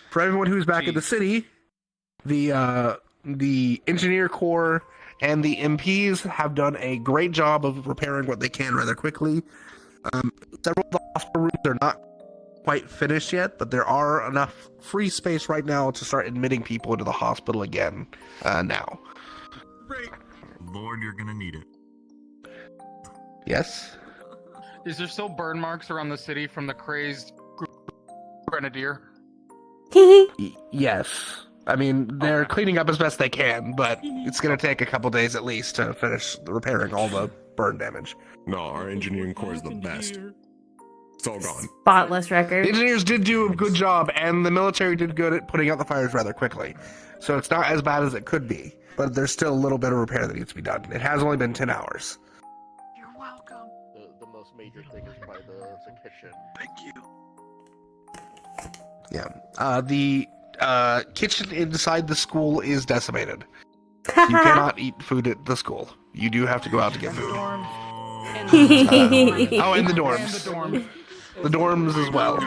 For everyone who's back in the city, the engineer corps and the MPs have done a great job of repairing what they can rather quickly. Several of the hospital rooms are not quite finished yet, but there are enough free space right now to start admitting people into the hospital again now. Great. Lord, you're gonna need it. Yes? Is there still burn marks around the city from the crazed grenadier? Yes. I mean, they're cleaning up as best they can, but it's going to take a couple days at least to finish repairing all the burn damage. No, our engineering corps is the best. It's all gone. Spotless record. The engineers did do a good job, and the military did good at putting out the fires rather quickly. So it's not as bad as it could be, but there's still a little bit of repair that needs to be done. It has only been 10 hours. You're welcome. The most major thing is probably the kitchen. Thank you. Yeah. The kitchen inside the school is decimated. You cannot eat food at the school. You do have to go out to get food. And the dorms. The dorms as well.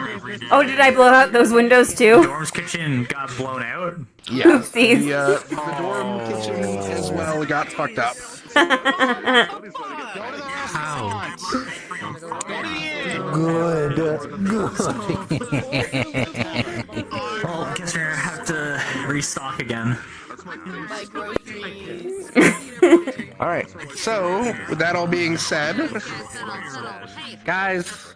Oh, did I blow out those windows too? The dorm's kitchen got blown out? Yeah. Oopsies. The dorm kitchen as well got fucked up. How? Good. Well, guess we're gonna have to restock again. Alright, so, with that all being said, guys,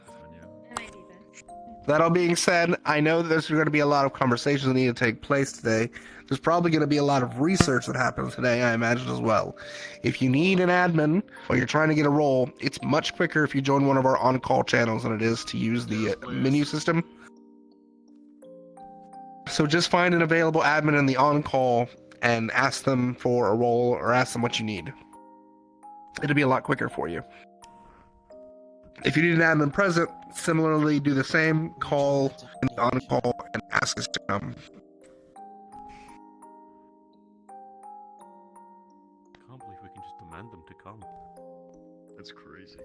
that all being said, I know that there's going to be a lot of conversations that need to take place today. There's probably going to be a lot of research that happens today, I imagine, as well. If you need an admin, or you're trying to get a role, it's much quicker if you join one of our on-call channels than it is to use the menu system. So just find an available admin in the on-call and ask them for a role, or ask them what you need. It'll be a lot quicker for you. If you need an admin present, similarly do the same. Call in the on-call and ask us to come. I can't believe we can just demand them to come. That's crazy.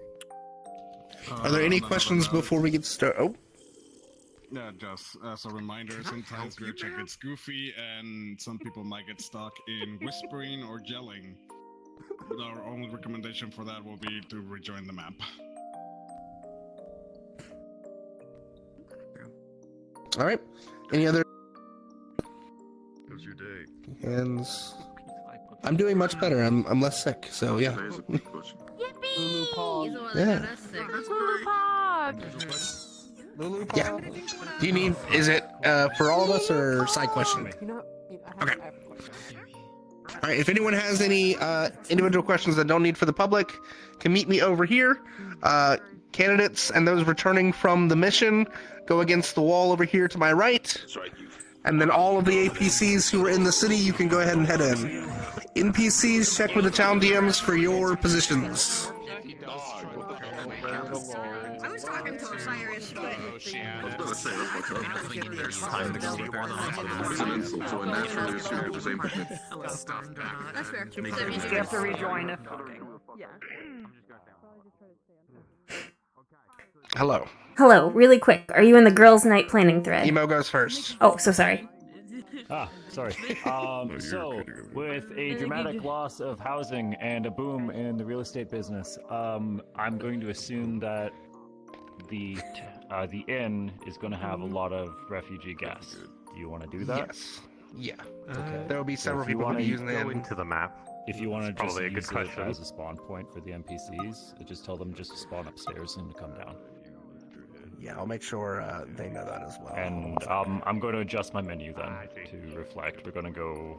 Are there any questions before we get started? Oh. Yeah, just as a reminder, sometimes your check gets goofy and some people might get stuck in whispering or yelling. But our only recommendation for that will be to rejoin the map. Alright. Any other How's your day? hands? I'm doing much better. I'm less sick, so yeah. Yeah. Yeah. Do you need, is it for all of us or side question? Okay. Alright, if anyone has any individual questions that don't need for the public, can meet me over here. Candidates and those returning from the mission go against the wall over here to my right. And then all of the APCs who are in the city, you can go ahead and head in. NPCs, check with the town DMs for your positions. I was talking to Osiris, but... That's fair. You have to rejoin if... Yeah. Hello. Hello, really quick. Are you in the girls' night planning thread? Emo goes first. Oh, so sorry. Sorry. So, with a dramatic loss of housing and a boom in the real estate business, I'm going to assume that the inn is going to have a lot of refugee guests. Do you want to do that? Yes. Yeah. Okay. There will be several So if you people who wanna be using the go inn. into the map. If you want to just Probably a good use it question. as a spawn point for the NPCs, just tell them just to spawn upstairs and to come down. Yeah, I'll make sure they know that as well. And I'm going to adjust my menu then to reflect. We're going to go.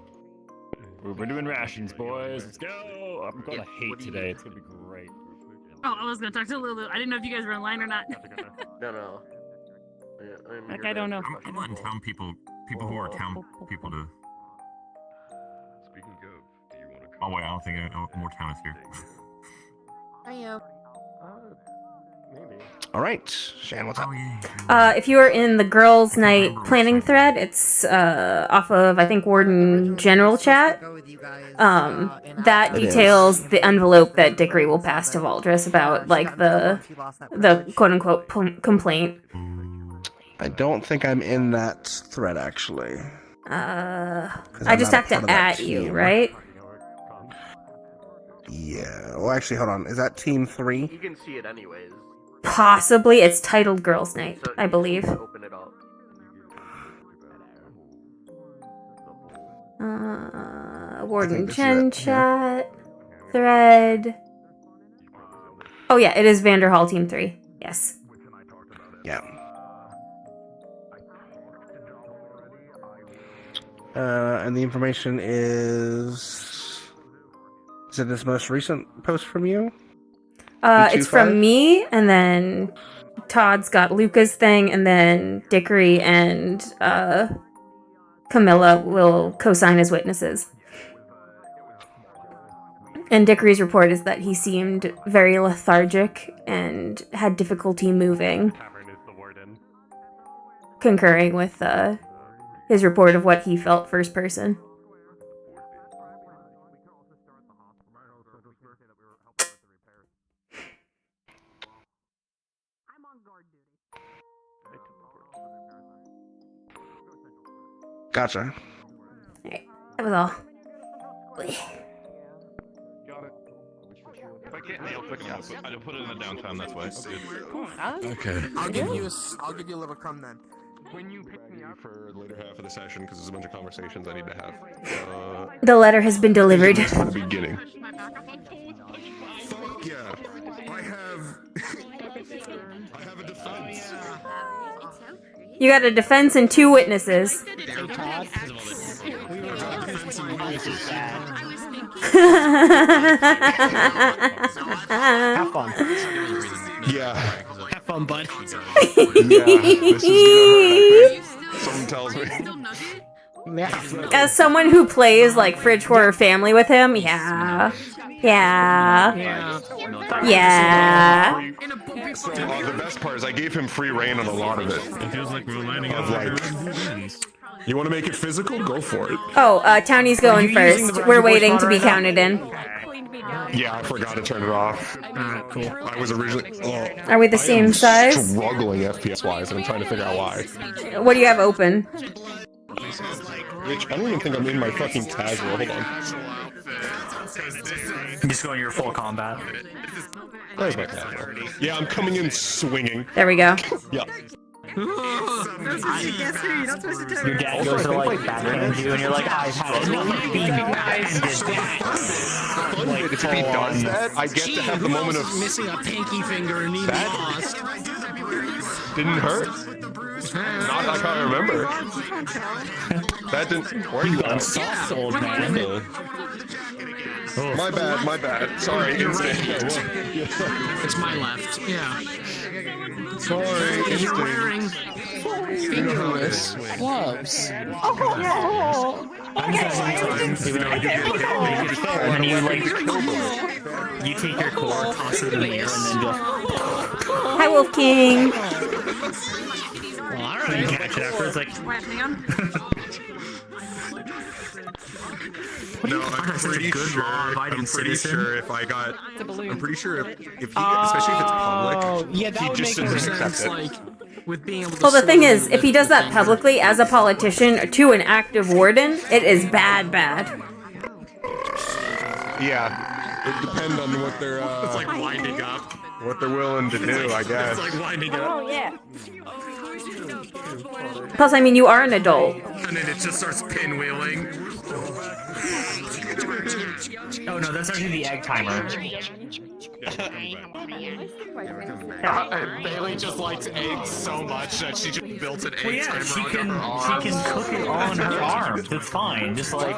We're doing rations, boys. Let's go. I'm going to hate today. It's going to be great. Oh, I was gonna talk to Lulu. I didn't know if you guys were in line or not. No. Like, I don't know. I'm letting town people who are town people to. Speaking of, do you want to come? Oh wait, I don't think more town is here. I am. Maybe. All right, Shan, what's up? If you are in the girls' night planning thread, it's off of, I think, Warden General Chat. That It details the envelope that Dickory will pass to Valdris about, like, the quote-unquote complaint. I don't think I'm in that thread actually. I just have to at you, right? Yeah. Well, actually, hold on. Is that Team 3? You can see it anyways. Possibly. It's titled Girls' Night, So I you believe. can open it up. Warden this is Gen it, Chat. Thread. Oh, yeah, it is Vanderhall Team 3. Yes. Yeah. And the information is it this most recent post from you? It's from me, and then Todd's got Luca's thing, and then Dickory and Camilla will co-sign as witnesses. And Dickory's report is that he seemed very lethargic and had difficulty moving, concurring with his report of what he felt first person. Gotcha. Alright, that was all. I put it in the downtime, that's why. Okay. I'll give you a little crumb then. When you pick me up for the later half of the session, because there's a bunch of conversations I need to have. The letter has been delivered. From the beginning. Fuck yeah! I have a defense. You got a defense and 2 witnesses. Have fun. Yeah. Have fun, bud. Yeah, this is gonna hurt. Someone tells me. As someone who plays like Fridge Horror Family with him, yeah. So the best part is I gave him free reign on a lot of it. It feels like we're lining up. You want to make it physical? Go for it. Oh, Townie's going first. We're waiting to be counted in. Yeah, I forgot to turn it off. Cool. I was originally. Are we the same size? Struggling FPS wise, and I'm trying to figure out why. What do you have open? Bitch, I don't even think I'm in my fucking casual. Hold on. You just go in your full combat. Where's my casual? Yeah, I'm coming in swinging. There we go. Yeah. Your dad goes to like backhand you, and you're like, I've had enough of being backhanded. If he does that, I get to have the moment of Missing a pinky finger and even lost. didn't hurt. Not like I remember. That didn't. Where are you at? Soft old man. My bad. Sorry, instinct. It's my left. Yeah. Sorry, You're wearing fingerless gloves. And then you like, you take your core, toss it in the air, and then just. Hi, Wolf King. Well, alright. You catch it after it's like. Hang on. No, I'm pretty sure. I'm pretty sure if I got. I'm pretty sure if he, especially if it's public, Yeah, that he would just make more shouldn't accept sense. it. Like with being able to. Well, the thing sue is, if he does that publicly as a politician to an active warden, it is bad. Yeah, it depends on what they're. it's like winding up. What they're willing to do, I guess. It's like winding up. Oh yeah. Plus, I mean, you are an adult. And then it just starts pinwheeling. Oh no, that's actually the egg timer. Bailey just likes eggs so much that she just built an egg Well, yeah, timer she on her arm. can cook it on her arms. It's fine. Just like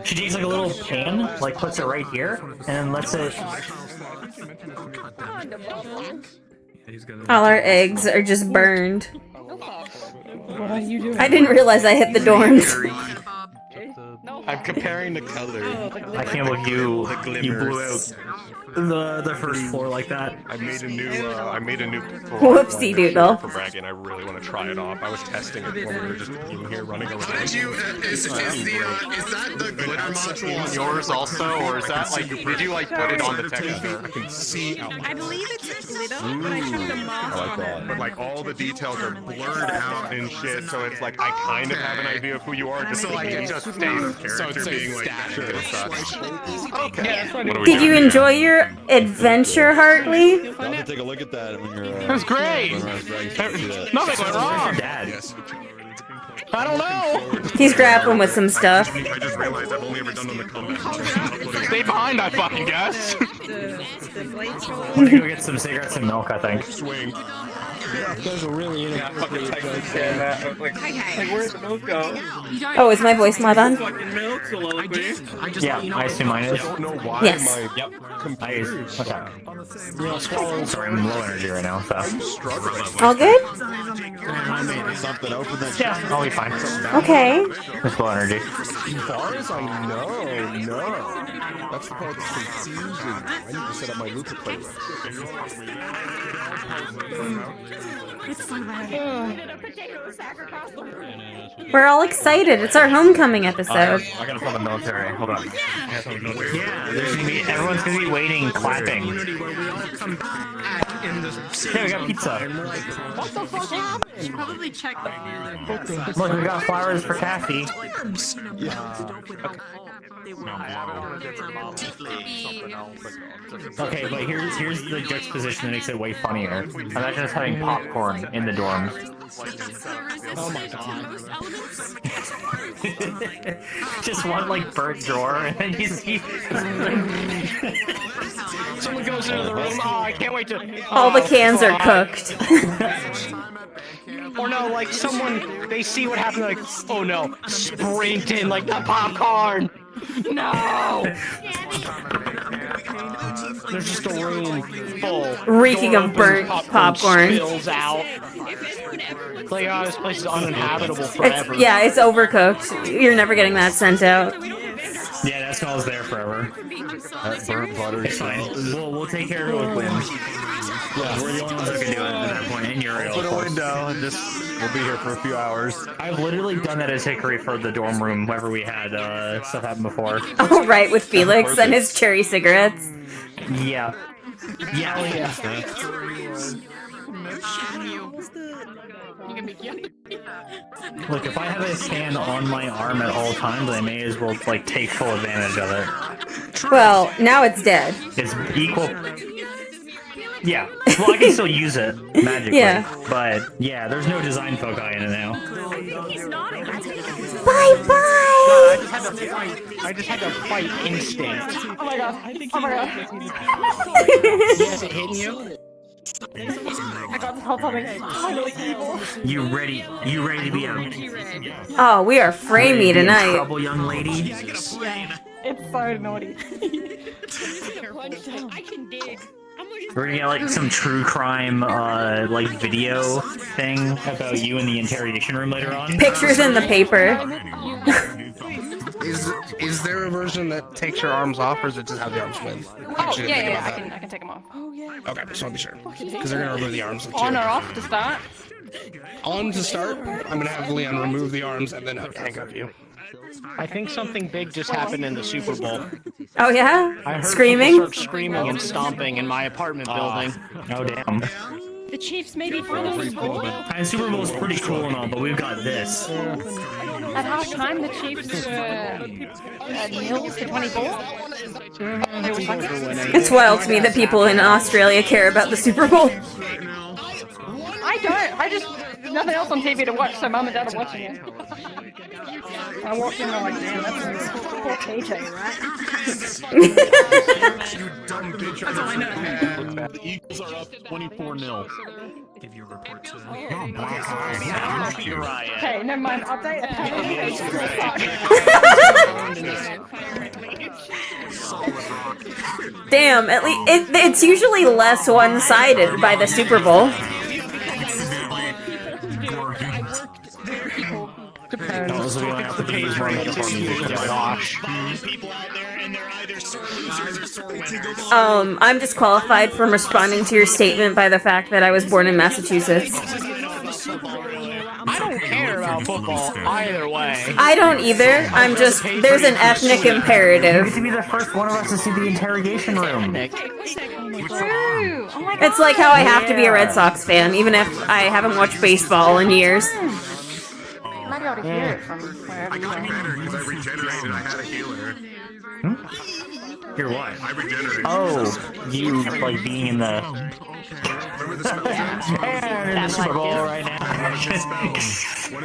she takes like a little pan, like puts it right here, and then lets it. All our eggs are just burned. What are you doing? I didn't realize I hit the dorms. I'm comparing the color. I can't believe you blew out the first floor like that. I made a new Whoopsie doodle. for bragging. I really want to try it off. I was testing it when we were just in here running around. Is that the glitter module on Yours also, or is that like? Did you like put it on the texture? I can see out. I believe it's But like all the details are blurred out and shit, so it's like I kind of have an idea of who you are, just like it just stays of character being like that and such. Okay. Did you enjoy your adventure, Hartley? Take a look at that when you're. It was great. Nothing went wrong. Dad. I don't know. He's grappling with some stuff. I just realized I've only ever done on the combat. Stay behind, I fucking guess. I'm gonna go get some cigarettes and milk, I think. Swing. Those are really Fucking understand that. Like, where's the milk go? Oh, is my voice mod on? Yeah, I assume mine is. I don't know why Yes. my Okay. Sorry, I'm low energy right now, so. All good? Something open that. Yeah, I'll be fine. Okay. Just low energy. As far as I know, no. That's the part that's confusing. I need to set up my loop to play with. We're all excited. It's our homecoming episode. I gotta find the military. Hold on. Yeah, there's gonna be everyone's gonna be waiting, clapping. Yeah, we got pizza. What the fuck happened? You should probably check that. Look, we got flowers for Kathy. Okay, but here's the juxtaposition that makes it way funnier. Imagine us having popcorn in the dorms. Oh my god. Just one like burnt drawer, and then you see Someone goes into the room. Oh, I can't wait to. All the cans are cooked. Or no, like someone, they see what happened, like, oh no, sprint in like the popcorn. No. There's just a room full. Reeking of burnt popcorn. Spills out. Like, oh, this place is uninhabitable forever. It's overcooked. You're never getting that sent out. yeah, that smell's there forever. That burnt butter. It's fine. We'll take care of it with wins. Yeah, we're the only ones who can do it at that point. And you're Open a window and just we'll be here for a few hours. I've literally done that at Dickory for the dorm room whenever we had stuff happen before. Oh, right, with Felix and his cherry cigarettes. Yeah. Yeah. Look, if I have a can on my arm at all times, I may as well like take full advantage of it. Well, now it's dead. It's equal. Yeah. Well, I can still use it magically. Yeah. But yeah, there's no design foci in it now. Bye bye. I just had to fight instinct. Oh my god. Oh my god. Yes, it hitting you? I got this whole topic. Totally evil. You ready to be out? Oh, we are framey tonight. Trouble, young lady. It's so naughty. I can dig. We're gonna get like some true crime like video thing about you in the interrogation room later on. Pictures in the paper. Is there a version that takes your arms off, or is it just how the arms win? Oh, yeah, I can take them off. Oh, yeah. Okay, just want to be sure. Because they're going to remove the arms. On or off to start? On to start. I'm going to have Leon remove the arms and then handcuff you. I think something big just happened in the Super Bowl. Oh, yeah? I heard Screaming? people start screaming and stomping in my apartment building. Oh, damn. The Chiefs may be finally scored. And Super Bowl's pretty cool and all, but we've got this. At halftime, the Chiefs were nils to 24. It's wild to me that people in Australia care about the Super Bowl. I don't. I just nothing else on TV to watch, so Mum and Dad are watching it. I walked in and I'm like, damn, that's poor TJ, right? You dumb bitch. That's all I know. The Eagles are up 24-0. Give you a report to. Okay, never mind. Update. Apparently, they still suck. Damn, at least it's usually less one-sided by the Super Bowl. Depends. We only have to use more uniform music. Gosh. I'm disqualified from responding to your statement by the fact that I was born in Massachusetts. I don't care about about football either way. I don't either. I'm just there's an ethnic You imperative. get to be the first one of us to see the interrogation room. It's like how I have to be a Red Sox fan, even if I haven't watched baseball in years. You might be able to hear it from wherever I you got are. better because I regenerated. I had a healer. You're what? I regenerated. Oh, you like being in the. Remember the spell? And in the Super Bowl right now.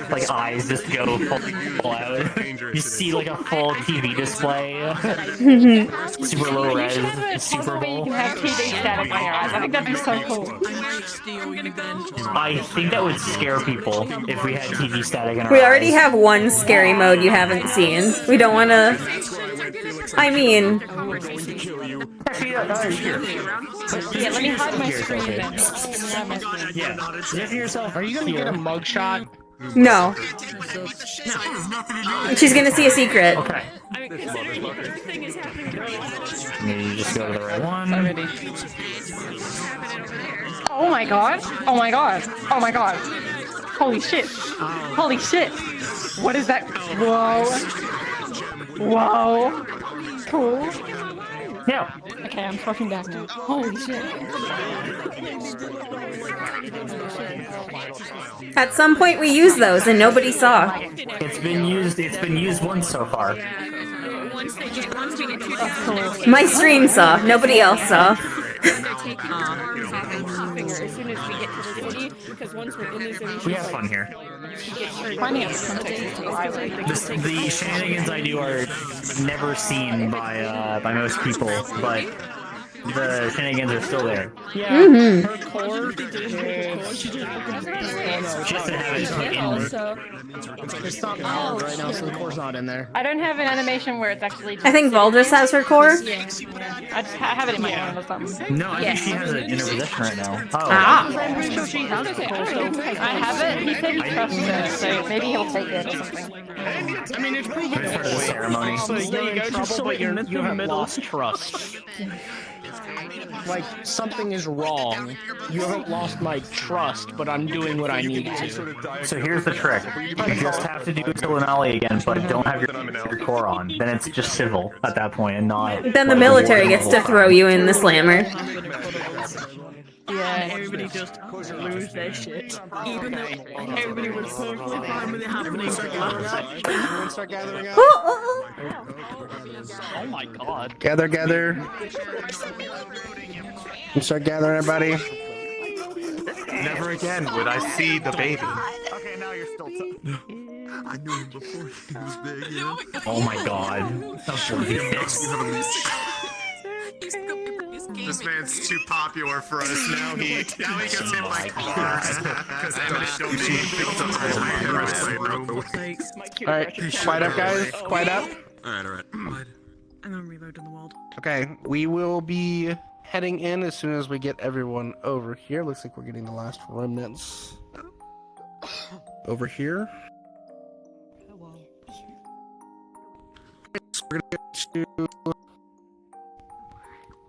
Like eyes just go full out. You see like a full TV display. Super low res. Super Possibly you Bowl. can have TV static on your eyes. I think that'd be so cool. I think that would scare people if we had TV static in our We already eyes. have one scary mode you haven't seen. We don't want to. I mean, Here. Yeah, let me hide my Here, screen okay. then. Yeah. Just yourself. Are you gonna get a mugshot? no. She's gonna see a secret. Okay. Maybe you just go to the right one. Oh my god. Oh my god. Oh my god. Holy shit. Holy shit. What is that? Whoa. Whoa. Cool. Yeah. Okay, I'm fucking back now. Holy shit. At some point, we use those, and nobody saw. It's been used once so far. My stream saw. Nobody else saw. We have fun here. The The shenanigans I do are never seen by most people, but the shenanigans are still there. Mm-hmm. Her core. Just to have it It's not powered right now, so the core's not in there. I don't have an animation where it's actually. I think Valdris has her core. I just have it in my own or something. No, I think she has it in her possession right now. Oh. Ah. I'm pretty sure she has it. I have it. He said he trusts it, so maybe he'll take it or something. I mean, it's pretty It's part of the ceremony. So you're in trouble, but you have lost trust. Like, something is wrong. You haven't lost my trust, but I'm doing what I need to. So here's the trick. You just have to do Tilinali again, but don't have your core on. Then it's just civil at that point and not... Then the like, military war gets to level. throw you in the slammer. Yeah, everybody just lose their shit. Even though everybody was perfectly fine with it happening. Everyone start gathering up. Oh my god. Gather. And start gathering, everybody. Never again would I see the baby. Okay, now you're still... I knew him before he was big, you know? Oh my god. This man's too popular for us. Now he gets hit by cars. Because Alright, quiet up, guys. Quiet up. Alright. I'm gonna reload in the world. Okay, we will be heading in as soon as we get everyone over here. Looks like we're getting the last remnants over here. So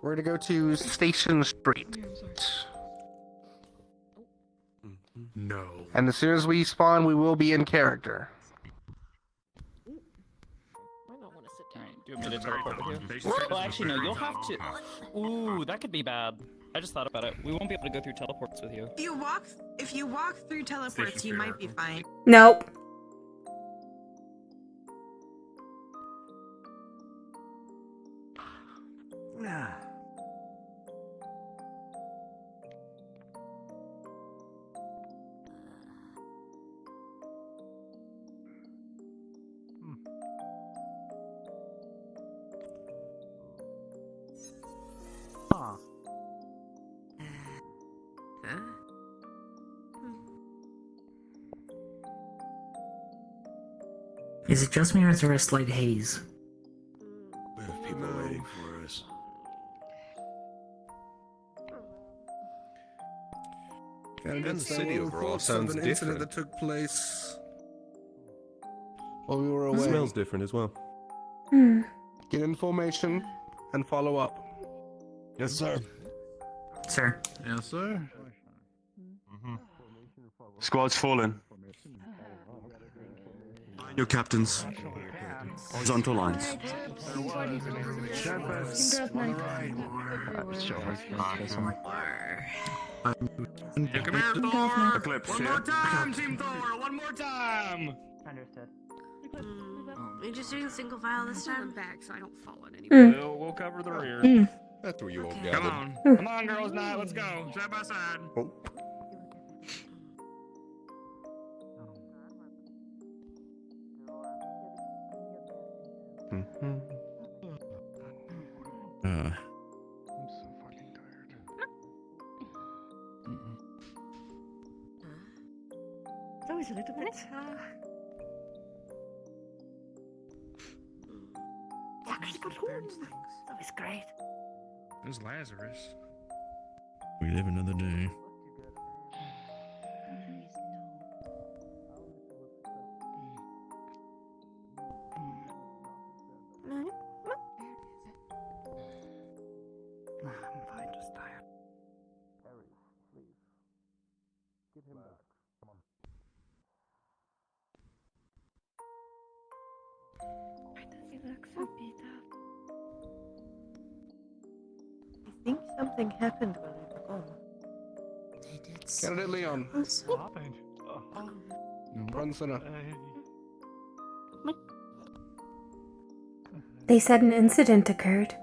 we're gonna go to Station Street. No. And as soon as we spawn, we will be in character. Do you want me to teleport with you? Well, actually, no, you'll have to... Ooh, that could be bad. I just thought about it. We won't be able to go through teleports with you. If you walk through teleports, you might be fine. Nope. Is it just me or is there a slight haze? We have people waiting for us. And the city overall sounds different. That took place while we were It away. smells different as well. Get in formation and follow up. Yes, sir. Sir. Yes, sir. Squad's fallen. Your captains. Horizontal lines. Come here, Thor! Eclipse, One yeah? more time, Team Thor! One more time! Understood. Are you just doing single file this time? Back, so I don't fall in We'll cover the rear. That's where you all Come gathered. on. Come on, girls night. Let's go. Side by side. Oh. I'm so fucking tired. It's always a little bit. It's actually good home. It's always great. There's Lazarus. We live another day. I'm fine, just tired. Why does he look so beat up? I think something happened while we were gone. They did. Candidate Leon. Run center. They said an incident occurred.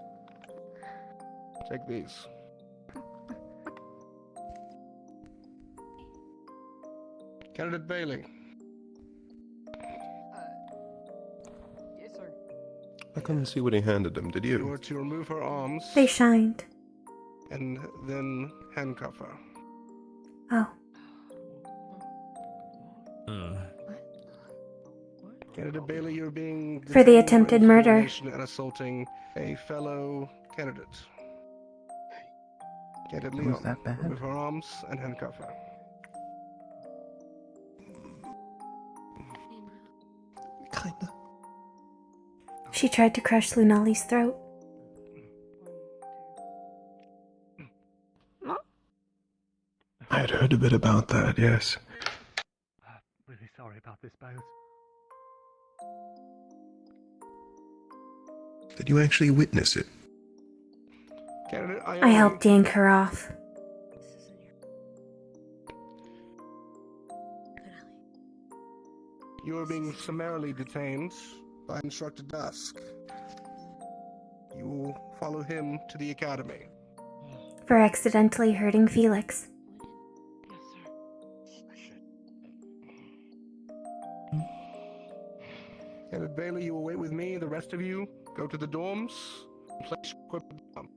Take these. Candidate Bailey. Yes, sir. I couldn't see what he handed him, did You you? are to remove her arms They shined. and then handcuff her. Oh. Candidate Bailey, you're being For the detained attempted for murder. insubordination and assaulting a fellow candidate. Candidate Leon, Was that bad? remove her arms and handcuff her. Kinda. She tried to crush Lunali's throat. I had heard a bit about that, yes. Really sorry about this, both. Did you actually witness it? Candidate I helped yank her off. You are being summarily detained by Instructor Dusk. You will follow him to the academy. For accidentally hurting Felix. Candidate Bailey, you will wait with me. The rest of you, go to the dorms. Place your equipment down.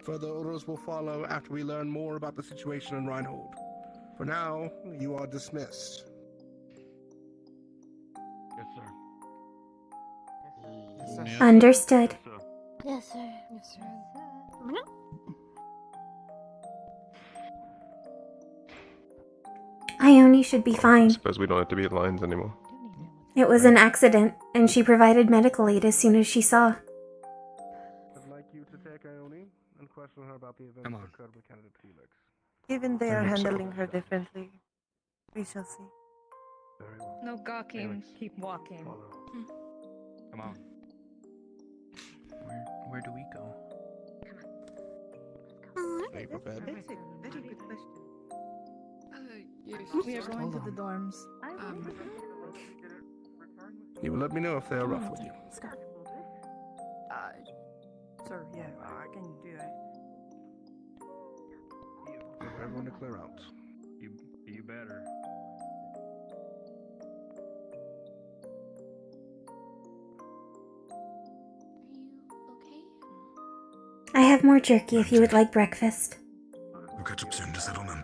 Further orders will follow after we learn more about the situation in Reinhold. For now, you are dismissed. Yes, sir. Understood. Yes, sir. Yes, sir. Ione should be fine. Suppose we don't have to be at lines anymore. It was an accident, and she provided medical aid as soon as she saw. I'd like you to take Ione and question her about the events that occurred with candidate Felix. Given they I are hope so. handling her differently, we shall see. Very well. No gawking. Keep walking. Come on. Where do we go? Are you prepared? That's a very good question. We are going to the dorms. You will let me know if they are rough with you. Sir, yeah, I can do that. Get everyone to clear out. You better. I have more jerky if you would like breakfast. We'll catch up soon to settle them.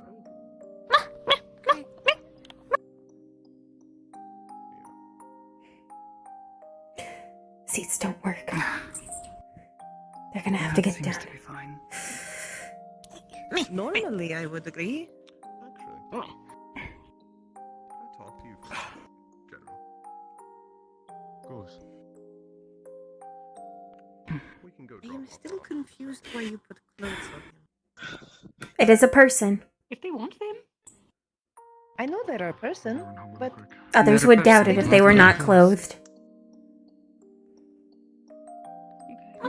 Seats don't work. They're gonna have to get down. To be fine. Normally, I would agree. Actually. Can I talk to you for a second, General? Of course. We can go I drop am off. still confused why you put clothes on him. It is a person. If they want them. I know they're a person, but Others would doubt it if they were not clothed.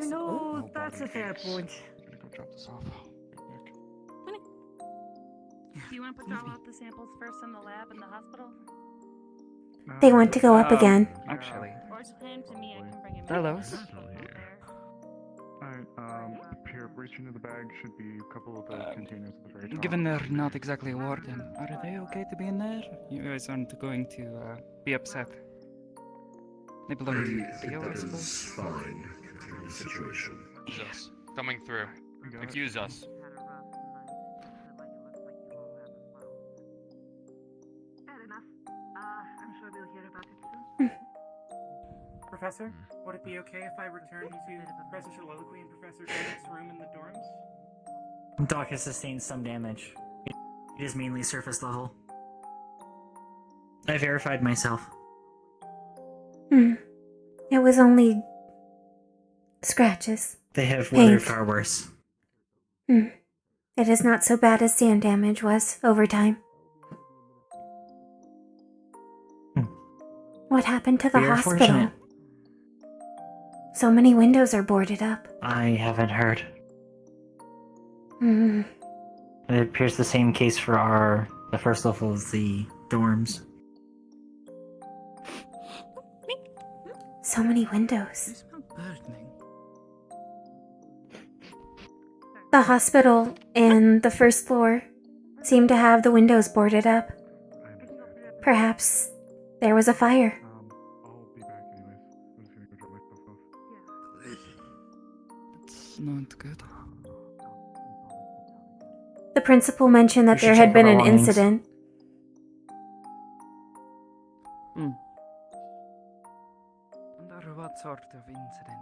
No, that's a fair point. Go drop this off. Do you want to draw out the samples first in the lab in the hospital? They want to go up again. Actually. Or just hand him to me, I can bring him in. Hello. Alright, here, reach into the bag should be a couple of the containers at the very top. Given they're not exactly a warden, are they okay to be in there? You guys aren't going to be upset. They belong to Theo, I suppose. Fine. Contain the situation. Yes. Coming through. Accuse us. Professor, would it be okay if I return to Professor Soliloquy and Professor Bennett's room in the dorms? Doc has sustained some damage. It is mainly surface level. I verified myself. It was only scratches. They have Paint. weathered far worse. It is not so bad as sand damage was over time. What happened to the We are hospital? fortunate. So many windows are boarded up. I haven't heard. Hmm. It appears the same case for the first level of the dorms. So many windows. The hospital and the first floor seem to have the windows boarded up. Perhaps there was a fire. It's not good. The principal mentioned that We should there check had been our an belongings. incident. Under what sort of incident?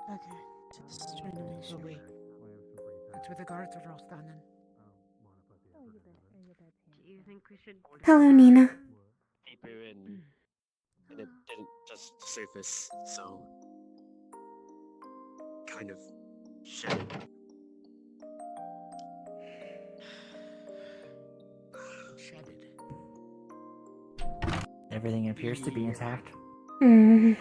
Okay, just trying to make sure we. It's with the guards are all standing. Do you think we should... Hello, Nina. Deeper in, and it didn't just surface, so kind of shattered. Everything appears to be intact. It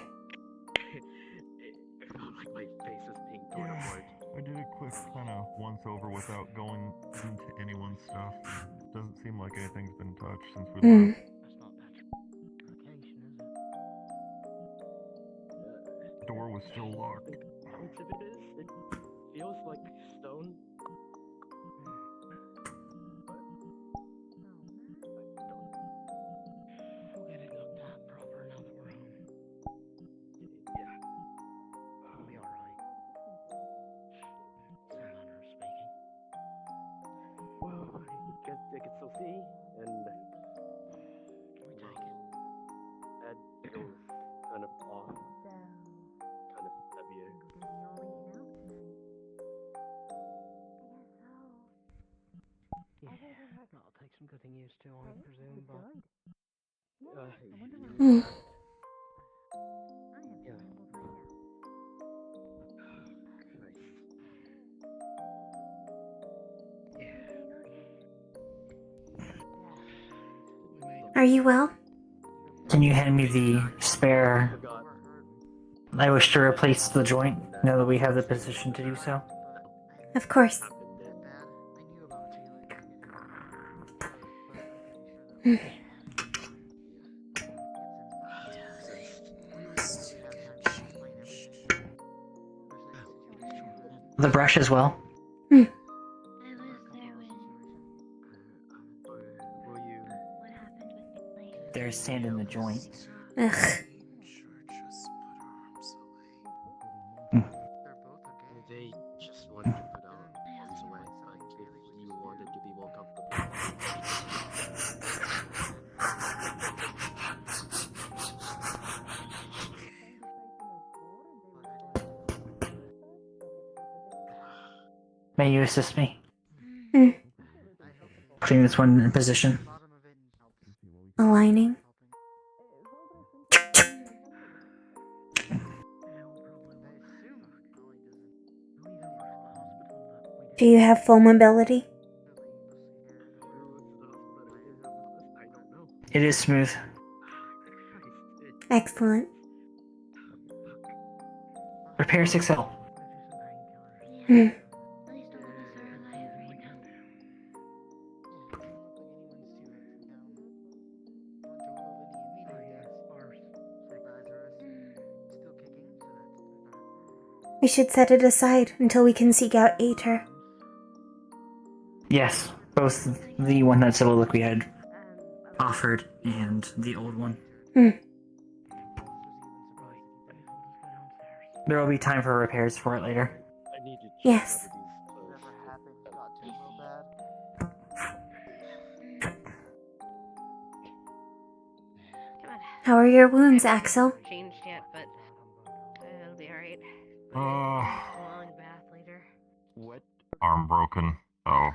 felt like my face was being torn apart. I did a quick kind of once over without going into anyone's stuff. Doesn't seem like anything's been touched since we left. The door was still locked. It feels like stone. We'll get it looked at proper now that we're home. Yeah. We'll be alright. It's a manner of speaking. Well, I guess they could still see, and can we take it? Ed feels kind of off. Kind of heavier. Yeah, that'll take some getting used to, I presume, but... Hmm. Yeah. Are you well? Can you hand me the spare? I wish to replace the joint now that we have the position to do so. Of course. The brush as well. There's sand in the joint. Ugh. They just wanted to put our arms away, like if you wanted to be more comfortable. May you assist me? Putting this one in position. Aligning. Do you have full mobility? It is smooth. Excellent. Repair 6L. Hmm. We should set it aside until we can seek out Aether. Yes, both the one that Soliloquy had offered and the old one. Hmm. There will be time for repairs for it later. Yes. How are your wounds, Axel? Changed yet, but it'll be alright. Bath later. Arm broken. Oh,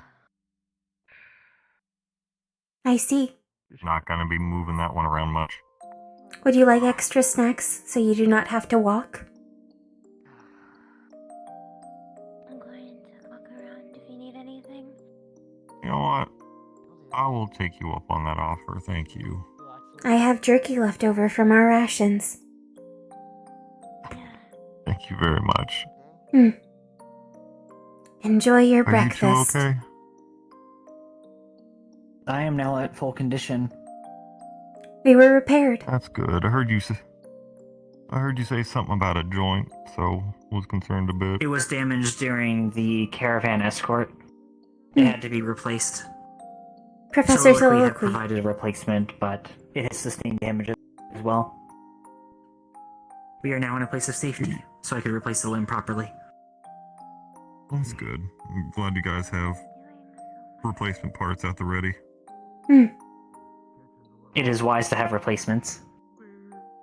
I see. not gonna be moving that one around much. Would you like extra snacks so you do not have to walk? I'm going to look around if you need anything. You know what? I will take you up on that offer, thank you. I have jerky left over from our rations. Thank you very much. Hmm. Enjoy your Are breakfast. you two okay? I am now at full condition. We were repaired. That's good. I heard you say something about a joint, so was concerned a bit. It was damaged during the caravan escort. It had to be replaced. Professor Soliloquy had Soliloquy. provided a replacement, but it has sustained damage as well. We are now in a place of safety, so I could replace the limb properly. That's good. I'm glad you guys have replacement parts at the ready. Hmm. It is wise to have replacements.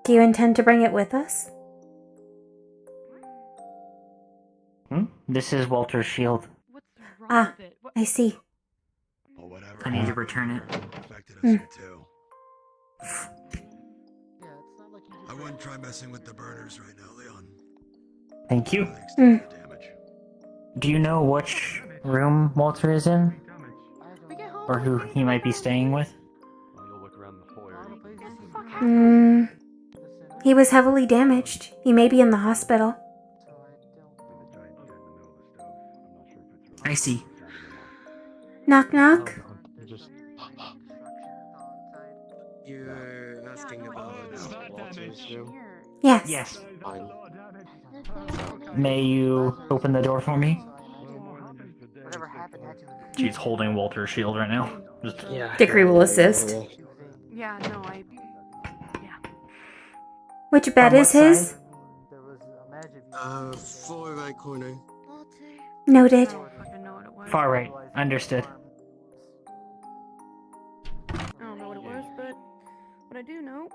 Do you intend to bring it with us? This is Walter's shield. Ah, I see. I need to return it. Hmm. I wouldn't try messing with the burners right now, Leon. Thank you. Hmm. Do you know which room Walter is in? Or who he might be staying with? He was heavily damaged. He may be in the hospital. I see. Knock knock. You're asking about Walter's room? Yes. Yes. May you open the door for me? She's holding Walter's shield right now. Dickory will assist. Yeah, no, Which bed is his? Far right corner. Noted. Far right. Understood. I don't know what it was, but what I do know.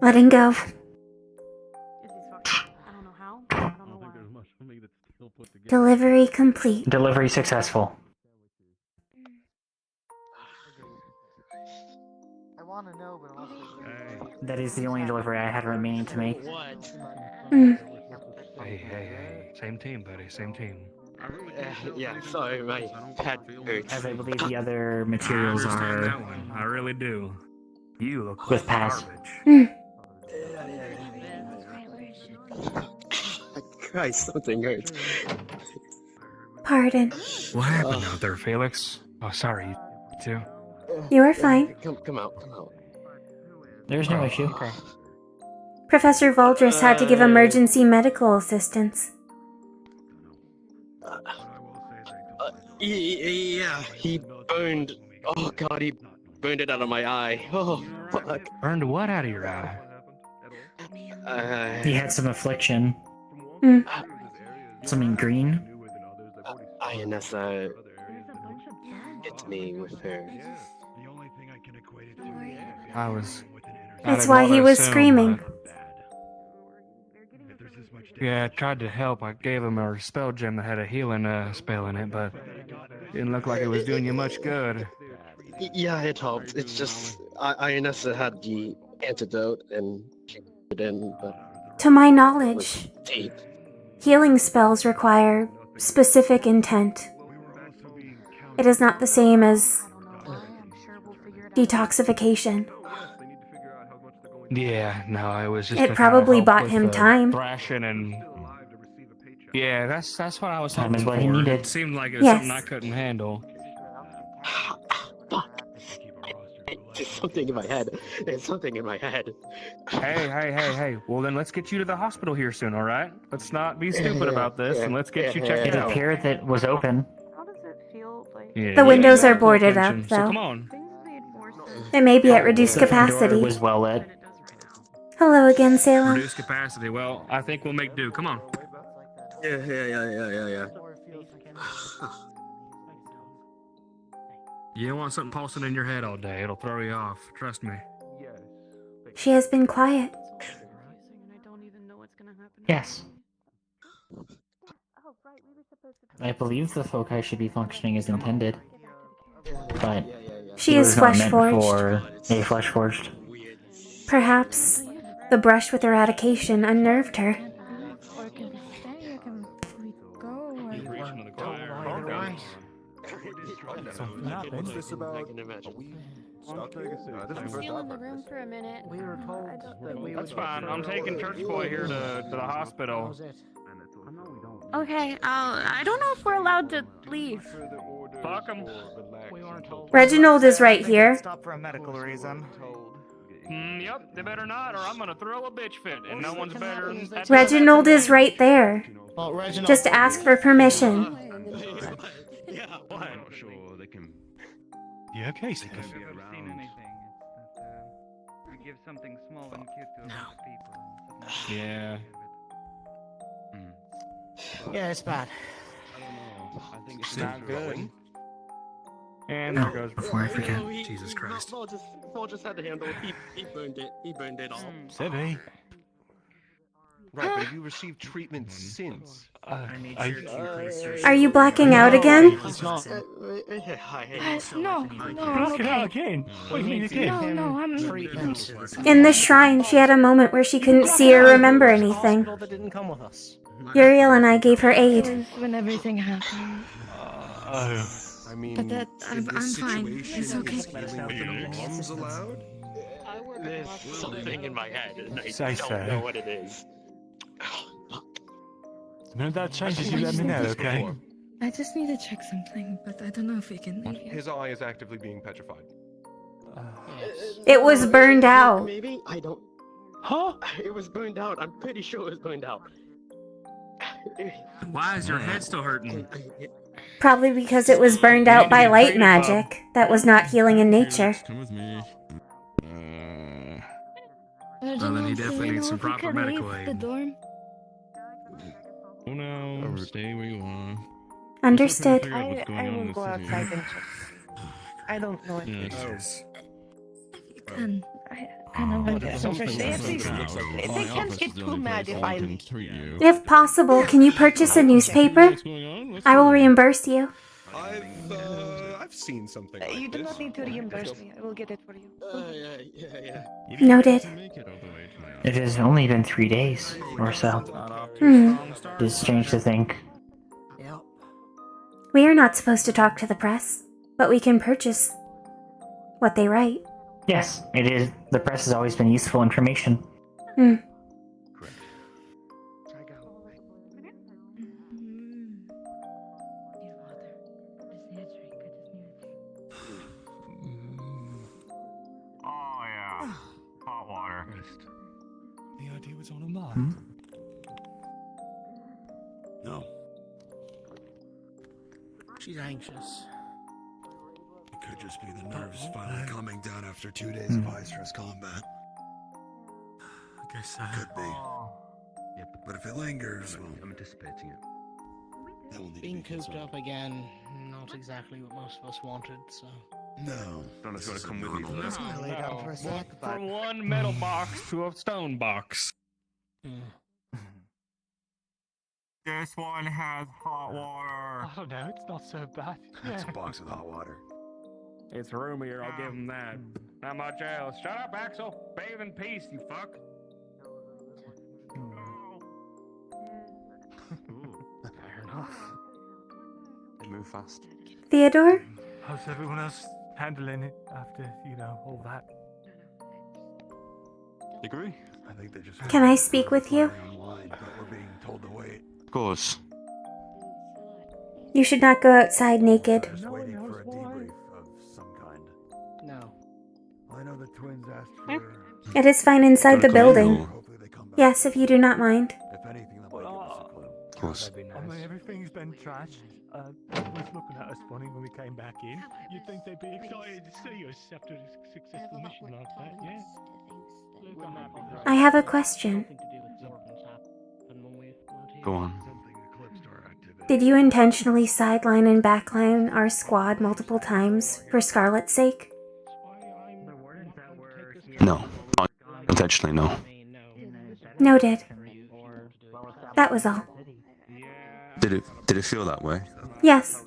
Letting go. Delivery complete. Delivery successful. That is the only delivery I had remaining to make. Hey. Same team, buddy. Same team. Yeah, sorry, my head hurts. As I believe the other materials I understand are that one. I really do. You look with like pass. garbage. Christ, something hurts. Pardon. What happened out there, Felix? Oh, sorry. You too. You are fine. Come out. There's no issue. Okay. Professor Valdris had to give emergency medical assistance. Yeah, he burned. Oh god, he burned it out of my eye. Oh, fuck. Burned what out of your eye? He had some affliction. Something green. Ionessa hit me with her. That's why he was screaming. Yeah, I tried to help. I gave him a spell gem that had a healing spell in it, but didn't look like it was doing you much good. Yeah, it helped. It's just Ionessa had the antidote and she put it in, but To my knowledge, deep. healing spells require specific intent. It is not the same as detoxification. Yeah, no, it was just It to kinda probably help bought with him the time. thrashing and yeah, that's what I was Time hoping is what he for. needed. It seemed like it was something I couldn't handle. There's something in my head. There's something in my head. Hey. Well, then let's get you to the hospital here soon, all right? Let's not be stupid about this, and let's get you checked It out. appeared that it was open. Yeah, The windows you are gotta pay boarded up, attention, so though. come on. They may be at reduced The door capacity. was well lit. Hello again, Salem. Reduced capacity. Well, I think we'll make do. Come on. Yeah. You don't want something pulsing in your head all day. It'll throw you off. Trust me. She has been quiet. Yes. I believe the foci should be functioning as intended. But She it is was not meant flesh-forged. for a flesh forged. Perhaps the brush with eradication unnerved her. Something happened. What's this about? Steal in the room for a minute. We were told that we That's fine. I'm taking Church Boy here to the hospital. Okay, I don't know if we're allowed to leave. Fuck him. Reginald is right here. Stop for a medical reason. Yep, they better not, or I'm gonna throw a bitch fit, and no one's better than that. Reginald is right there. Just ask for permission. Yeah, I'm not sure they can. Yeah, okay, If you've ever seen anything, it's that you give something small and cute to a bunch of people. Yeah. Yeah, it's bad. I think it's Not good. And there goes Before I forget. Jesus Christ. Saul just had to handle it. He burned it. He burned it all. Sebby. Right, but have you received treatment since? Are you blacking out again? It's not. No, Blacking out again? What do you mean again? No, I'm... Treatment. In the shrine, she had a moment where she couldn't see or remember anything. That didn't come with us. Uriel and I gave her It aid. was when everything happened. I mean, But that... I'm fine. It's okay. Moms allowed? There's something in my head, and I Say don't so. know what it is. No, that changes. You let me know, okay? I just need to check something, but I don't know if we can leave yet. His eye is actively being petrified. It was burned out. Maybe? I don't... Huh? It was burned out. I'm pretty sure it was burned out. Why is your head still hurting? Probably because it was burned out by light magic that was not healing in nature. Come with me. Well, then he definitely needs some proper medical The aid. dorm? Oh no, stay where you are. Understood. I will go outside and check. I don't know if Yes. Can. I kind of want to. they can't get too mad if I leave. If possible, can you purchase a newspaper? I will reimburse you. I've seen something like You do this. not need to reimburse me. I will get it for you. Yeah. Noted. It has only been 3 days or so. It is strange to think. We are not supposed to talk to the press, but we can purchase what they write. Yes, it is. The press has always been useful information. Oh yeah, hot water. The idea was on a map. No. She's anxious. It could just be the nerves finally calming down after 2 days of high-stress combat. I guess Could be. Yep. But if it lingers, well, I'm anticipating it. that will need Being to be cooped concerned. up again, not exactly what most of us wanted, so... No. Don't know if you want to come with me. I was gonna lay down for a sec, but... From one metal box to a stone box. This one has hot water. Oh no, it's not so bad. It's a box with hot water. It's roomier, I'll give him that. Not much else. Shut up, Axel. Bathe in peace, you fuck. Fair enough. They move fast. Theodore? How's everyone else handling it after, all that? Dickory? I think they just. Can I speak with you? Online, but we're being told to wait. Of course. You should not go outside naked. Just waiting for a debrief of some kind. No. I know the twins asked for. It is fine inside the Gonna come in, building. or- Yes, if you do not mind. If anything, that might give us a clue. Of course. Everything's been trashed. Everyone's looking at us funny when we came back in. You'd think they'd be excited to see us after a successful mission like that, yeah? I have a question. Go on. Did you intentionally sideline and backline our squad multiple times for Scarlet's sake? No. Not intentionally, no. Noted. That was all. Did it feel that way? Yes.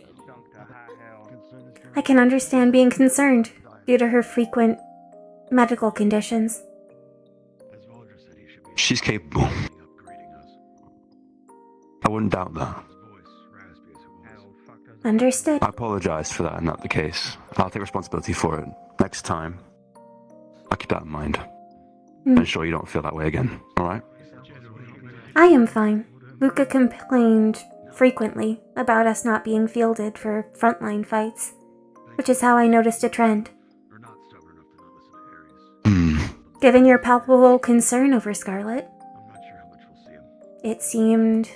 I can understand being concerned due to her frequent medical conditions. She's capable. I wouldn't doubt that. Understood. I apologize for that, not the case. I'll take responsibility for it. Next time, I'll keep that in mind. Ensure you don't feel that way again, alright? I am fine. Luca complained frequently about us not being fielded for frontline fights, which is how I noticed a trend. Given your palpable concern over Scarlet, it seemed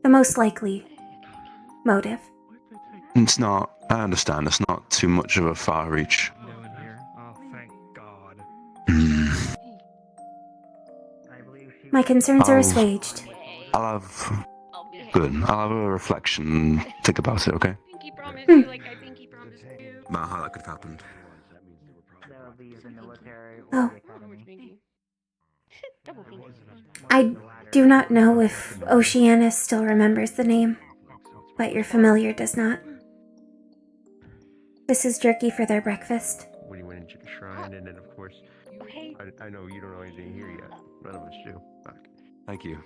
the most likely motive. It's not, I understand, it's not too much of a far reach. Oh, thank God. My concerns are assuaged. I'll have a reflection and think about it, okay? About how that could have happened. Oh. I do not know if Oceanus still remembers the name, but your familiar does not. This is jerky for their breakfast. When you went into the shrine, and then of course, I know you don't know anything here yet. None of us do. Back. Thank you.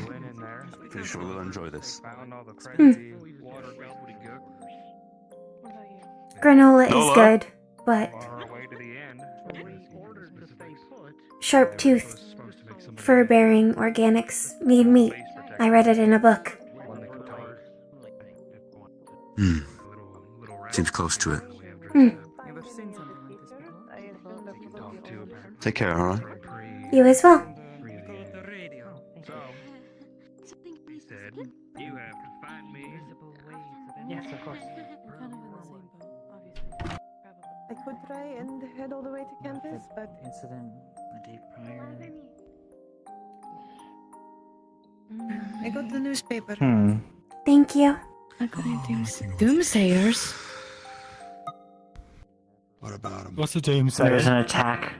Went in there. Pretty sure we'll enjoy this. Found all the crazy water gobbledygook. Granola is Nola? good, but Our way to the end. sharp tooth, fur-bearing organics need meat. I read it in a book. Seems close to it. Hmm. Take care, alright? You as well. You have to find me. Yes, of course. I could try and head all the way to campus, but Incident the day prior. I got the newspaper. Thank you. Doomsayers? What about him? What's a doomsayer? There's an attack.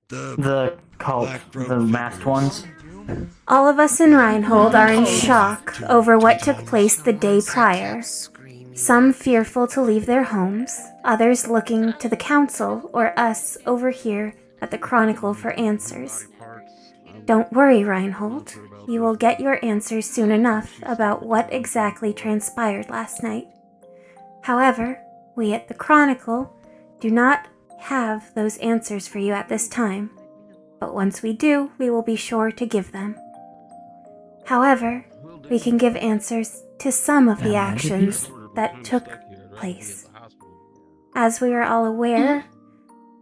The cult, the masked ones. All of us in Reinhold are in shock over what took place the day prior. Some fearful to leave their homes, others looking to the council or us over here at the Chronicle for answers. Don't worry, Reinhold. You will get your answers soon enough about what exactly transpired last night. However, we at the Chronicle do not have those answers for you at this time, but once we do, we will be sure to give them. However, we can give answers to some of the actions that took place. As we are all aware,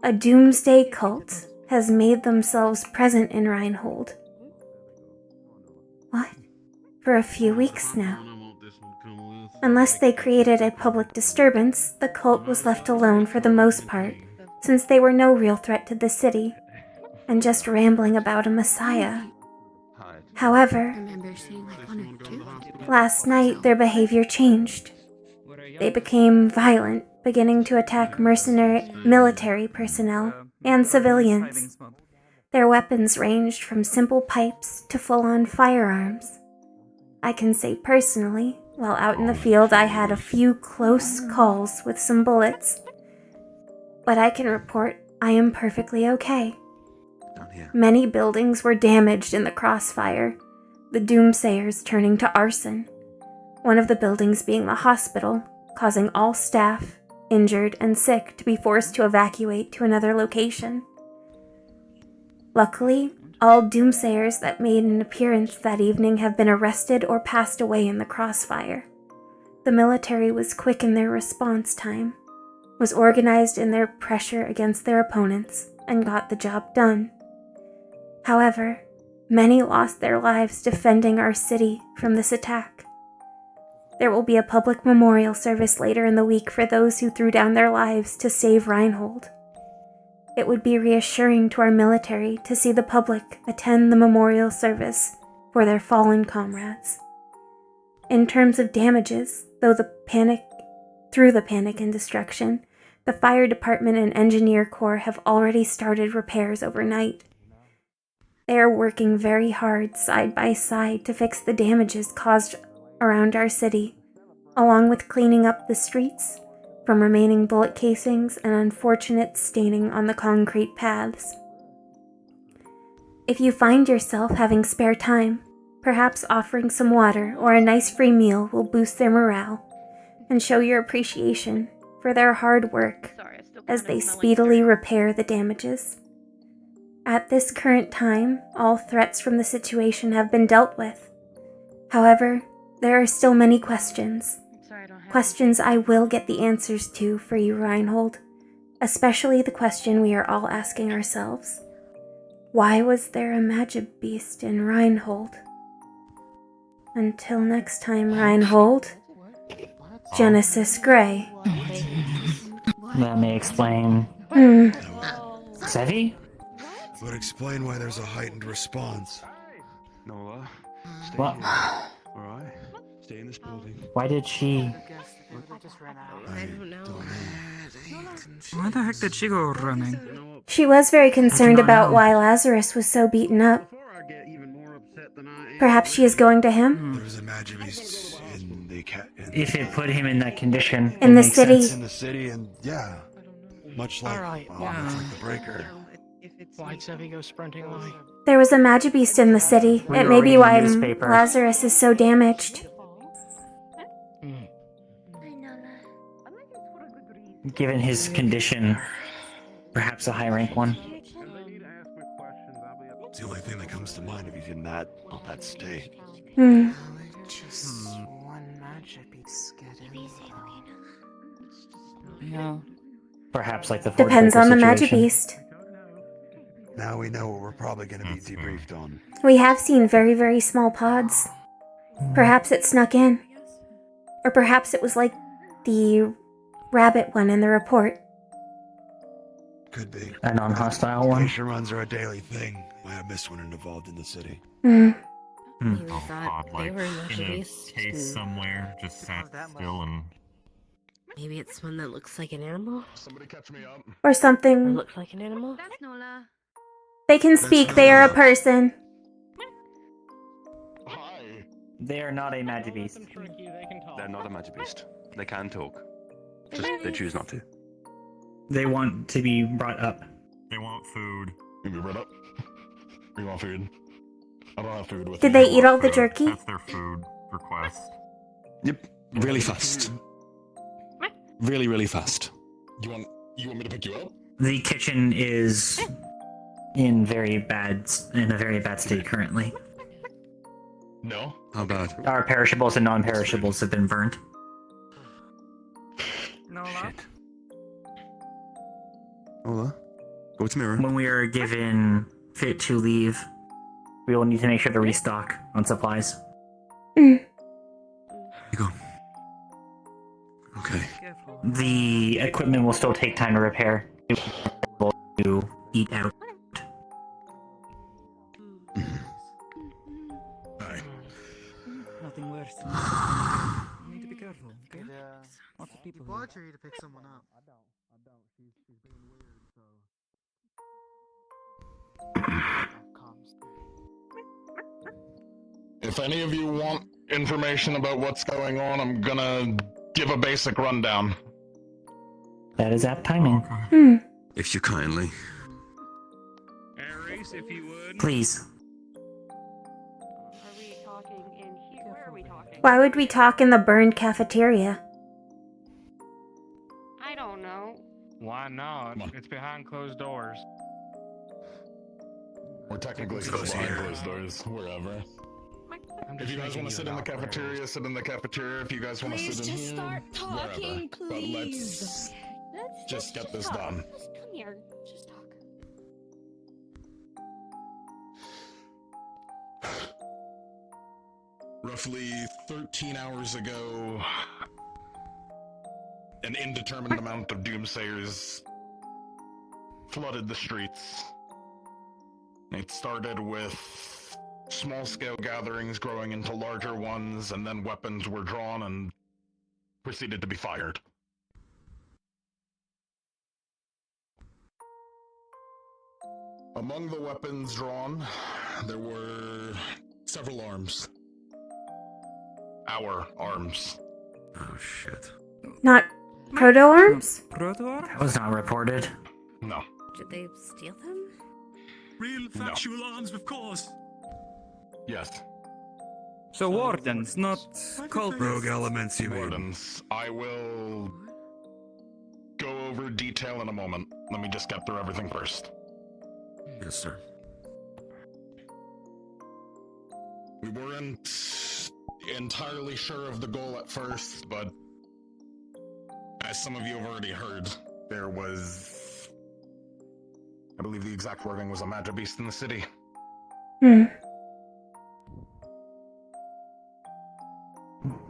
a doomsday cult has made themselves present in Reinhold. What? For a few weeks now. Unless they created a public disturbance, the cult was left alone for the most part, since they were no real threat to the city, and just rambling about a messiah. However, last night their behavior changed. They became violent, beginning to attack military personnel and civilians. Their weapons ranged from simple pipes to full-on firearms. I can say personally, while out in the field I had a few close calls with some bullets, but I can report I am perfectly okay. Many buildings were damaged in the crossfire, the doomsayers turning to arson. one of the buildings being the hospital, causing all staff, injured and sick, to be forced to evacuate to another location. Luckily, all doomsayers that made an appearance that evening have been arrested or passed away in the crossfire. The military was quick in their response time, was organized in their pressure against their opponents, and got the job done. However, many lost their lives defending our city from this attack. There will be a public memorial service later in the week for those who threw down their lives to save Reinhold. It would be reassuring to our military to see the public attend the memorial service for their fallen comrades. In terms of damages, through the panic and destruction, the fire department and engineer corps have already started repairs overnight. They are working very hard side by side to fix the damages caused around our city, along with cleaning up the streets from remaining bullet casings and unfortunate staining on the concrete paths. If you find yourself having spare time, perhaps offering some water or a nice free meal will boost their morale and show your appreciation for their hard work as they speedily repair the damages. At this current time, all threats from the situation have been dealt with. However, there are still many questions. Questions I will get the answers to for you, Reinhold. Especially the question we are all asking ourselves. Why was there a magic beast in Reinhold? Until next time, Reinhold. Genesis Gray. That may explain. Sevi? Would explain why there's a heightened response. Nola, stay What? here. Alright? Stay in this building. Why did she... I don't know. Why the heck did she go running? She was very concerned not about know. why Lazarus was so beaten up. Perhaps she is going to him? There's a magic beast in the If it put him in that condition, In it the makes city. sense. in the city, and yeah, much like Alright, much like the breaker. Why'd Sevi go sprinting away? There was a magic beast in the city. We It were may be reading the why newspaper. Lazarus is so damaged. Given his condition, perhaps a high rank one. It's the only thing that comes to mind if he's in that state. Yeah. Perhaps like the Depends Ford on the Baker magic situation. beast. Now we know what we're probably going to be debriefed on. We have seen very, very small pods. Perhaps it snuck in. Or perhaps it was like the rabbit one in the report. Could be. A non-hostile one. Station runs are a daily thing. Might have missed one and evolved in the city. Oh thought god, they like were in a beasts case too. somewhere, just sat still and... Maybe it's one that looks like an animal? Somebody catch me up. Or Or something. looks like an animal? That's Nola. They can speak, they are a person. They are not a magic beast. They're not a magic beast. They can talk. Just they choose not to. They want to be brought up. They want food. You be brought up. You want food? I don't have food with Did me. they eat all the jerky? That's their food request. Yep. Really fast. Really, really fast. You want me to pick you up? The kitchen is in a very bad state currently. No. How bad? Our perishables and non-perishables have been burnt. Shit. Hola. Go to mirror. When we are given fit to leave, we will need to make sure to restock on supplies. You go. Okay. the equipment will still take time to repair. To eat out. Nothing worse. You need to be careful, okay? Lots of people here. You to pick someone up. If any of you want information about what's going on, I'm gonna give a basic rundown. That is apt timing. If you kindly. Aries, if you would. Please. Are we talking in here? Where are we talking? Why would we talk in the burned cafeteria? I don't know. Why not? It's behind closed doors. We're technically still behind closed doors, wherever. If you guys want to sit in the cafeteria, sit in the cafeteria. If you guys want to sit in here, start talking, wherever. But let's just get this done. Just come here. Just talk. Roughly 13 hours ago, an indeterminate amount of doomsayers flooded the streets. It started with small-scale gatherings growing into larger ones, and then weapons were drawn and proceeded to be fired. Among the weapons drawn, there were several arms. Our arms. Oh shit. Not proto-arms? That was not reported. No. Did they steal them? Real factual arms, of course. Yes. So wardens, not cultists. Rogue elements, you mean? Wardens. I will go over detail in a moment. Let me just get through everything first. Yes, sir. We weren't entirely sure of the goal at first, but as some of you have already heard, there was, I believe the exact wording was, a magic beast in the city.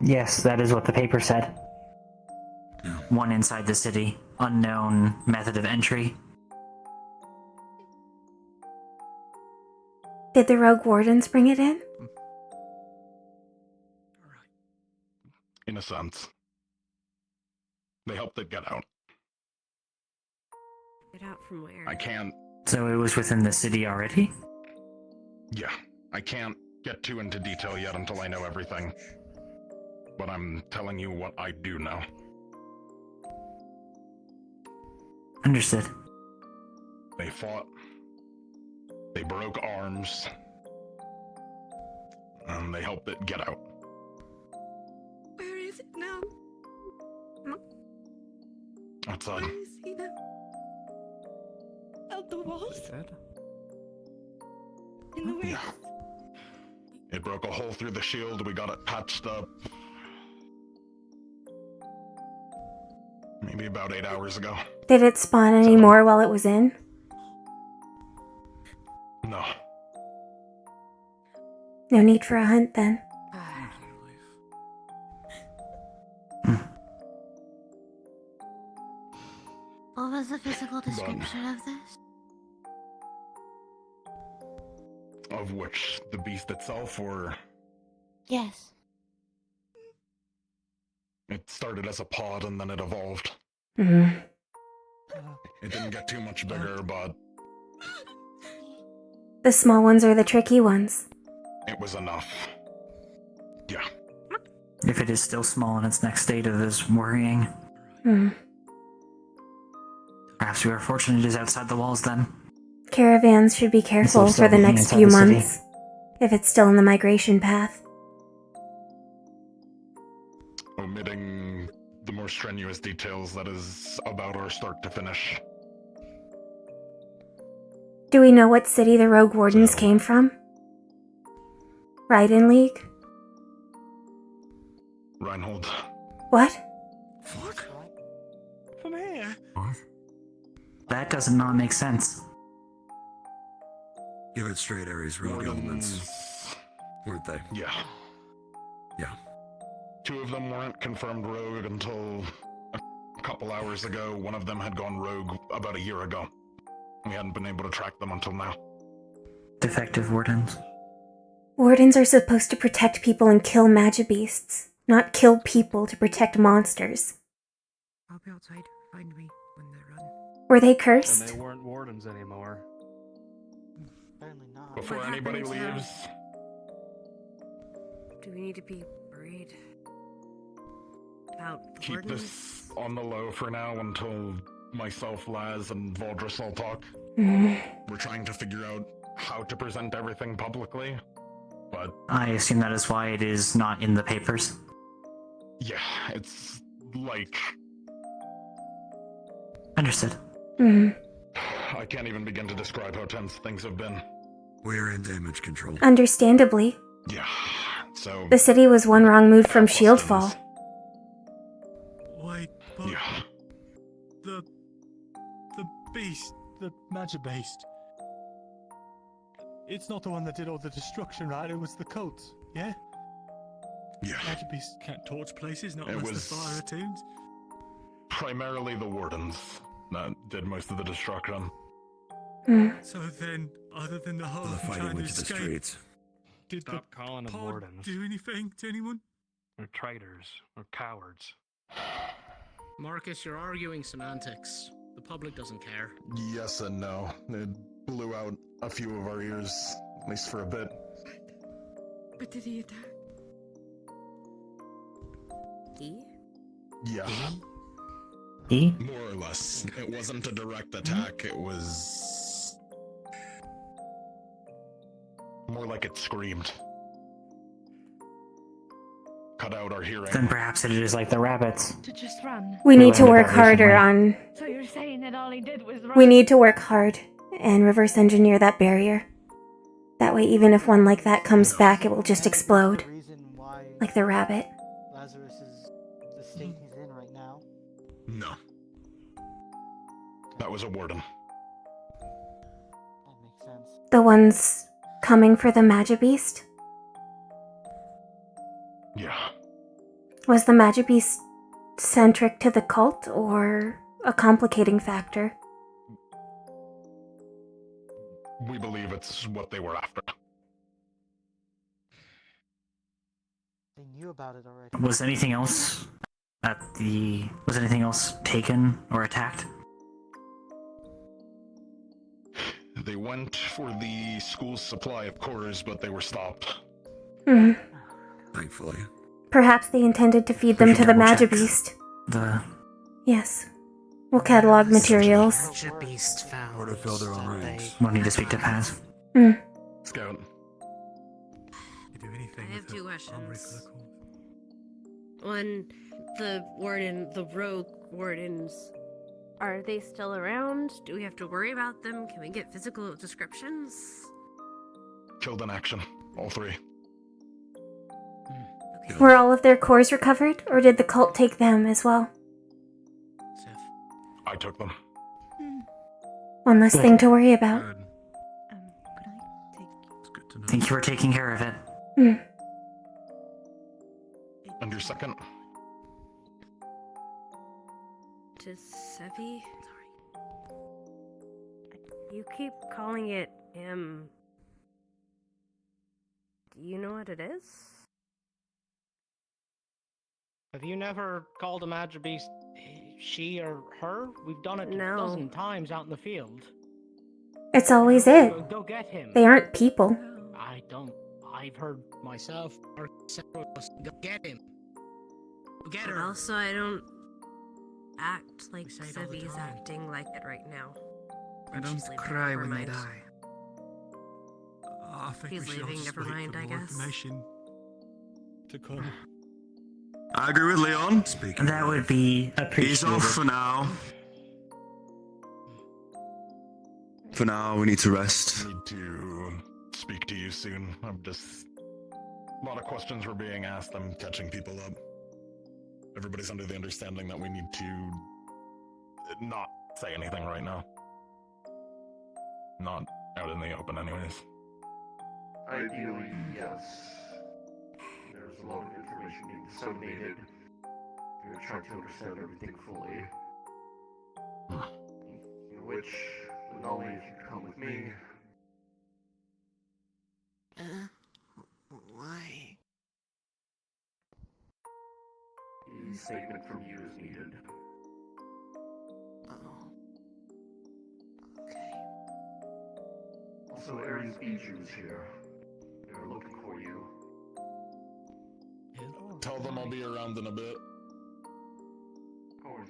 Yes, that is what the paper said. One inside the city, unknown method of entry. Did the rogue wardens bring it in? In a sense. They helped it get out. Get out from where? I can't... So it was within the city already? Yeah, I can't get too into detail yet until I know everything. But I'm telling you what I do know. Understood. They fought. They broke arms. And they helped it get out. Where is it now? Outside. Where is he now? Out the walls? In the way? Yeah. It broke a hole through the shield. We got it patched up. Maybe about 8 hours ago. Did it spawn any more while it was in? No. No need for a hunt then. What was the physical description of this? Of which? The beast itself, or... Yes. It started as a pod and then it evolved. Mm-hmm. It didn't get too much bigger, but The small ones are the tricky ones. it was enough. Yeah. If it is still small in its next state, it is worrying. Hmm. Perhaps we are fortunate it is outside the walls then. Caravans should be careful still for the looking next inside few the city. months. If it's still in the migration path. Omitting the more strenuous details, that is about our start to finish. Do we know what city the rogue wardens came from? Raiden League? Reinhold. What? From here? What? That does not make sense. Give it straight, Ares. Rogue elements. Weren't they? Yeah. Yeah. 2 of them weren't confirmed rogue until a couple hours ago. One of them had gone rogue about a year ago. We hadn't been able to track them until now. Defective wardens. Wardens are supposed to protect people and kill magibeasts, not kill people to protect monsters. I'll be outside. Find me when they're run. Were they And cursed? they weren't wardens anymore. Apparently not. Before anybody leaves, Do we need to be worried about the keep wardens? this on the low for now until myself, Laz, and Valdris all talk. Mhm. We're trying to figure out how to present everything publicly. But I assume that is why it is not in the papers. yeah, it's like... Understood. I can't even begin to describe how tense things have been. We're in damage control. Understandably. Yeah, so... The city was one wrong move from Shieldfall. Wait, but... Yeah. The beast, the magic beast. It's not the one that did all the destruction, right? It was the cult, yeah? Yeah. Magic beast can't torch places, not It unless was- the fire attuned. Primarily the wardens that did most of the destruction. So then, other than the whole The fighting trying to went to the escape, streets. did Stop calling the them pod wardens. do anything to anyone? They're traitors or cowards. Marcus, you're arguing semantics. The public doesn't care. Yes and no. It blew out a few of our ears, at least for a bit. But did he attack? Yeah. E? More or less. It wasn't a direct attack, it was... more like it screamed. Cut out our hearing. Then perhaps it is like the rabbits. To just run. We need to work harder on... So you're saying that all he did was run? We need to work hard and reverse engineer that barrier. That way, even if one like that comes back, it will just explode. Like the rabbit. Lazarus is the state he's in right now. No. That was a warden. That makes sense. The ones coming for the Magibeast? Yeah. Was the Magibeast centric to the cult or a complicating factor? We believe it's what they were after. They knew about it already. Was anything else was anything else taken or attacked? They went for the school's supply of quarters, but they were stopped. Thankfully. Perhaps they intended to feed them to the Magibeast. Yes. We'll catalog materials. Magibeast found. Or to fill their own ranks. We'll need to speak to Paz. Scout. I have two questions. One, the rogue wardens, are they still around? Do we have to worry about them? Can we get physical descriptions? Killed in action. All three. Were all of their cores recovered, or did the cult take them as well? I took them. One less thing to worry about. Thank you for taking care of it. And your second? To Sevi? You keep calling it him. Do you know what it is? Have you never called a magic beast she or her? We've done it No. a dozen times out in the field. It's always it. Go get him. They aren't people. I don't. I've heard Myself or several of us. Go get him. Go get her. Also, I don't act like Sevi's acting like it right now. I don't She's leaving, cry never when they mind. die. I think He's we should all leaving, just never wait mind, for I more guess. information to come. I agree with Leon. That would be appreciated. He's off for now. For now, we need to rest. Need to speak to you soon. I'm just... A lot of questions were being asked. I'm catching people up. Everybody's under the understanding that we need to... not say anything right now. Not out in the open anyways. Ideally, yes. There's a lot of information being disseminated. We're trying to understand everything fully. Which, would only if you could come with me. Why? A statement from you is needed. Oh. Okay. Also, Ares Bijou is here. They're looking for you. Tell them I'll be around in a bit. Of course.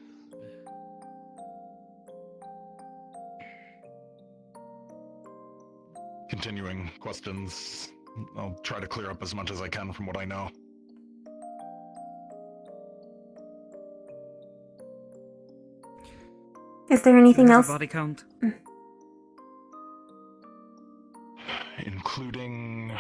Continuing questions. I'll try to clear up as much as I can from what I know. Is there anything else? Body count. Including...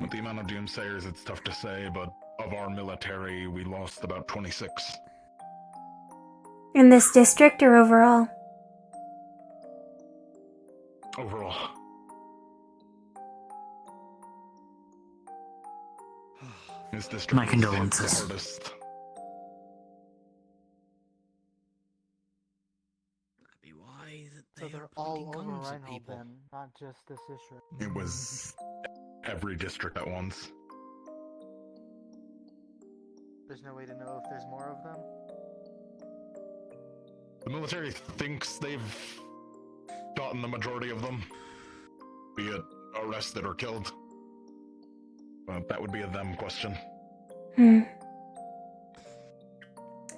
With the amount of doomsayers, it's tough to say, but of our military, we lost about 26. In this district or overall? Overall. This district My was hit condolences. the hardest. So they're all over Reinhold then, not just this issue. It was every district at once. There's no way to know if there's more of them? The military thinks they've gotten the majority of them, be it arrested or killed. But that would be a them question.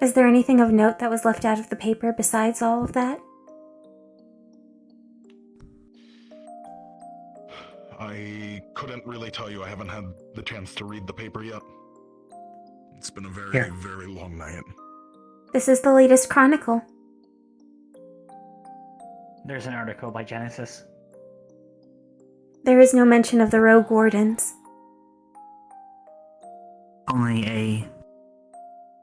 Is there anything of note that was left out of the paper besides all of that? I couldn't really tell you. I haven't had the chance to read the paper yet. It's been a very, Here. very long night. This is the latest chronicle. There's an article by Genesis. There is no mention of the rogue wardens. Only a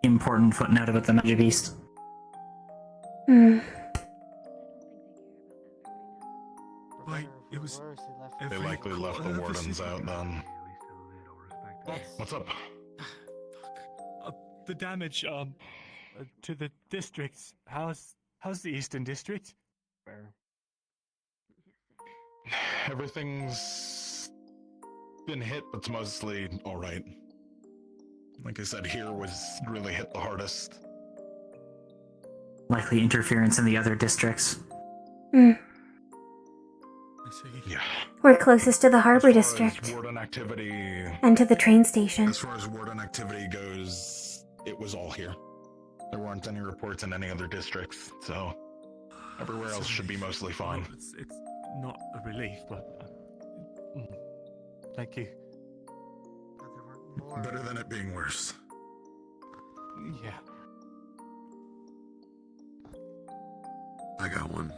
important footnote about the Magic Beast. Wait, it was... They likely left the wardens out then. What's up? The damage, to the districts. How's the Eastern District? Everything's been hit, but it's mostly alright. Like I said, here was really hit the hardest. Likely interference in the other districts. Yeah. We're closest to the Harbor As far as District. warden activity... And to the train station. As far as warden activity goes, it was all here. There weren't any reports in any other districts, so everywhere else should be mostly fine. It's not a relief, but... thank you. Better than it being worse. Yeah. I got one.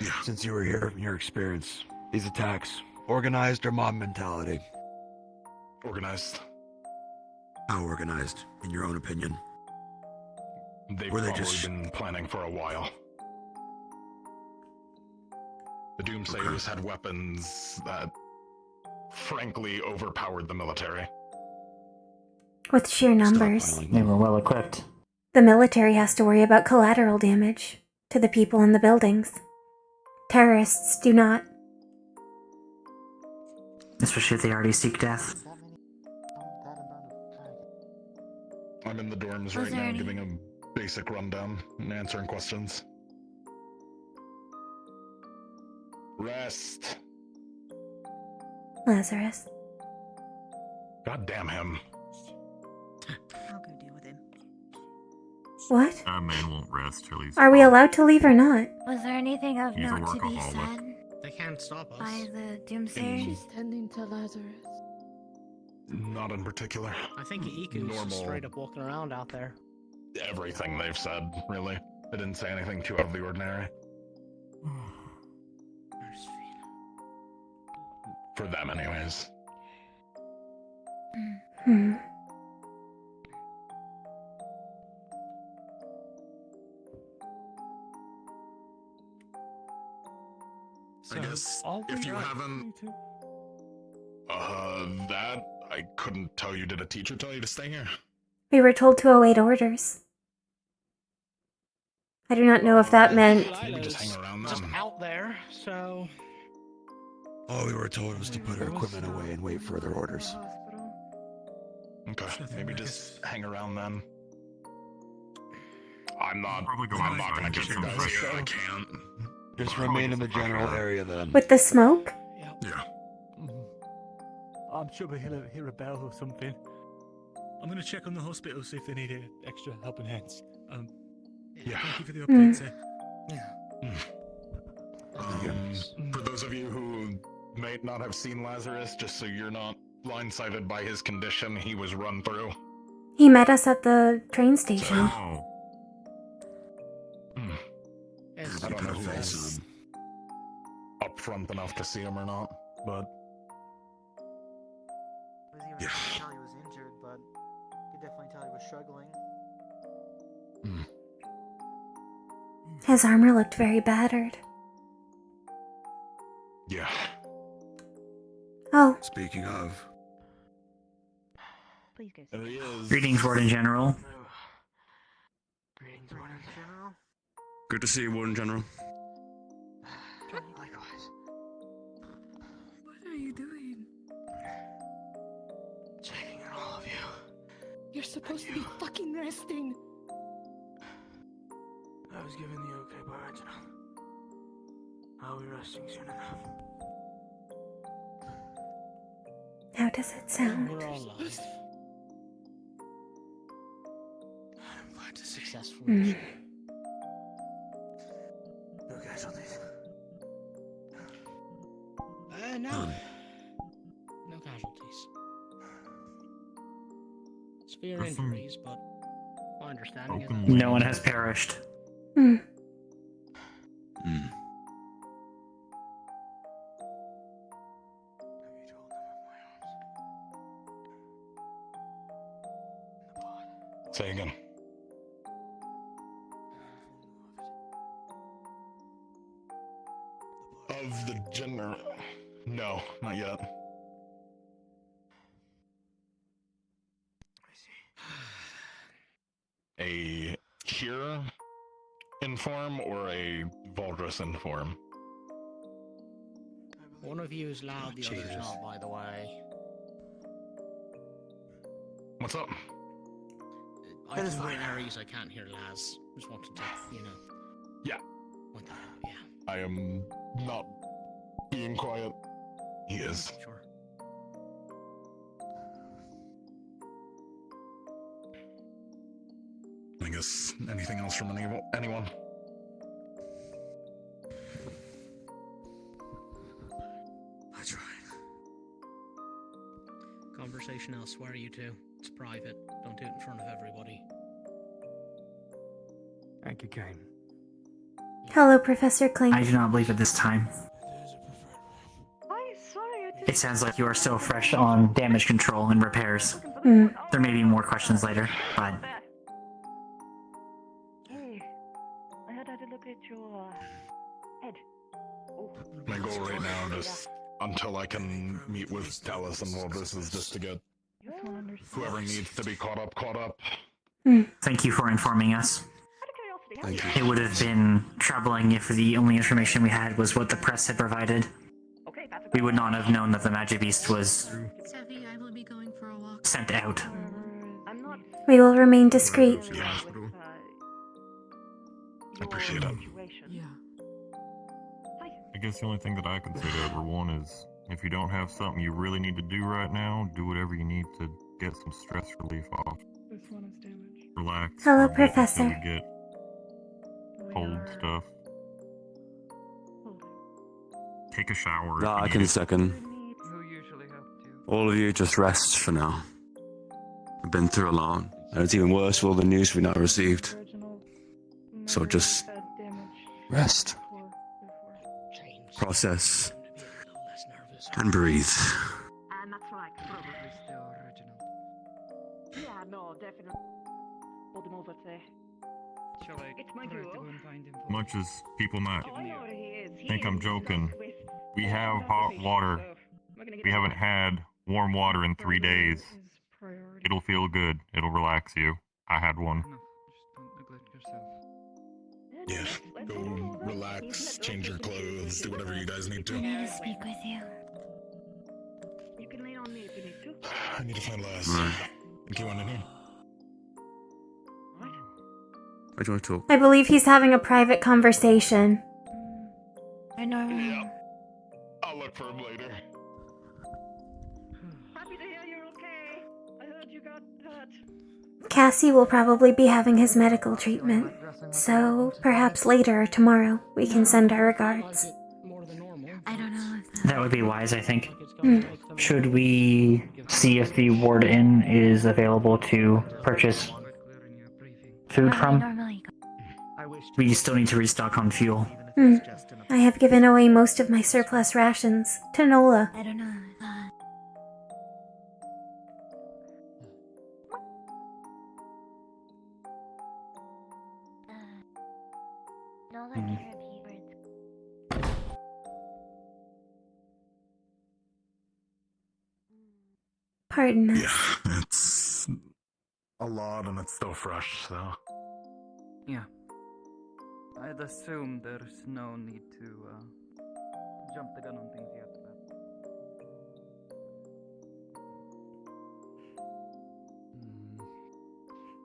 Yeah. Since you were here, your experience, these attacks, organized or mob mentality? Organized. How organized, in your own opinion? They've Were they probably just- been planning for a while. The Doomsayers had weapons that, frankly, overpowered the military. With sheer numbers. They were well equipped. The military has to worry about collateral damage to the people in the buildings. Terrorists do not. Especially if they already seek death. I'm in the dorms right now giving a basic rundown and answering questions. Rest. Lazarus. God damn him. I'll go deal with him. What? That man won't rest till he's... Are we allowed to leave or not? Was there anything of He's a note to be workaholic. said They can't stop us. by the Doomsayers? She's tending to Lazarus. Not in particular. I think Iku's Normal. straight up walking around out there. Everything they've said, really. They didn't say anything too out of the ordinary. For them, anyways. I guess if you haven't... that I couldn't tell you. Did a teacher tell you to stay here? We were told to await orders. I do not know if that meant... Maybe just hang around Just them. out there, so... All we were told was to put our equipment away and wait further orders. Okay, maybe just hang around then. I'm not Probably go I'm not outside gonna and get get you some guys fresh here. I air. can't. Just remain in the general area then. With the smoke? Yeah. I'm sure we'll hear a bell or something. I'm gonna check on the hospital, see if they need extra helping hands. Yeah. Thank you for the update, sir. For those of you who may not have seen Lazarus, just so you're not blindsided by his condition, he was run through. He met us at the train station. I don't know who's upfront enough to see him or not, but He was even tell he was injured, but you could definitely tell he was struggling. His armor looked very battered. Yeah. Oh. Speaking of. Please go. There he is. Greetings, Warden General. Greetings, Warden General. Good to see you, Warden General. Likewise. What are you doing? Checking on all of you. You're supposed to be fucking resting. I was given the okay by Reginald. I'll be resting soon enough. How does it sound? We're all alive. I'm glad to see. Successful. Mm. No casualties. No. No casualties. Severe injuries, but my understanding is that No one has perished. Mm. Say again. Of the general. No, not yet. A Kira in form or a Valdris in form? one of you is loud, the other's not, by the way. What's up? I can hear Aries, I can't hear Laz. Just wanted to, you know. Yeah. Point that out, yeah. I am not being quiet. He is. Sure. I guess anything else from anyone? I tried. Conversation elsewhere, you two. It's private. Don't do it in front of everybody. Thank you, Kane. Hello, Professor Clink. I do not believe at this time. I'm sorry, It sounds like you are still fresh on damage control and repairs. Mm. There may be more questions later, but Hey, I had to look at your head. Oh. My goal right now is until I can meet with Dallas and Walrus is just to get whoever needs to be caught up. thank you for informing us. Thank you. It would have been troubling if the only information we had was what the press had provided. We would not have known that the Magic Beast was Sevi, I will be going for a walk. sent out. We will remain discreet. I appreciate it. Yeah. I guess the only thing that I can say to everyone is, if you don't have something you really need to do right now, do whatever you need to get some stress relief off. This one is damaged. Relax. Hello, for a bit until Professor. we get cold stuff. Take a shower. if Nah, you I need can it. second. All of you just rest for now. I've been through a lot, and it's even worse with all the news we now received. So just rest, process, and breathe. And that's like probably still original. Yeah, no, definitely. Hold him over there. It's my duo. Much as people might Oh, I know where he is. think I'm joking, with we have hot water. We haven't had warm water in 3 days. It'll feel good. It'll relax you. I had one. Yeah, go relax, change your clothes, do whatever you guys need to. Speak with you. You can lean on me if you need to. I need to find Laz. Right. Do you want in here? Why do I talk? I believe he's having a private conversation. I know. Yeah. I'll look for him later. Happy to hear you're okay. I heard you got hurt. Cassie will probably be having his medical treatment, so perhaps later or tomorrow we can send our regards. I don't know if That would be wise, I think. Hmm. Should we see if the ward inn is available to purchase food from? We still need to restock on fuel. I have given away most of my surplus rations to Nola. I don't know. Pardon us. Yeah, it's a lot and it's still fresh, so. Yeah. I'd assume there's no need to jump the gun on things yet.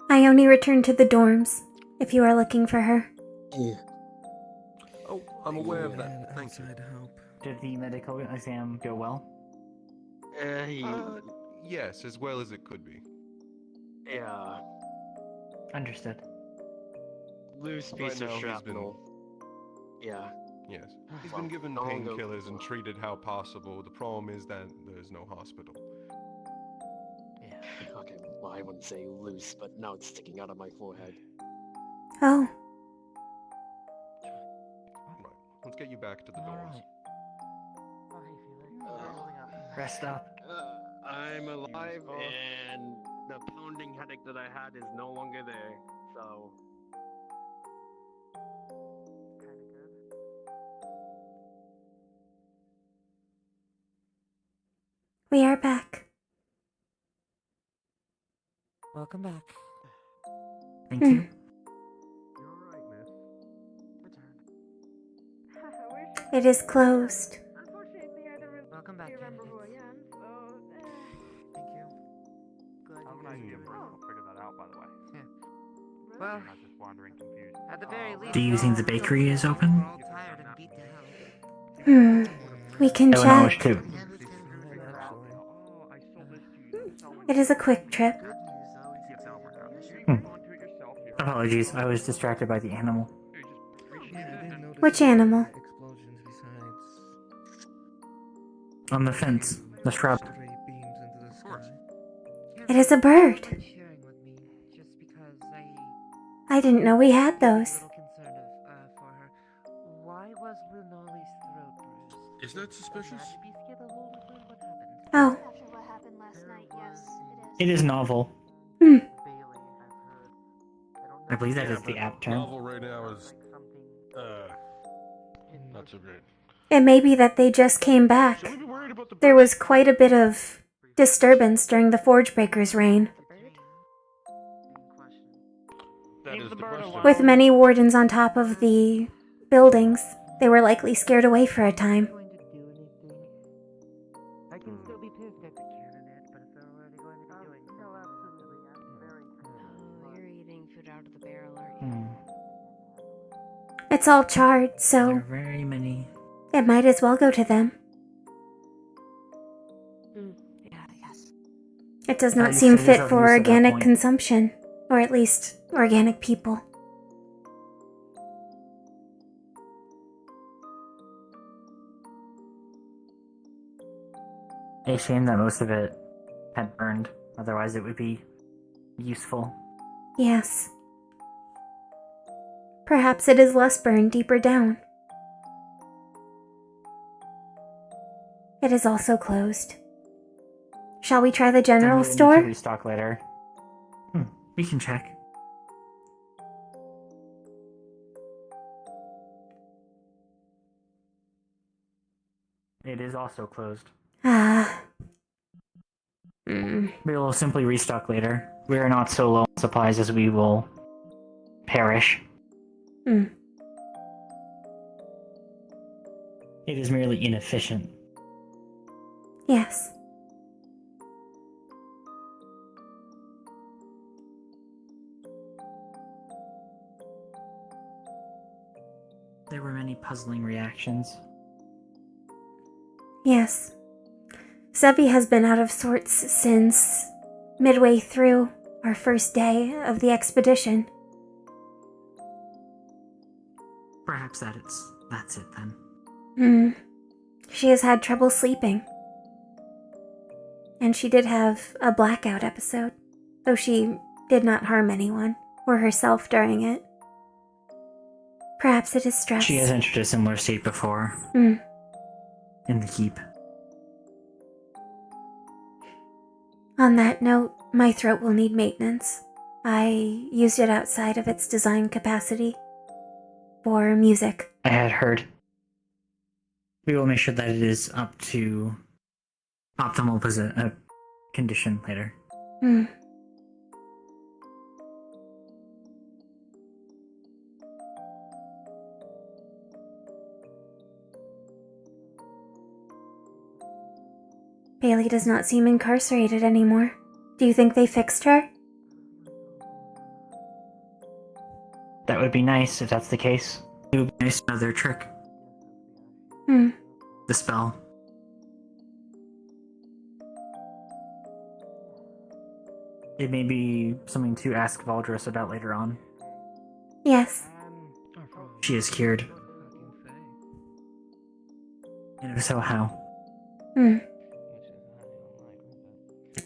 Ione returned to the dorms, if you are looking for her. Yeah. Oh, I'm aware of that. Thank you. Did the medical exam go well? Yes, as well as it could be. Yeah. Understood. Loose Right piece now, of he's shrapnel. Yeah. Yes. He's Well, been given no one painkillers and treated how possible. The problem is that there's no hospital. Yeah. Okay. Well, I wouldn't say loose, but now it's sticking out of my forehead. Oh, Right. Let's get you back to the dorms. Rest up. I'm alive, and the pounding headache that I had is no longer there. So. we are back. Welcome back. Thank you. It is closed. Welcome back, candidates. Thank you. I have an idea for how to figure that out, by the way. Yeah. Well, I'm not just wandering confused. at the very least, Do you think the bakery is open? we're all tired and beat to hell. We can I would know which check. to. It is a quick trip. Apologies, I was distracted by the animal. Which animal? On the fence, the shrub. It is a bird. I didn't know we had those. Why was Lunoli's throat bruised? Is that suspicious? Oh. It is novel. Hmm. I believe that is the app term. Novel right now is, not so great. It may be that they just came back. There was quite a bit of disturbance during the Forge Breaker's reign. That is the question. With many wardens on top of the buildings, they were likely scared away for a time. I can still be pissed at the candidate, but if they're already going to be doing no, absolutely. I'm very Oh, you're eating food out of the barrel, aren't you? It's all charred, There so are very many. it might as well go to them. Yeah, I guess. It does At not least seem it is fit of for use at that organic point. consumption, or at least organic people. A shame that most of it had burned, otherwise it would be useful. Yes. Perhaps it is less burned deeper down. It is also closed. Shall we try the Then general we'll need to store? restock later. We can check. It is also closed. Ah. We will simply restock later. We are not so low on supplies as we will perish. Hmm. It is merely inefficient. Yes. There were many puzzling reactions. Yes. Sevi has been out of sorts since midway through, our first day of the expedition. Perhaps that's it then. She has had trouble sleeping. And she did have a blackout episode, though she did not harm anyone or herself during it. Perhaps it is stress. She has entered a similar state before. Hmm. In the keep. On that note, my throat will need maintenance. I used it outside of its design capacity for music. I had heard. We will make sure that it is up to optimal condition later. Bailey does not seem incarcerated anymore. Do you think they fixed her? That would be nice if that's the case. It would be nice to know their trick. The spell. It may be something to ask Valdris about later on. Yes. She is cured. And if so, how?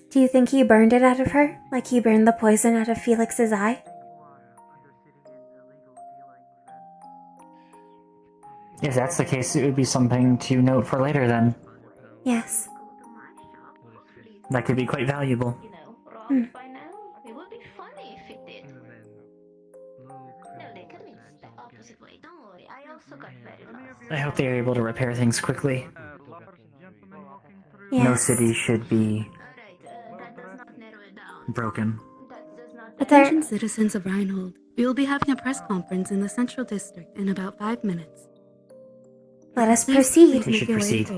Do you think he burned it out of her, like he burned the poison out of Felix's eye? If that's the case, it would be something to note for later then. Yes. That could be quite valuable. It would be funny if it did. No, they can mean the opposite way. Don't worry, I also got very lost. I hope they are able to repair things quickly. Yes. No city should be broken. Attention citizens of Reinhold. We will be having a press conference in the Central District in about 5 minutes. Let us proceed. We should proceed.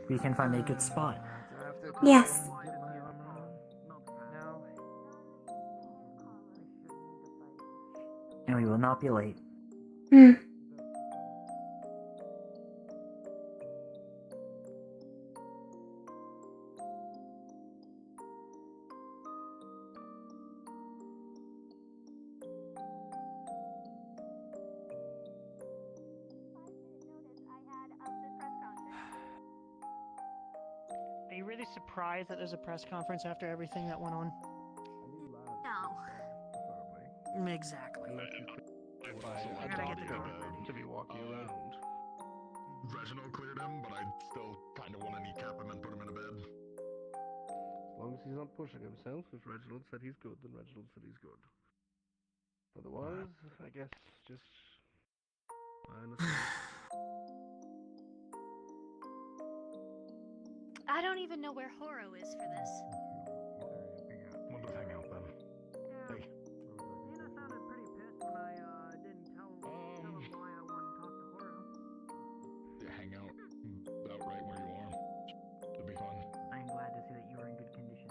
We can find a good spot. Yes. And we will not be late. Are you really surprised that there's a press conference after everything that went on? No. Exactly. I gotta get the door to be walking around. Reginald cleared him, but I still kind of want to kneecap him and put him in a bed. As long as he's not pushing himself, if Reginald said he's good, then Reginald said he's good. Otherwise, I guess just... I understand. I don't even know where Horo is for this. We'll just hang out then. Hey. Nina sounded pretty pissed when I didn't tell him why I wanted to talk to Horo. Hang out about right where you are. It'll be fun. I'm glad to see that you are in good condition.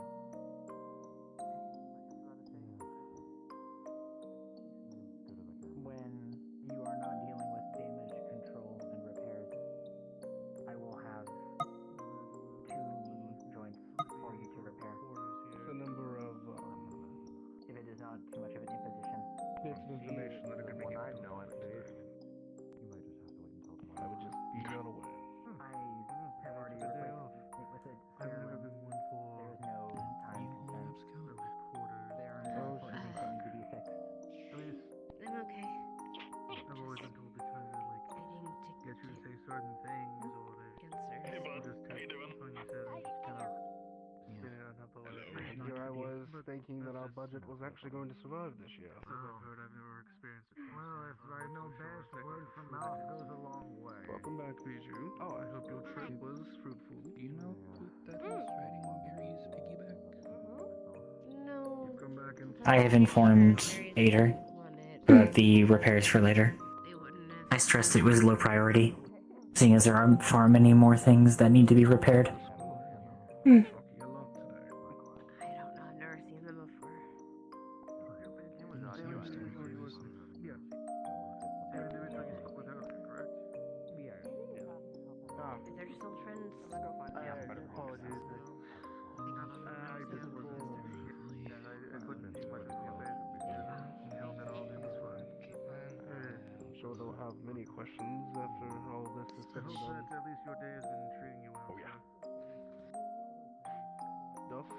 When you are not dealing with damage control and repairs, I will have 2 knee joints for you to repair. The number of, if it is not too much of an imposition. bits of information that are going to be given to us today. You might just have to wait until tomorrow. I would just be unaware. I have already replaced with it. There is no time consent. There are no important things that need to be fixed. I'm okay. I've always been told to try to get you to say certain things or Hey bud, how you doing? Here I was thinking that our budget was actually going to survive this year. I've never experienced it. Well, if I know best, word from mouth goes a long way. Welcome back, Bijou. Oh, I hope your trip was fruitful. Do you know who that is riding Gary's piggyback? No. Come back and I have informed Ader about the repairs for later. I stressed it was low priority, seeing as there are far many more things that need to be repaired. I've never seen them before. If they're still friends, Apologies. I just I couldn't see much of your face because helmet all in this one. I'm sure they'll have many questions after all this is said and done. At least your day has been treating you well. Oh yeah. Dusk.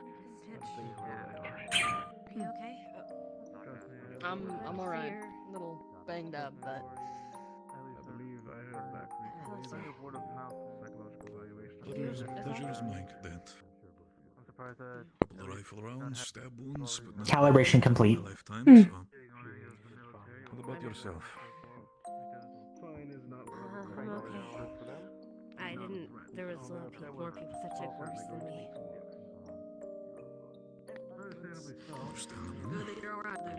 Are you okay? I'm alright. A little banged up, but. I believe I heard back recently the word of mouth psychological evaluation. Pleasure is mine, Dent. I'm surprised that Couple of rifle rounds, stab wounds, but nothing Calibration complete. in my lifetime, Hmm. so. What about yourself? I'm okay. I didn't. There was more people that took worse than me. Understandable. Good that you're alright then.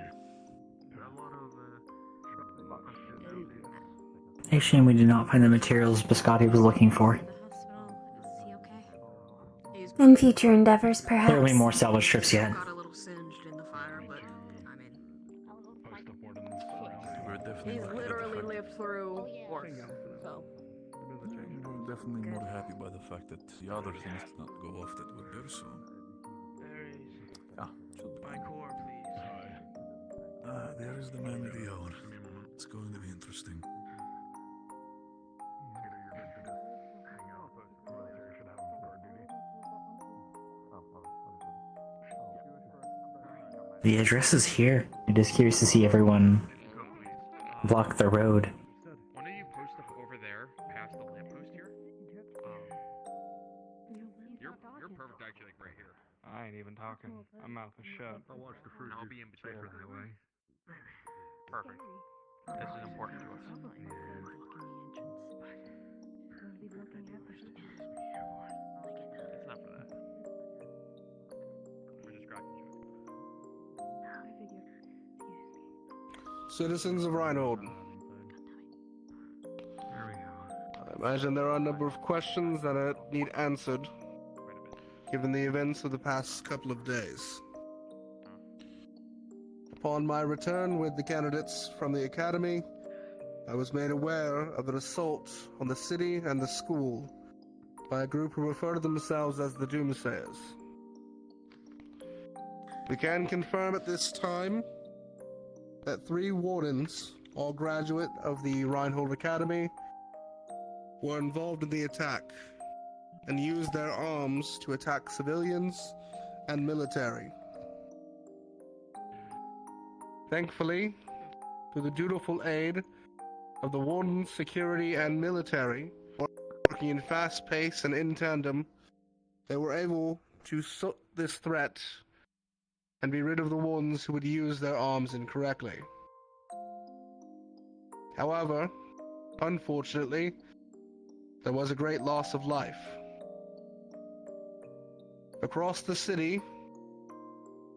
A shame we did not find the materials Biscotti was looking for. In future endeavors, There will be perhaps. more salvage trips yet. Got a little singed in the fire, but I mean, We're definitely He's more literally lived through worse, so. We're definitely more happy by the fact that the other things did not go off that were there, so. Yeah, should be. My core, please. There is the man of the hour. It's going to be interesting. The address is here. I'm just curious to see everyone block the road. Why don't you post stuff over there, past the lamppost here? You're perfect actually, like right here. I ain't even talking. My mouth is shut. I'll watch the fruit. I'll be in between that way. Perfect. This is important to us. It's not for that. We're just cracking jokes. Citizens of Reinhold. I imagine there are a number of questions that need answered, given the events of the past couple of days. Upon my return with the candidates from the academy, I was made aware of an assault on the city and the school by a group who refer to themselves as the Doomsayers. We can confirm at this time that 3 wardens, all graduate of the Reinhold Academy, were involved in the attack and used their arms to attack civilians and military. Thankfully, through the dutiful aid of the wardens, security, and military, working in fast pace and in tandem, they were able to stop this threat and be rid of the ones who would use their arms incorrectly. However, unfortunately, there was a great loss of life. Across the city,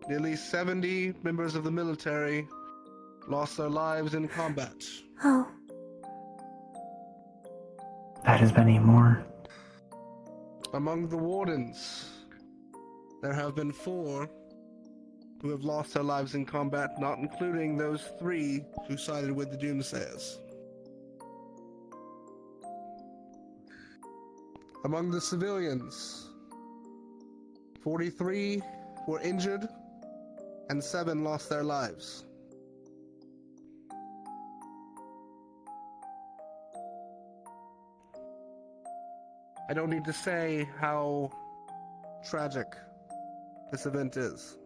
nearly 70 members of the military lost their lives in combat. Oh. That is many more. Among the wardens, there have been 4 who have lost their lives in combat, not including those 3 who sided with the Doomsayers. Among the civilians, 43 were injured and 7 lost their lives. I don't need to say how tragic this event is.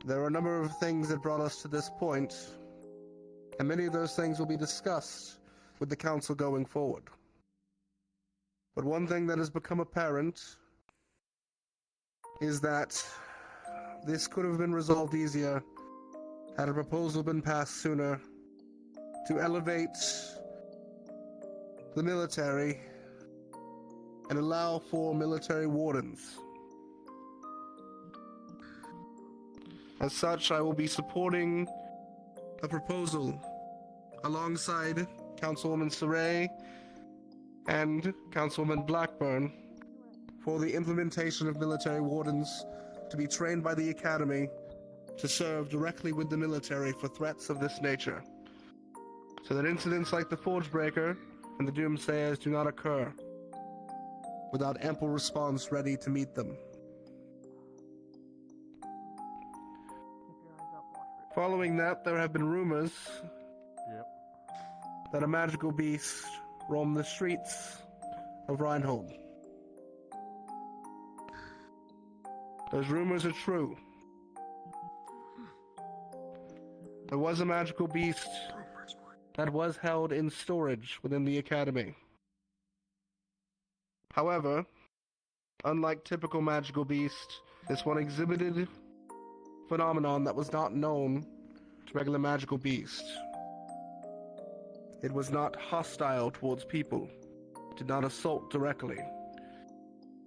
There are a number of things that brought us to this point, and many of those things will be discussed with the council going forward. But one thing that has become apparent is that this could have been resolved easier had a proposal been passed sooner to elevate the military and allow for military wardens. As such, I will be supporting a proposal alongside Councilwoman Saray and Councilwoman Blackburn for the implementation of military wardens to be trained by the Academy to serve directly with the military for threats of this nature. so that incidents like the Forge Breaker and the Doomsayers do not occur without ample response ready to meet them. Following that, there have been rumors that a magical beast roamed the streets of Reinhold. Those rumors are true. There was a magical beast that was held in storage within the Academy. However, unlike typical magical beast, this one exhibited phenomenon that was not known to regular magical beasts. It was not hostile towards people, did not assault directly.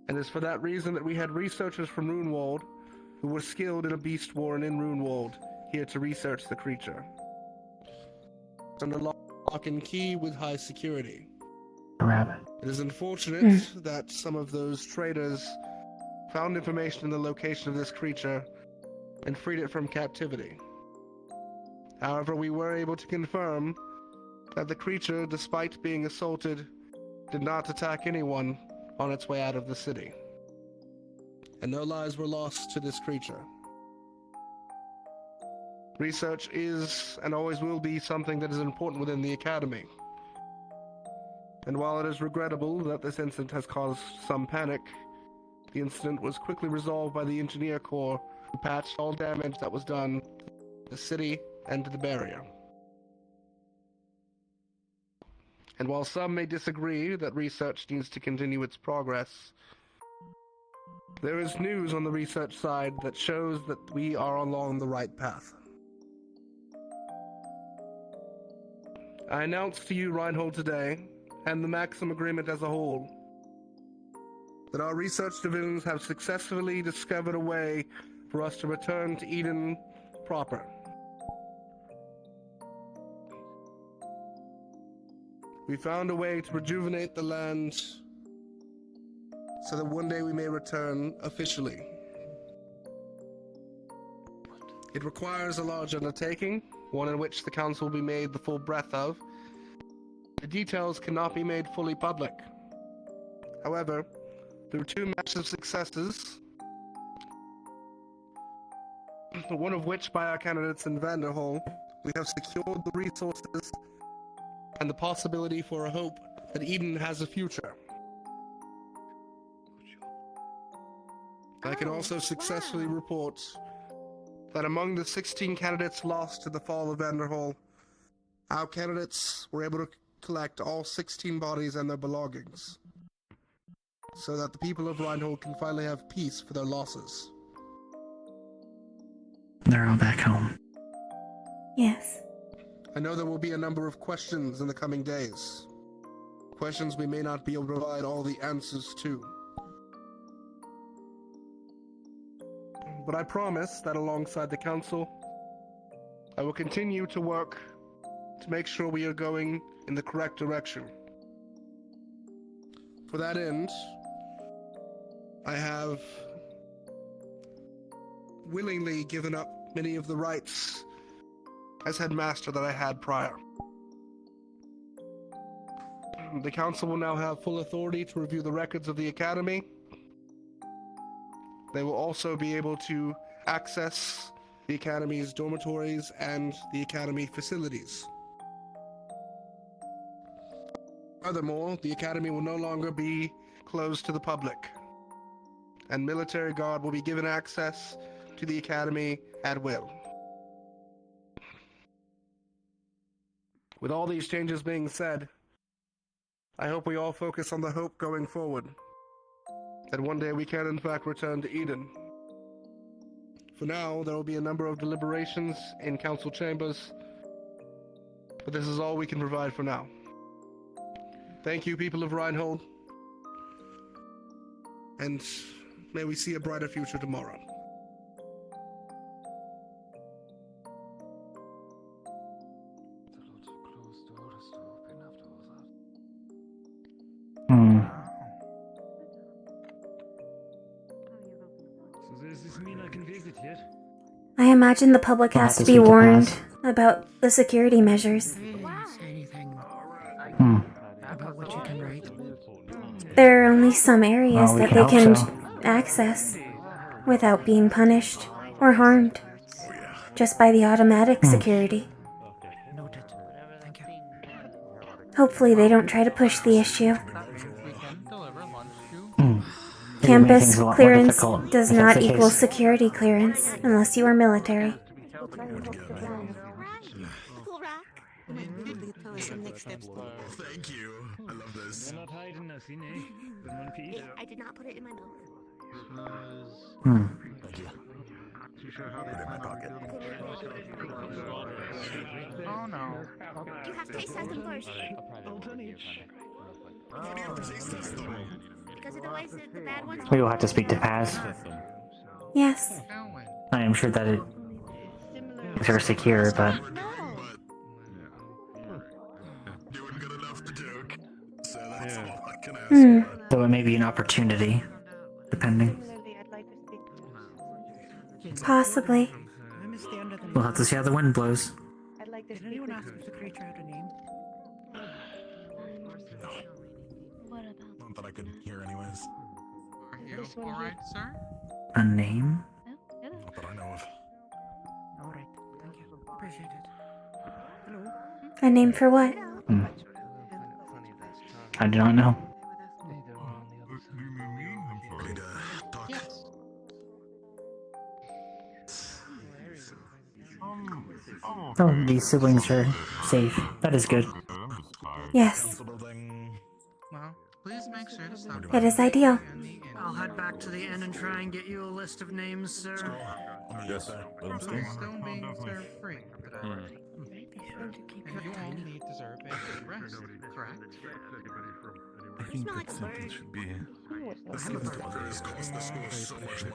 And it's for that reason that we had researchers from Runewald who were skilled in a beast warren in Runewald here to research the creature. Under lock and key with high security. Rabbit. It is unfortunate that some of those traders found information in the location of this creature and freed it from captivity. However, we were able to confirm that the creature, despite being assaulted, did not attack anyone on its way out of the city. And no lives were lost to this creature. Research is, and always will be, something that is important within the Academy. And while it is regrettable that this incident has caused some panic, the incident was quickly resolved by the Engineer Corps, who patched all damage that was done to the city and to the barrier. And while some may disagree that research needs to continue its progress, there is news on the research side that shows that we are along the right path. I announce to you, Reinhold, today, and the Maxim Agreement as a whole, that our research divisions have successfully discovered a way for us to return to Eden proper. We found a way to rejuvenate the land so that one day we may return officially. It requires a large undertaking, one in which the council will be made the full breadth of. The details cannot be made fully public. However, through two massive successes, one of which by our candidates in Vanderhall, we have secured the resources and the possibility for a hope that Eden has a future. I can also successfully report that among the 16 candidates lost to the fall of Vanderhall, our candidates were able to collect all 16 bodies and their belongings, so that the people of Reinhold can finally have peace for their losses. They're all back home. Yes. I know there will be a number of questions in the coming days. Questions we may not be able to provide all the answers to. But I promise that alongside the council, I will continue to work to make sure we are going in the correct direction. For that end, I have willingly given up many of the rights as headmaster that I had prior. The council will now have full authority to review the records of the academy. They will also be able to access the academy's dormitories and the academy facilities. Furthermore, the academy will no longer be closed to the public, and military guard will be given access to the academy at will. With all these changes being said, I hope we all focus on the hope going forward, that one day we can in fact return to Eden. For now, there will be a number of deliberations in council chambers, but this is all we can provide for now. Thank you, people of Reinhold, and may we see a brighter future tomorrow. So does this mean I can visit yet? I imagine the public has to be warned about the security measures. About what you can write. There are only some areas Well, we that can they hope can so. access without being punished or harmed just by the automatic security. Noted. Thank you. Hopefully they don't try to push the issue. We can deliver lunch to. It would make Campus things a lot more clearance difficult does if that's not the equal case. security clearance unless you are military. Thank you. I love this. You're not hiding us, in eh? In one piece. I did not put it in my mouth. Thank you. Put it in my pocket. Oh no. You have to taste test them first. Because otherwise the bad ones. We will have to speak to Paz. Yes. I am sure that it makes her secure, but Doing good enough to joke. So that's all I can ask Hmm. for. though it may be an opportunity, depending. Possibly. We'll have to see how the wind blows. Did anyone ask if the creature had a name? Not that I could hear anyways. Are you alright, sir? A name? Not that I know of. Alright, thank you. Appreciate it. Hello? A name for what? I do not know. Ready to talk? Oh, these siblings are safe. That is good. Yes. Well, please make sure to stop. It is ideal. I'll head back to the inn and try and get you a list of names, sir. Yes, let him stay. Still being served free today. And you all need to serve a rest, correct? I think that sentence should be.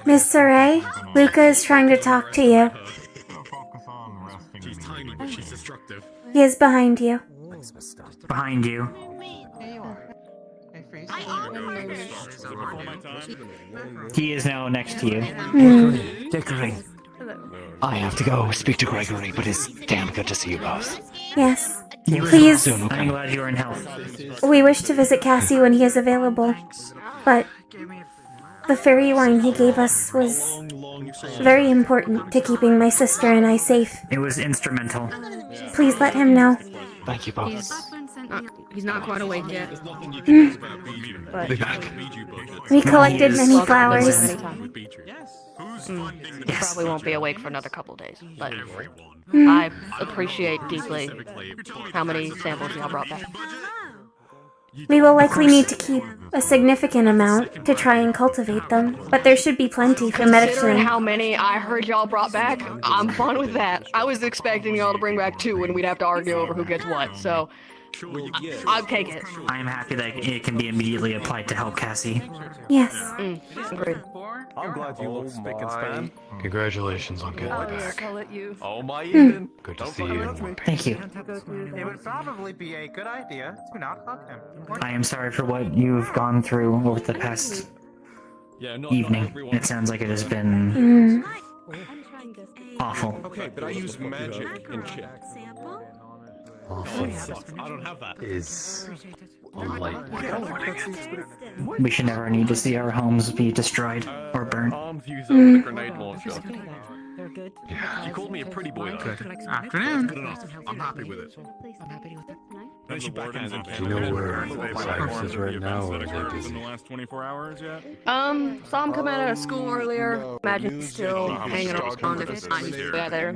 Miss Saray, Luca is trying to talk to you. She's tiny, but she's destructive. He is behind you. Behind you. Here you are. A free He is now next to you. Dickory. I have to go speak to Gregory, but it's damn good to see you both. Yes. You Please. soon, okay? I'm glad you are in health. We wish to visit Cassie when he is available, but the fairy wine he gave us was very important to keeping my sister and I safe. It was instrumental. Please let him know. Thank you both. He's not quite awake yet. Mm. We collected many flowers. He probably won't be awake for another couple days, but I appreciate deeply how many samples y'all brought back. We will likely need to keep a significant amount to try and cultivate them, but there should be plenty for Considering medicine. how many I heard y'all brought back, I'm fine with that. I was expecting y'all to bring back 2 and we'd have to argue over who gets what, so I'll take it. I am happy that it can be immediately applied to help Cassie. Yes. Agreed. I'm glad you look spick and span. Congratulations on getting Oh, back. yes, I'll let you. Oh, my Hmm. Eden. Good to Don't see fucking you. touch me. Thank you. It would probably be a good idea to not hug him. I am sorry for what you've gone through over the past evening. It sounds like it has been awful. Okay, but I use magic in chat. Awful. I don't have that. Is unlike We should never need to see our homes be destroyed or burned. Arms use over the grenade launcher. They're good. You called me a pretty boy. Afternoon. Good enough. I'm happy with it. I'm happy with it. Then she backhands in Do you know where Cyrus is right now, or is he busy? In the last 24 hours yet? Saw him come out of school earlier. Imagine he's still hanging around if it's not together.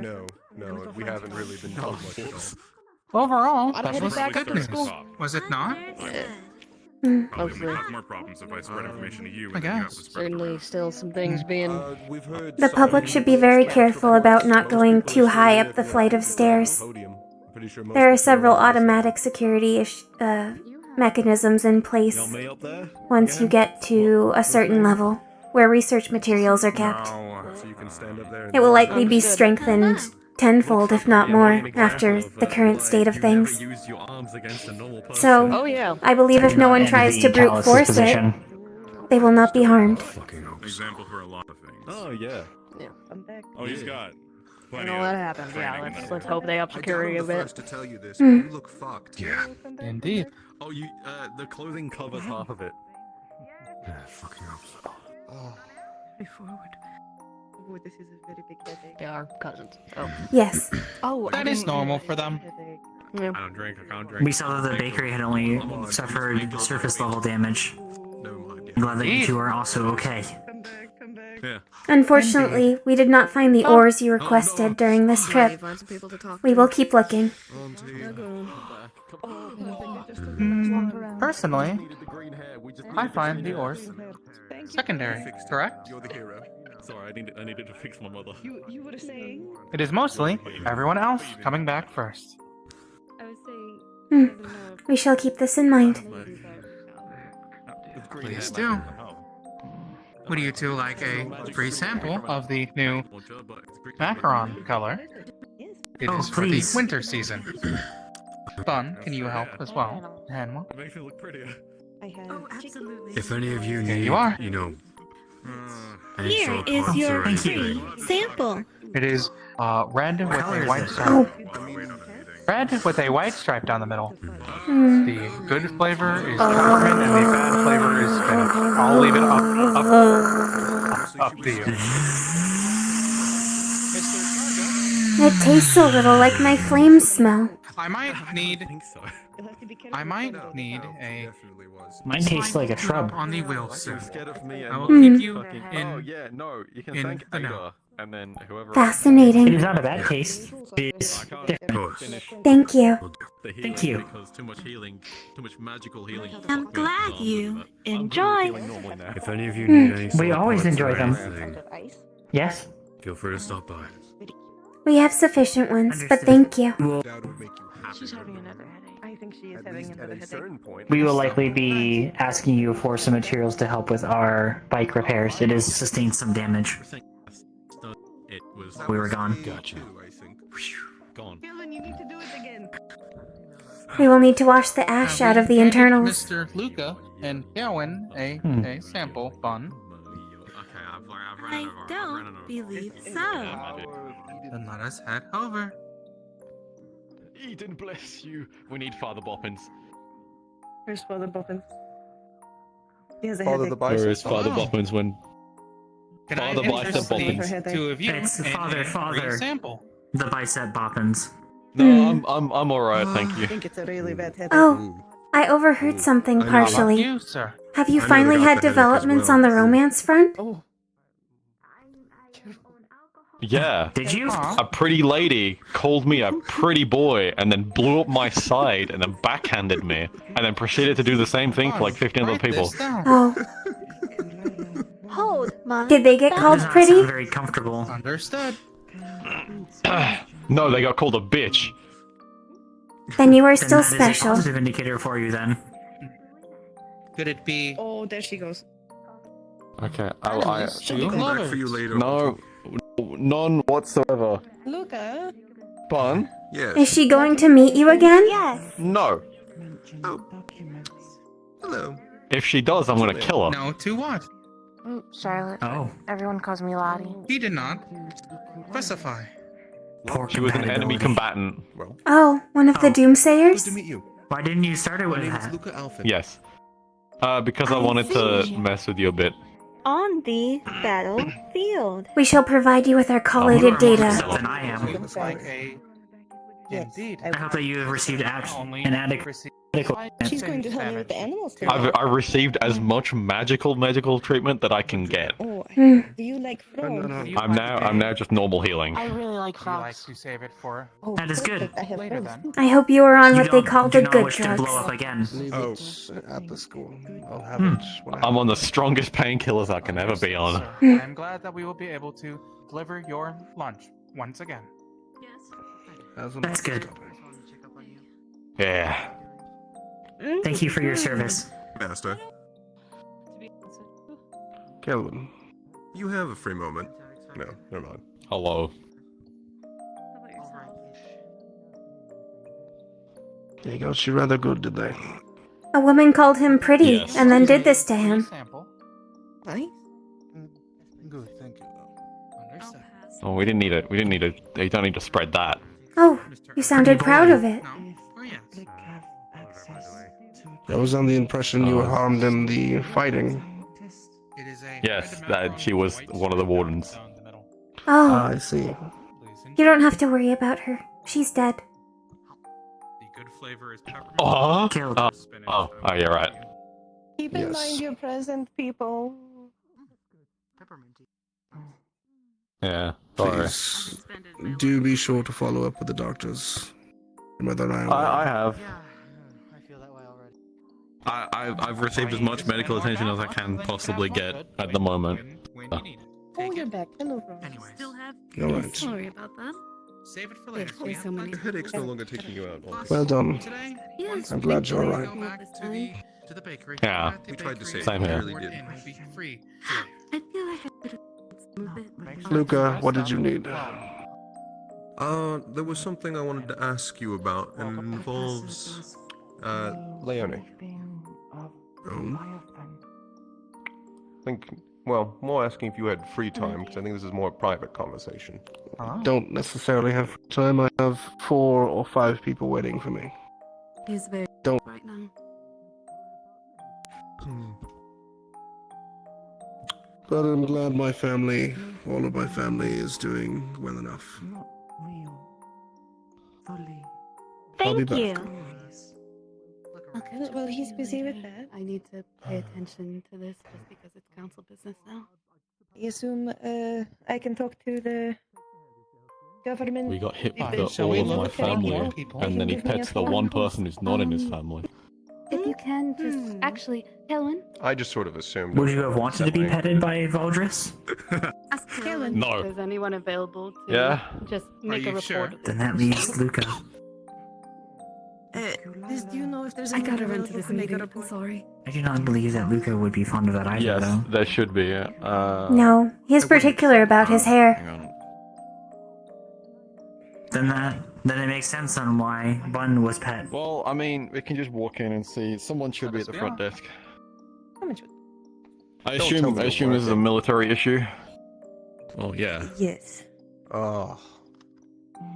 No, we haven't really been told much. Overall, I'd that head was back good to news. school. Was it not? Probably gonna cause more problems if I spread information to you. I and then you have guess. to spread Certainly still some things being... The public should be very careful about not going too high up the flight of stairs. There are several automatic security mechanisms in place once you get to a certain level, where research materials are kept. It will likely be strengthened tenfold, if not more, after the current state of things. So, Oh yeah. I believe if no one tries to brute force it, they will not be harmed. Example for a lot of things. Oh, yeah. Yeah. Oh, he's got You know what happened? Yeah, let's hope they up security a bit. To tell you this, Hmm. you look fucked. Yeah. Indeed. Oh, you. The clothing covers half of it. Yeah, fucking hope so. Be forward. Oh, this is a very big headache. They are cousins. Oh. Yes. Oh, That is normal for them. Yeah. I don't drink. I can't drink. We saw that the bakery had only suffered surface level damage. I'm glad that you two are also okay. Yeah. Unfortunately, we did not find the ores you requested during this trip. Find some people to talk We to. will keep looking. Personally, I find the ores secondary, correct? You're the hero. Sorry, I needed to fix my mother. You were saying? It is mostly everyone else coming back first. I was saying. Hmm. We shall keep this in mind. Please do. Would you two like a free sample of the new macaron color? It is for the please. winter season. Bun, can you help as well? Hanma? It makes me look prettier. Oh, absolutely. If any of you Here need, you are. any Here sort of is parts your or Thank you. anything, sample. It is red with color a is white it? stripe. Red with a white stripe down the middle. Hmm. The good flavor is peppermint and the bad flavor is spinach. I'll leave it up to you. It tastes a little like my flame smell. I might need I think so. a Mine tastes like a shrub. on the wheel soon. You're scared of me I and will Hmm. keep you fucking. in Oh yeah, no. You can in thank the know. Ada, and then whoever. It Fascinating. is not a bad taste. It's different. Thank you. The Thank healing, you. Because too much healing, too much magical healing. I'm fucked me glad up. you I'm enjoy. feeling normal now. if any of you need any sort We of always parts enjoy or them. anything, Yes? feel free to stop by. We have sufficient ones, but Understood. thank you. We'll, That would make you happy. She's having another headache. I think she is At having least at another a headache. certain point. we will likely be asking you for some materials to help with our bike repairs. It has sustained some damage. It was. We were gone. Gotcha. I think. Gone. Dylan, you need to do it again. We will need to wash the ash out of the internals. Mr. Luca and Yawen a sample bun. I don't believe so. Then let us head over. Eden bless you. We need Father Boppins. Where's Father Boppins? He has a Father headache. the bicep. Where is Father Oh. Boppins when Can Father I Bicep interest the Boppins? two of you It's in Father, a free Father. sample? The bicep boppins. No, I'm alright, thank I you. think it's a really bad headache. Oh, I overheard something I know. How about partially. you, sir? Have you I know finally they got had the headache as developments well. on the romance front? Oh, Yeah. Did you? Aw. A pretty lady called me a pretty boy and then blew up my side and then backhanded me and then proceeded to do the same thing for like 15 other Write people. this down. Oh, Hold my. did they get Does called not pretty? sound very comfortable. Understood. No, they got called a bitch. Then you are Then still that is a special. positive indicator for you then. Could it be oh, there she goes. Okay, I'll come back for you later. No, none whatsoever. Luca. Bun? Yes. Is she going to meet you again? Yes. No. Hello. If she does, I'm gonna kill her. no to what? Charlotte. Oh. Everyone calls me Lottie. He did not specify. Poor She was an enemy compatibility. combatant. Well, Oh, one of the doomsayers? meet you. Why didn't you start it with that? Luca Alphin. Yes. Because I wanted to mess with you a bit. On the battlefield. We shall provide you with our You collated are more data. upset than I am. Seems like a... Indeed. I hope that you have received Only an adequate She's going to help me with the animals too. I've received as much medical treatment that I can get. Oh, Hmm. do you like frogs? I'm now just normal healing. I really like Would you like frogs. to save it for Oh, That is good. perfect. I have later frogs. then? I hope you are on You what they don't- call do the not good wish to drugs. blow up again. Oh, at the school. I'll have Hmm. it when I I'm on the strongest painkillers I can ever be on. Sir, I'm glad that we will be able to deliver your lunch once again. That's good. Yeah. Thank you for your service. Master, Kelvin. you have a free moment. No, never mind. Hello. There you go. She rather good today. A woman called him pretty Yes. and then did this to him. Sample. Nice. Good, thank you. Understood. Oh, we didn't need it. We didn't need it. You don't need to spread that. Oh, you sounded proud of it. I was under the impression you were harmed in the fighting. Yes, that she was one of the wardens. Oh, I see. you don't have to worry about her. She's dead. Oh, you're right. Keep in mind your present, people. Yeah, sorry. Please do be sure to follow up with the doctors. Whether I have. I've received as much medical attention as I can possibly get at the moment. Oh, you're back. Hello, Ron. Still have. All right. Sorry about that. Save it for later. There's so many. The headache's no longer taking you out. Well done. Yes, I'm glad you're thank alright. you all this time. To the bakery. Yeah. We tried to save Same you, we here. really did. And we'll be free. I feel like I could have smooth it. Luca, what did you need? There was something I wanted to ask you about, and it involves, Leone. Oh. I think, well, more asking if you had free time, because I think this is more a private conversation. Don't necessarily have time. I have 4 or 5 people waiting for me. He's very Don't. right now. But I'm glad my family, all of my family, is doing well enough. I'll be Thank back. you. Okay, well, he's busy with that. I need to pay attention to this just because it's council business now. I assume I can talk to the government. We got hit if with they- all of my okay, family, well, and you then he give me a pets the phone. one person who's not in his family. If you can just actually, Kelwin, I just sort of assumed. Would you have wanted to be petted by Valdris? ask Kelwin No. if there's anyone available to Yeah? just make a you report. sure? of this. Then that leaves Luca. Do you know if there's I anyone gotta run to available this to make a meeting. I'm report? sorry. I do not believe that Luca would be fond of that either, Yes, though. there should be. No, he's particular about his hair. Hang on. Then it makes sense on why Bun was pet. Well, I mean, we can just walk in and see. Someone should be at the front desk. I Don't tell assume me to this work is a it. military issue. Oh yeah. Yes. Oh.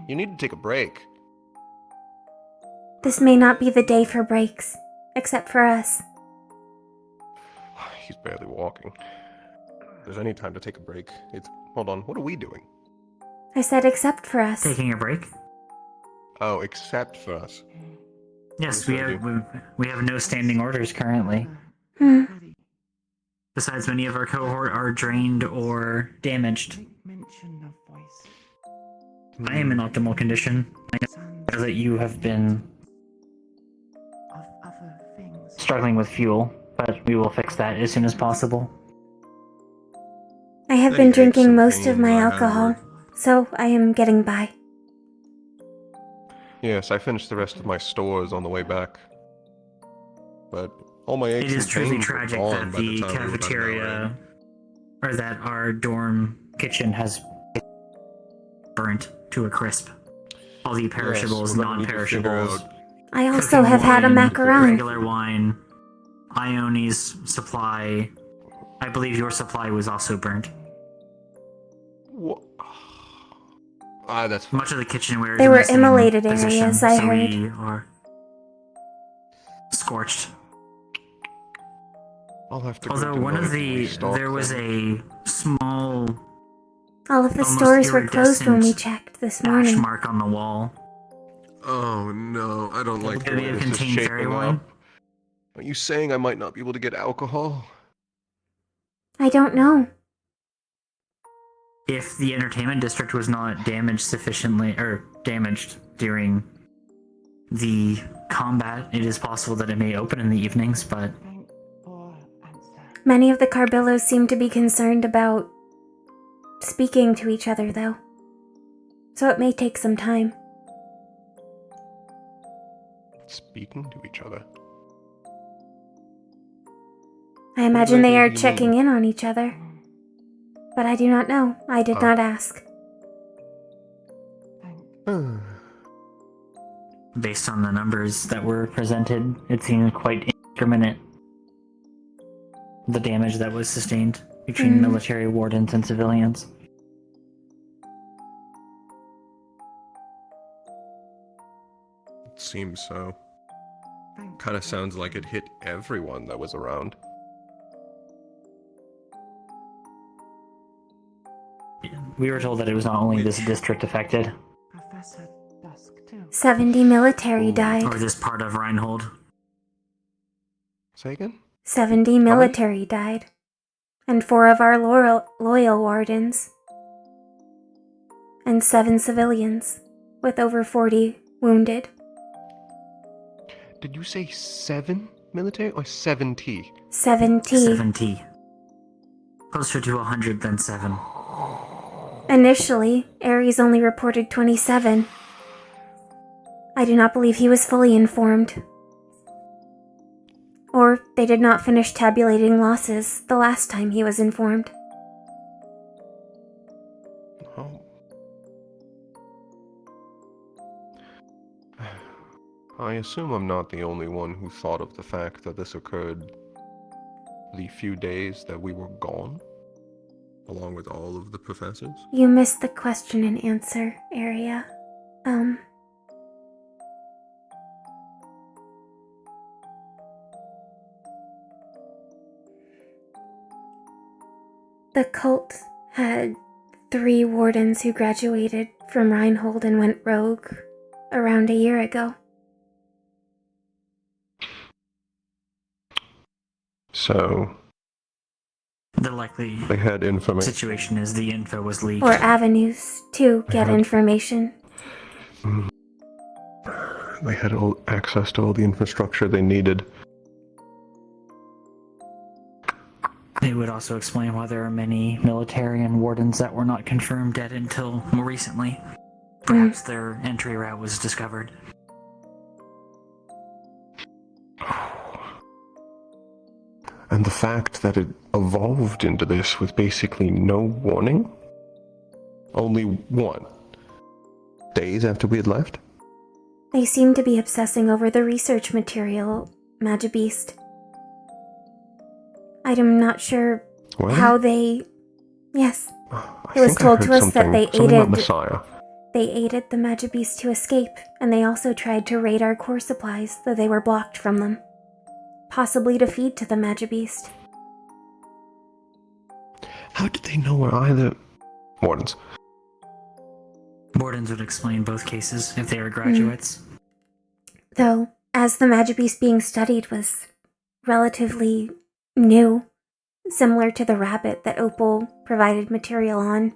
You need to take a break. This may not be the day for breaks, except for us. He's barely walking. If there's any time to take a break, it's... Hold on, what are we doing? I said except for us. Taking a break? Oh, except for us. Yes, I'm we sorry, have no standing orders currently. Hmm. Besides, many of our cohort are drained or damaged. I am in optimal condition. I know that you have been struggling with fuel, but we will fix that as soon as possible. I have Any been drinking aches and most of pains my I have alcohol, were- so I am getting by. Yes, I finished the rest of my stores on the way back. But all my aches It is and truly pains were tragic gone that by the the time we were about an hour cafeteria, or that our dorm kitchen has burnt to a crisp. All the perishables, we're gonna need to figure non-perishables. out- I also cooking have had a wine, macaron. Regular wine, Ione's supply. I believe your supply was also burnt. What? Ah, that's fine. Much of the kitchenware is They in were the same immolated position, areas, I so heard. we are scorched. I'll have to go Although to one of Mode to the restock there was them. a small All of the almost stores were closed when we iridescent checked this hash morning. mark on the wall. Oh no, I don't like the Could it way have this is contained fairy shaping wine? up. Are you saying I might not be able to get alcohol? I don't know. If the entertainment district was not damaged sufficiently, or damaged during the combat, it is possible that it may open in the evenings, but Many of the Carbillos seem to be concerned about speaking to each other, though. So it may take some time. Speaking to each other. I imagine they exactly are do you checking mean? in on each other. But I do not know. I did Oh. not ask. based on the numbers that were presented, it seemed quite indiscriminate. The damage that was sustained between military wardens and civilians. seems so. Kind of sounds like it hit everyone that was around. We were told that it was not only this district affected. 70 military died. Or this part of Reinhold. Say again? 70 military died. And 4 of our loyal wardens. And 7 civilians, with over 40 wounded. Did you say 7 military or 70? 70. 70. Closer to 100 than 7. Initially, Ares only reported 27. I do not believe he was fully informed. Or they did not finish tabulating losses the last time he was informed. Oh. I assume I'm not the only one who thought of the fact that this occurred the few days that we were gone, along with all of the professors. You missed the question and answer area. The cult had 3 wardens who graduated from Reinhold and went rogue around a year ago. So, The likely they had information. situation is the info was leaked. Or avenues to get information. They had access to all the infrastructure they needed. It would also explain why there are many military and wardens that were not confirmed dead until more recently. Perhaps their entry route was discovered. And the fact that it evolved into this with basically no warning? Only 1 days after we had left? They seem to be obsessing over the research material, Magibeast. I'm not sure how they... Yes. It was told to us that they aided... Messiah. They aided the Magibeast to escape, and they also tried to raid our core supplies, though they were blocked from them. Possibly to feed to the Magibeast. How did they know where either... Wardens? Wardens would explain both cases if they were graduates. Though, as the Magibeast being studied was relatively new, similar to the rabbit that Opal provided material on,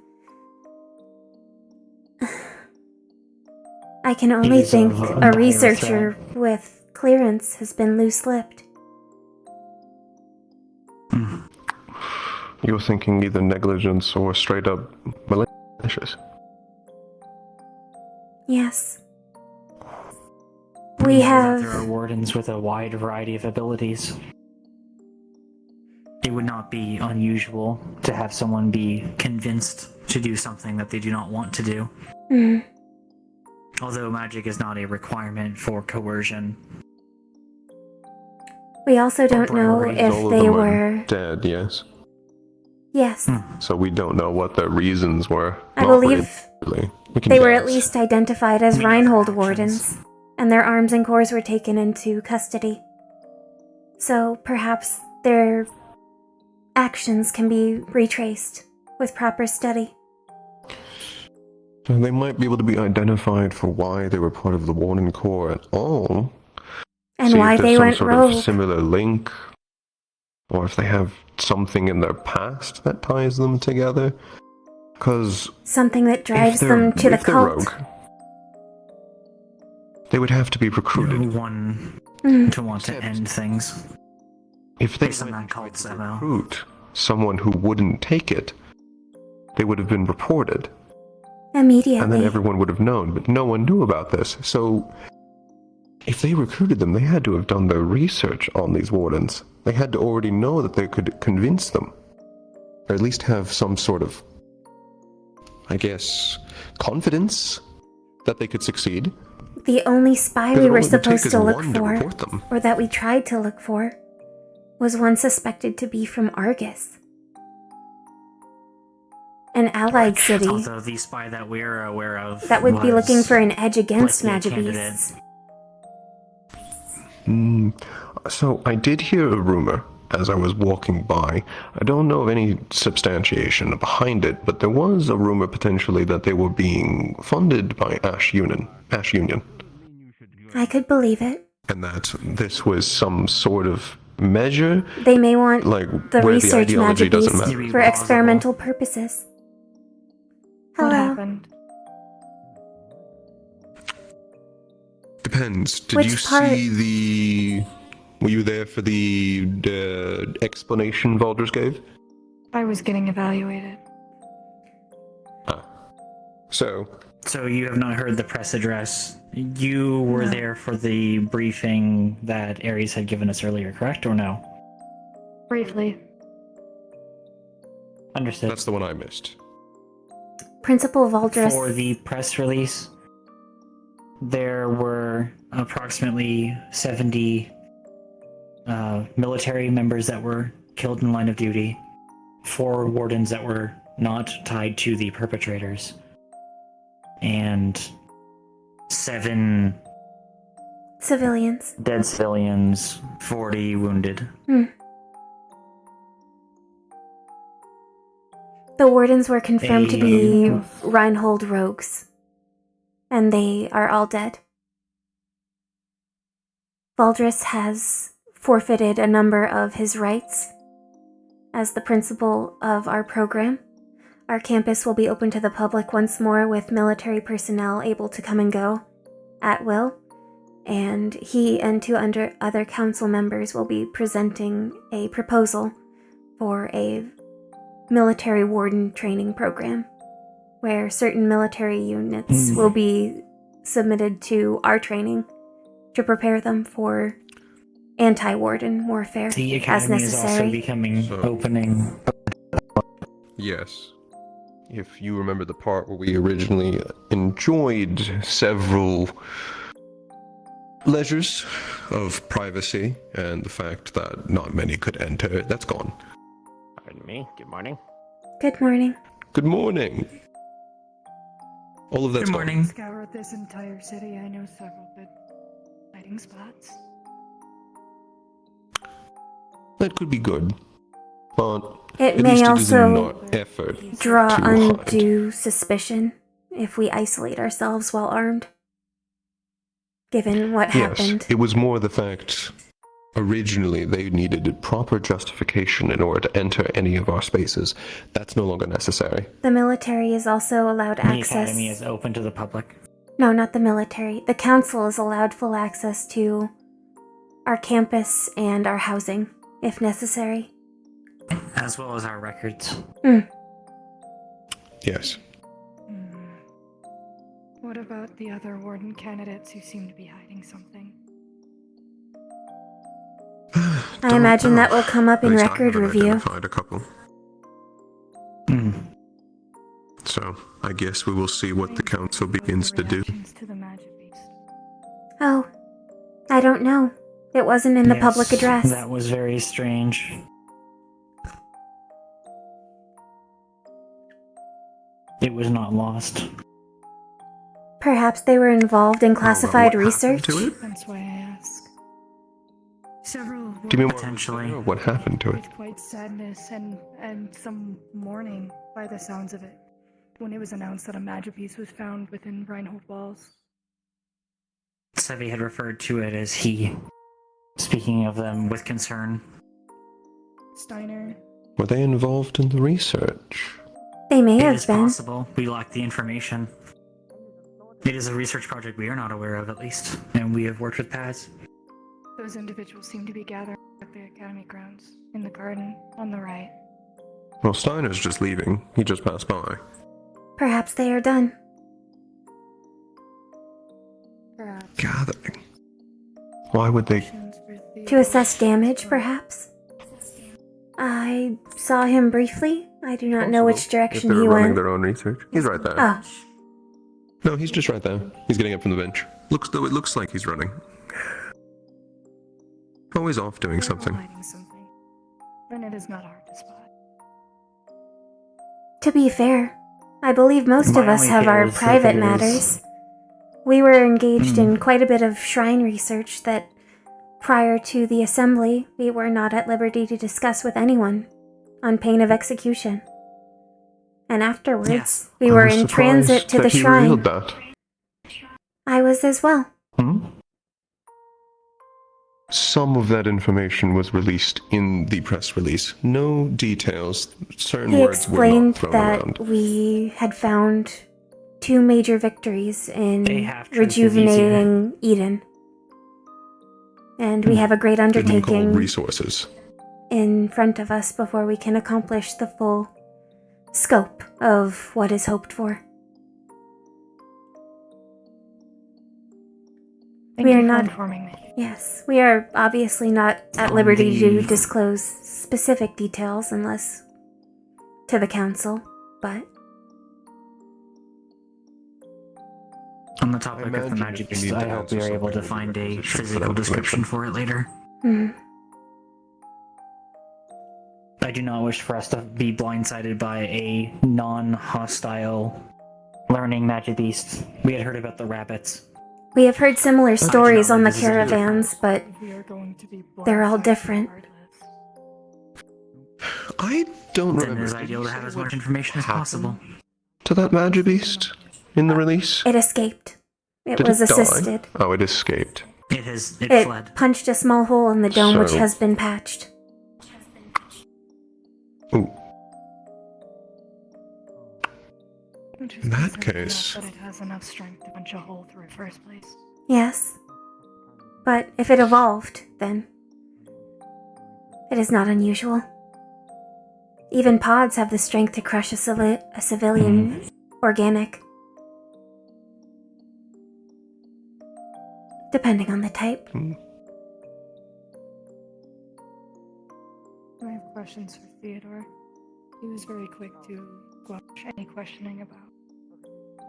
I can only think a researcher with clearance has been loose-lipped. You're thinking either negligence or straight up malicious. Yes. We have... There are wardens with a wide variety of abilities. It would not be unusual to have someone be convinced to do something that they do not want to do. Although magic is not a requirement for coercion. We also don't know if they were... dead, yes? Yes. So we don't know what their reasons were. I believe they were at guess. least identified as Reinhold wardens, and their arms and cores were taken into custody. So perhaps their actions can be retraced with proper study. So they might be able to be identified for why they were part of the Warden Corps at all. And see why if they there's some went sort rogue. of similar link, or if they have something in their past that ties them together. Because Something that drives them to the cult. Rogue, they would have to be recruited. One to want to end things. If they Based on that cult's MO. recruit someone who wouldn't take it, they would have been reported. Immediately. And then everyone would have known, but no one knew about this. So, if they recruited them, they had to have done their research on these wardens. They had to already know that they could convince them. Or at least have some sort of, I guess, confidence that they could succeed. The only spy we were supposed to look for, report them. or that we tried to look for, was one suspected to be from Argus. An allied city Although the spy that we're aware of that would be was looking for an edge against likely a Magibeasts. So I did hear a rumor as I was walking by. I don't know of any substantiation behind it, but there was a rumor potentially that they were being funded by Ash Union. I could believe it. And that this was some sort of measure. They may want like the where research the ideology doesn't Magibeast matter. for experimental purposes. What Hello. happened? Depends. Did Which you part? see the? Were you there for the explanation Valders gave? I was getting evaluated. So you have not heard the press address. You were No. there for the briefing that Ares had given us earlier, correct or no? Briefly. Understood. That's the one I missed. Principal Valdres. For the press release, there were approximately 70 military members that were killed in line of duty, 4 wardens that were not tied to the perpetrators, and 7 Civilians. dead civilians, 40 wounded. The wardens were confirmed to be They- Reinhold rogues. And they are all dead. Valdres has forfeited a number of his rights. As the principal of our program, our campus will be open to the public once more with military personnel able to come and go at will. And he and 2 other council members will be presenting a proposal for a military warden training program, where certain military units will be submitted to our training to prepare them for anti-warden warfare The as academy is also necessary. becoming opening. Yes. If you remember the part where we originally enjoyed several leisures of privacy and the fact that not many could enter, that's gone. Pardon me. Good morning. Good morning. Good morning. All of that's Good morning. Scoured this entire city. I know several good hiding spots. That could be good, but It at may least it is also not effort draw to hide. undue suspicion if we isolate ourselves while armed. Given what Yes, happened. it was more the fact originally they needed proper justification in order to enter any of our spaces. That's no longer necessary. The military is also allowed The access. academy is open to the public. No, not the military. The council is allowed full access to our campus and our housing, if necessary. As well as our records. Yes. What about the other warden candidates who seem to be hiding something? I imagine that will come up At in least I record haven't review. identified a couple. So, I guess we will see what the council begins to do. To the Magibeast. Oh, I don't know. It wasn't in the Yes, public address. That was very strange. It was not lost. Perhaps they were involved in classified research. That's why I ask. Several Do you mean potentially what happened to it? with quite sadness and some mourning by the sounds of it when it was announced that a Magibeast was found within Reinhold walls. Sevi had referred to it as he, speaking of them with concern. Steiner. Were they involved in the research? They may It have is been. possible. We lack the information. It is a research project we are not aware of, at least, and we have worked with Paz. Those individuals seem to be gathered at the academy grounds, in the garden, on the right. Well, Steiner's just leaving. He just passed by. Perhaps they are done. Perhaps. Gathering. Why would they? To assess damage, perhaps? I saw him briefly. I do not know which If direction they're he running went. their own research. He's right there. Oh, No, he's just right there. He's getting up from the bench. It looks like he's running. Always off doing something. Hiding something. Then it is not hard to spot. to be fair, I believe most My of us only have fear our is if private it is- matters. We were engaged in quite a bit of shrine research that prior to the assembly, we were not at liberty to discuss with anyone, on pain of execution. And afterwards, we were in transit to the he shrine. revealed that. I was as well. Some of that information was released in the press release. No details. Certain He words were not explained thrown that around. we had found 2 major victories in have truth is rejuvenating Eden. And we have a great They've been called undertaking resources. in front of us before we can accomplish the full scope of what is hoped for. Thank you for informing me. Yes, we are obviously not at liberty to disclose specific details unless to the council, but On the topic of the magic beast, I hope we are able to find a physical description for it later. I do not wish for us to be blindsided by a non-hostile learning magic beast. We had heard about the rabbits. we have heard similar stories on the caravans, but they're all different. I don't Then remember. it is ideal to have as much information as possible. To that magic beast in the release? It escaped. It Did was it die? assisted. Oh, it escaped. It fled. Punched a small hole in the dome, which So- has been patched. Ooh. Which is In that concerning enough case- that it has enough strength to punch a hole through in the first place. Yes. But if it evolved, then it is not unusual. Even pods have the strength to crush a civilian organic. Depending on the type. I have questions for Theodore. He was very quick to quash any questioning about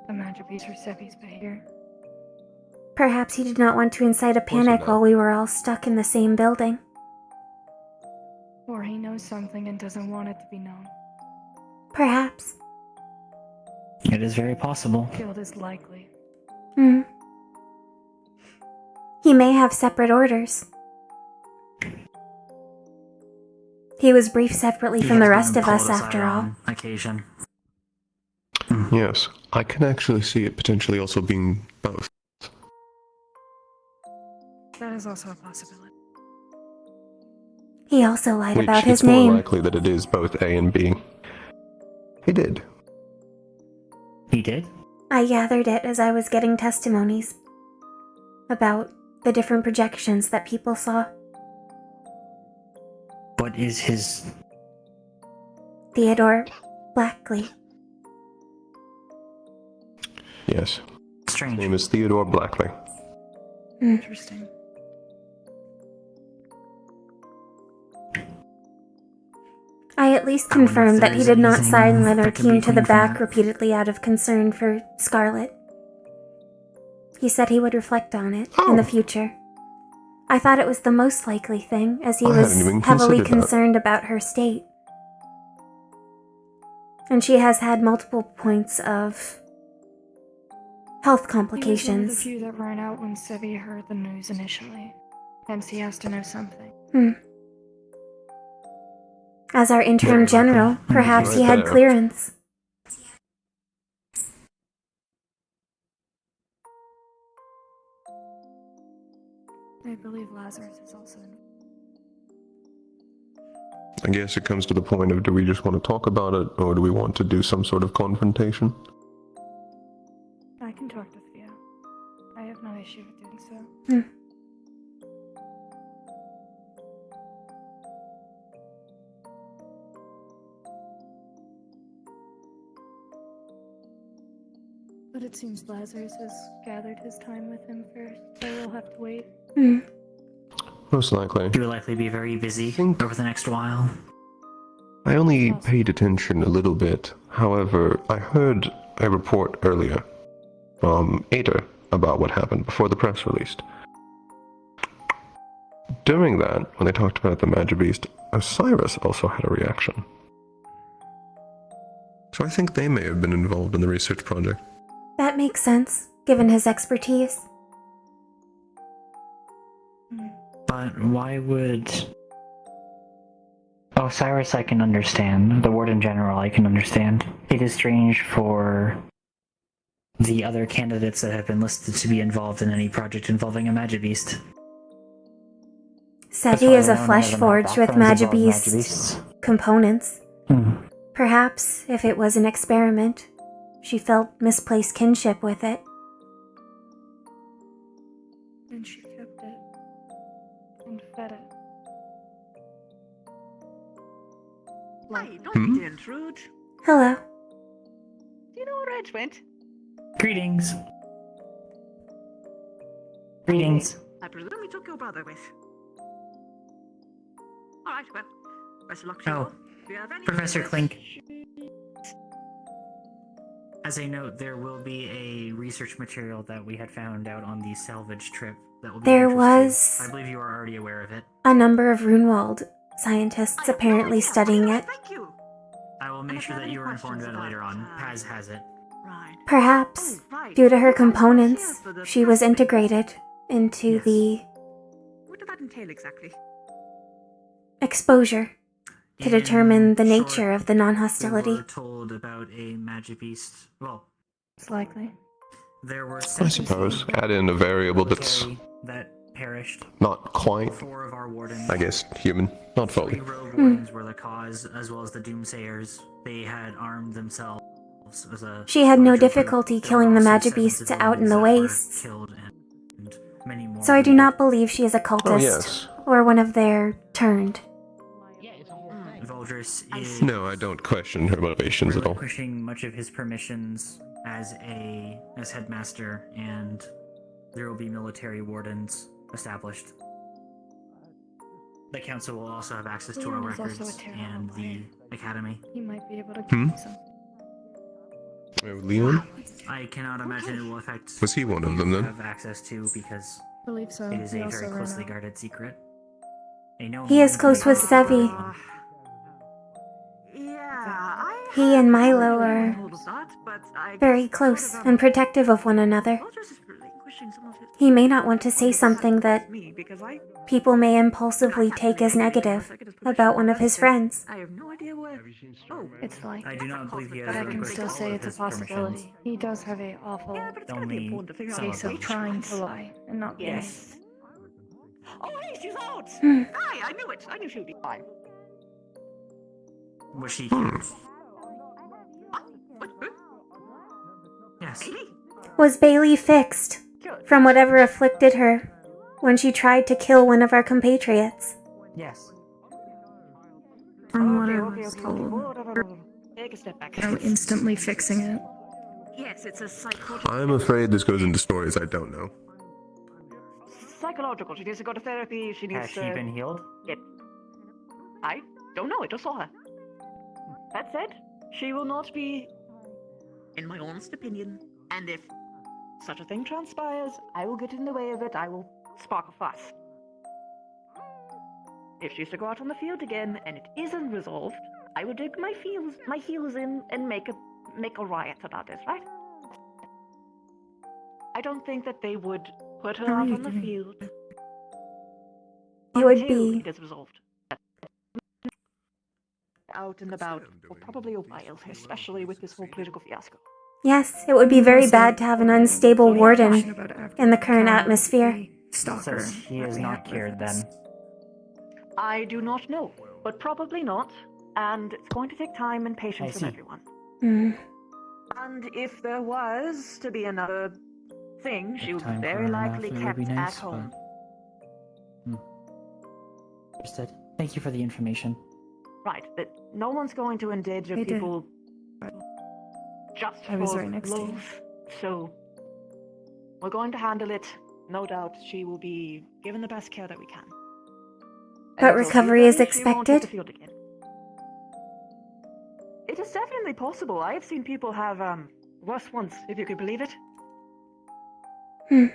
the magic beast or Sevi's behavior. Perhaps he did not want to incite a panic while we were all stuck in the same building. Or he knows something and doesn't want it to be known. Perhaps. It is very possible. I feel it is likely. He may have separate orders. He was briefed separately from the rest of us, after all. On occasion. Yes, I can actually see it potentially also being both. That is also a possibility. He also lied Which about his it's more name. likely that it is both A and B. He did. He did? I gathered it as I was getting testimonies about the different projections that people saw. What is his... Theodore Blackley. Yes. Strange. His name is Theodore Blackley. Interesting. I at least I wonder if confirmed that he there's did not anything sign Leonard that could be Keene to the gleaned from back that. repeatedly out of concern for Scarlet. He said he would reflect on it in the future. I thought it was the most likely thing, as he I was hadn't even heavily considered that. concerned about her state. And she has had multiple points of health He was one of the complications. few that ran out when Sevi heard the news initially. Hence he has to know something. As our interim Very general, likely. perhaps he Right had there. clearance. I believe Lazarus is also in. I guess it comes to the point of, do we just want to talk about it, or do we want to do some sort of confrontation? I can talk to Thea. I have no issue with doing so. But it seems Lazarus has gathered his time with him first, so we'll have to wait. Most likely. He will likely be very busy over the next while. I only paid attention a little bit. However, I heard a report earlier from Ada about what happened before the press released. During that, when they talked about the Magic Beast, Osiris also had a reaction. So I think they may have been involved in the research project. That makes sense, given his expertise. But But why would... Oh, Cyrus I can understand. The ward in general I can understand. It is strange for the other candidates that have been listed to be involved in any project involving a Magibeast. Seti is a flesh forged with Magibeast components. Perhaps, if it was an experiment, she felt misplaced kinship with it. And she kept it. And fed it. Hey, don't be intrude. Hello. Do you know where Reg went? Greetings. Greetings. I presume he took your brother with. Alright, well, best of luck to you all. Do you have any Professor questions? Clink. As a note, there will be a research material that we had found out on the salvage trip that will be There interesting. was I believe you are already aware of it. a number of Runewald scientists apparently studying it. I will make sure that you are informed about it later on. Paz has it. Perhaps, due to her components, she was integrated into the What did that entail exactly? exposure to determine the nature of the We non-hostility. were told about a Magibeast. Well, It's likely. there were I suppose. Add in a variable that's that perished. not quite, 4 of our wardens. I guess, human. Not fully. 3 rogue wardens were the cause, as well as the Doomsayers. They had armed themselves as a... She had no difficulty killing the Magibeasts out in the wastes. Killed and many more. So I do not believe she is a cultist yes. or one of their turned. Voldris is No, I don't question her motivations at all. relinquishing much of his permissions as headmaster, and there will be military wardens established. The council will also have access to our Leon is also records a terrible and the academy. He might be able to Hmm? keep some. Leon? I cannot imagine it will affect. Was he one of them then? Have access to because I believe so. it is He a also very ran closely out. guarded secret. A known He is one close may with be Sevi. one. He and Milo are very close and protective of one another. He may not want to say something that people may impulsively take as negative about one of his friends. I have no idea where. Oh, It's like, I do not believe he has but I can relinquished still all say of it's a his permissions. possibility. He does have a awful Only some case of of them. trying to lie and not being. yes. Oh, hey, she's out! Hmm. Hi, I knew it. I knew she would be fine. Was she here? Yes. Was Bailey fixed from whatever afflicted her when she tried to kill one of our compatriots? Yes. From what I was told, Take a step back. I'm instantly fixing it. Yes, it's a psychological. I'm afraid this goes into stories I don't know. Psychological. She needs to go to therapy. She needs Has to. she been healed? Get. I don't know. I just saw her. That said, she will not be. In my honest opinion, and if such a thing transpires, I will get in the way of it. I will spark a fuss. If she's to go out on the field again and it isn't resolved, I will dig my heels in and make a riot about this, right? I don't think that they would put her How are out you on the doing? field It would until be it is resolved. Out and about for probably a while, especially with this whole political fiasco. Yes, it would be very bad to have an unstable warden in the current atmosphere. Says he is not cured then. I do not know, but probably not, and it's going to take time and patience I from see. everyone. Hmm. And if there was to be another thing, she would Time be for very an likely after would kept be at nice, home. Understood. Thank you for the information. Right, that no one's going to endanger They did. people just I was for right next to you. love. So we're going to handle it. No doubt she will be given the best care that we can. But And until she's recovery is ready, she won't hit the expected? field again. It is definitely possible. I have seen people have worse ones, if you could believe it.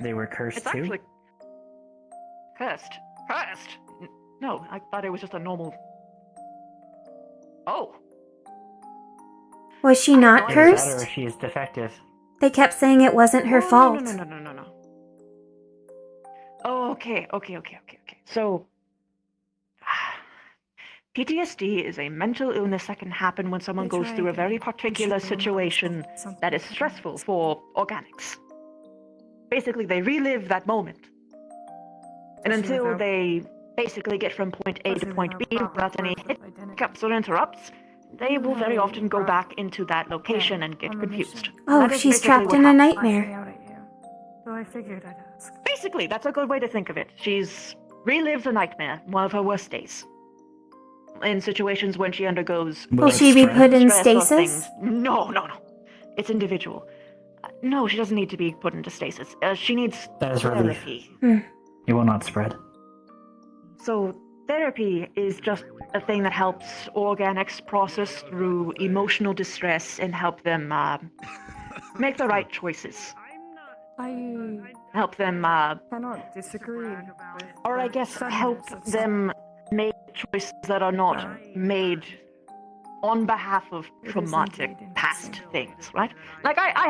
They were cursed It's too? actually cursed. Cursed? No, I thought it was just a normal. Oh, Was she not Either that or cursed? she is defective. They kept saying it wasn't her Oh, fault. No. Okay. So, PTSD is a mental illness that can happen when someone goes through a very particular situation that is stressful for organics. Basically, they relive that moment. And until they basically get from point A to point B without any hiccups or interrupts, they will very often go back into that location and get confused. Oh, That is she's basically trapped what in a happens. nightmare. So I figured I'd ask. Basically, that's a good way to think of it. She's relives a nightmare, one of her worst days. In situations when she undergoes... Will she be put in stress or stasis? things. No. It's individual. No, she doesn't need to be put into stasis. She needs That is relief. therapy. It will not spread. So, therapy is just a thing that helps organics process through emotional distress and help them make the right choices. I Help them, cannot disagree. or I guess help them make choices that are not made on behalf of traumatic past things, right? Like I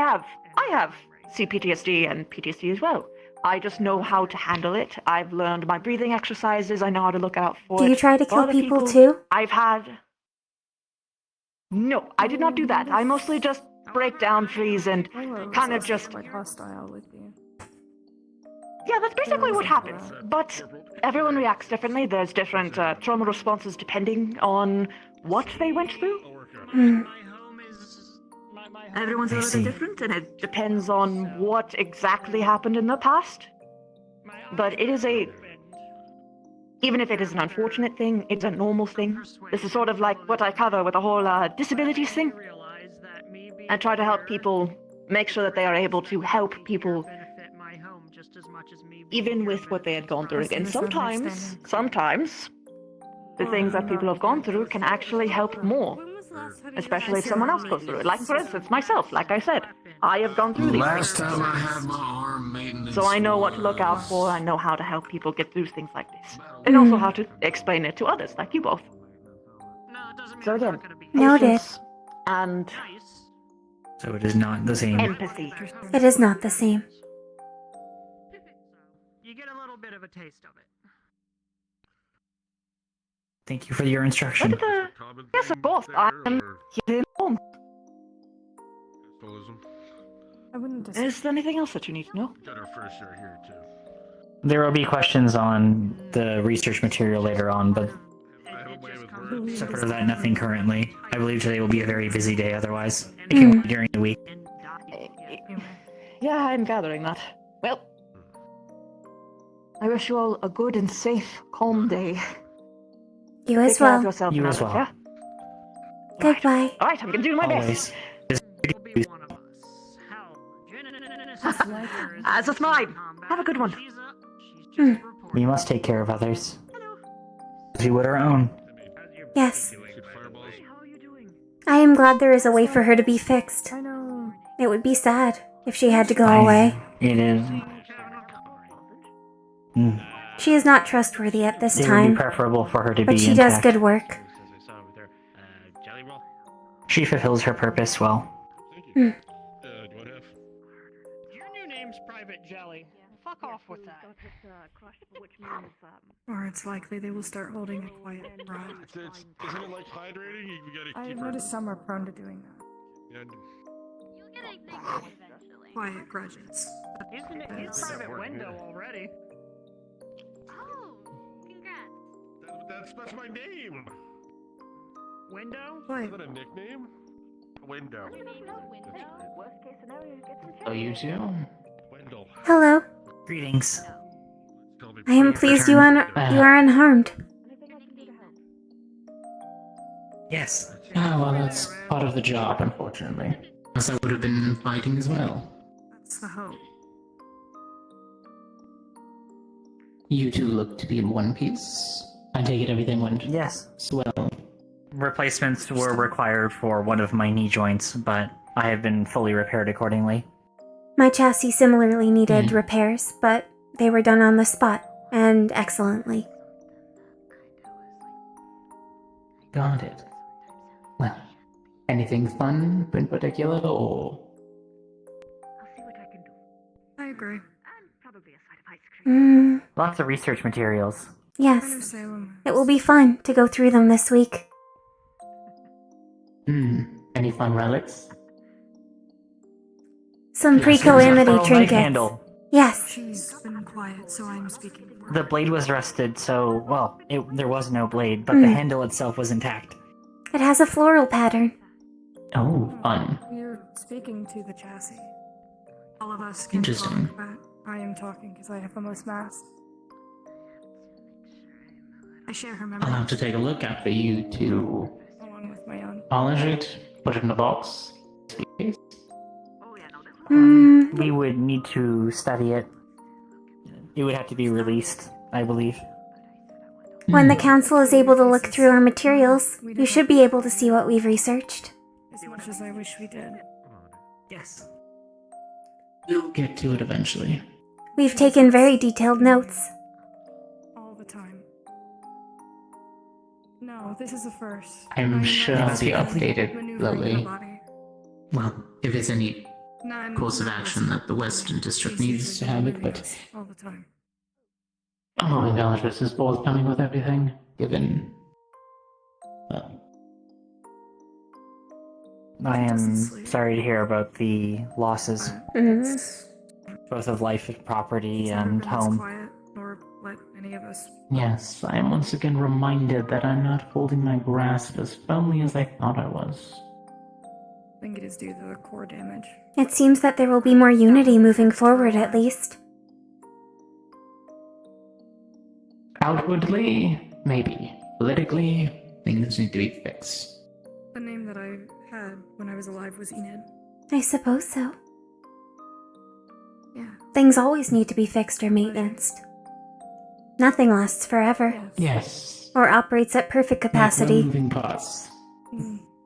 have CPTSD and PTSD as well. I just know how to handle it. I've learned my breathing exercises. I know how to look out for it. Do you try to For kill other people too? I've had... No, I did not do that. I mostly just break down, freeze, and kind of just... hostile with you. Yeah, that's basically what happens. But everyone reacts differently. There's different trauma responses depending on what they went through. Everyone's a little bit different, and it depends on what exactly happened in the past. But it is even if it is an unfortunate thing, it's a normal thing. This is sort of like what I cover with the whole disabilities thing. I try to help people make sure that they are able to help people even with what they had gone through. And sometimes, the things that people have gone through can actually help more. Especially if someone else goes through it. Like, for instance, myself, like I said. I have gone through these things. Last time I had my arm maintenance. So I know what to look out for. I know how to help people get through things like this. And also how to explain it to others, like you both. So again, Noted. patience and So it is not the same. empathy. It is not the same. You get a little bit of a taste of it. Thank you for your instruction. Yes, of course. I'm here home. I wouldn't Is there anything else that you need to know? Got our first share here too. There will be questions on the research material later on, but separate of that, nothing currently. I believe today will be a very busy day otherwise. It can wait during the week. Yeah, I'm gathering that. Well, I wish you all a good and safe, calm day. You Take as care of well. yourself, You as Alex, well. yeah? Goodbye. Alright, I'm gonna do my best. As is mine. Have a good one. We must take care of others. As we would our own. Yes. I am glad there is a way for her to be fixed. I know. It would be sad if she had to go away. It is. She is not trustworthy at this It would time, be preferable for her to but be she intact. does good work. She fulfills her purpose well. Your new name's Private Jelly. Fuck off with that. Or it's likely they will start holding a quiet grudge. Isn't it like hydrating? You gotta I've keep noticed some are prone to doing that. Yeah. Quiet grudges. He's private window already. That's my name. Window? Is that a nickname? Window. Oh, you too? Wendell. Hello. Greetings. I am pleased you are unharmed. Yes. Ah, well, that's part of the job, unfortunately. Else I would have been fighting as well. That's the hope. You two look to be in one piece. I take it everything went swell. Replacements were required for one of my knee joints, but I have been fully repaired accordingly. My chassis similarly needed repairs, but they were done on the spot, and excellently. Got it. Well, anything fun in particular, or... I agree. Probably a side of ice cream. Lots of research materials. Yes. It will be fun to go through them this week. Any fun relics? Some Yes, there's a pre-calamity pearl knife trinkets. handle. Yes. She's been quiet, so I'm speaking for her. The blade was rusted, so, well, there was no blade, but the handle itself was intact. It has a floral pattern. Oh, fun. You're speaking to the chassis. All of us can Interesting. talk, but I am talking because I have the most mass. I share her memory. I'll have to take a look after you to Along with my own. polish it, put it in a box. We would need to study it. It would have to be released, I believe. When the council is able to look through our materials, you should be able to see what we've researched. As much as I wish we did. Yes. We'll get to it eventually. We've taken very detailed notes. All the time. No, this is a first. I'm sure I'll be updated, Maneuvering her Lily. body. Well, if there's any course of action that the Western District needs to have it, but All the time. I'm hoping Valentris is forthcoming with everything, given... well, I am sorry to hear about the losses, both of life and property and home. Quiet, nor let any of us. yes, I am once again reminded that I'm not holding my grasp as firmly as I thought I was. I think it is due to the core damage. It seems that there will be more unity moving forward, at least. Outwardly, maybe. Politically, things need to be fixed. The name that I had when I was alive was Enid. I suppose so. Yeah. Things always need to be fixed or maintained. Nothing lasts forever. Yes. Or operates at perfect capacity. Moving parts.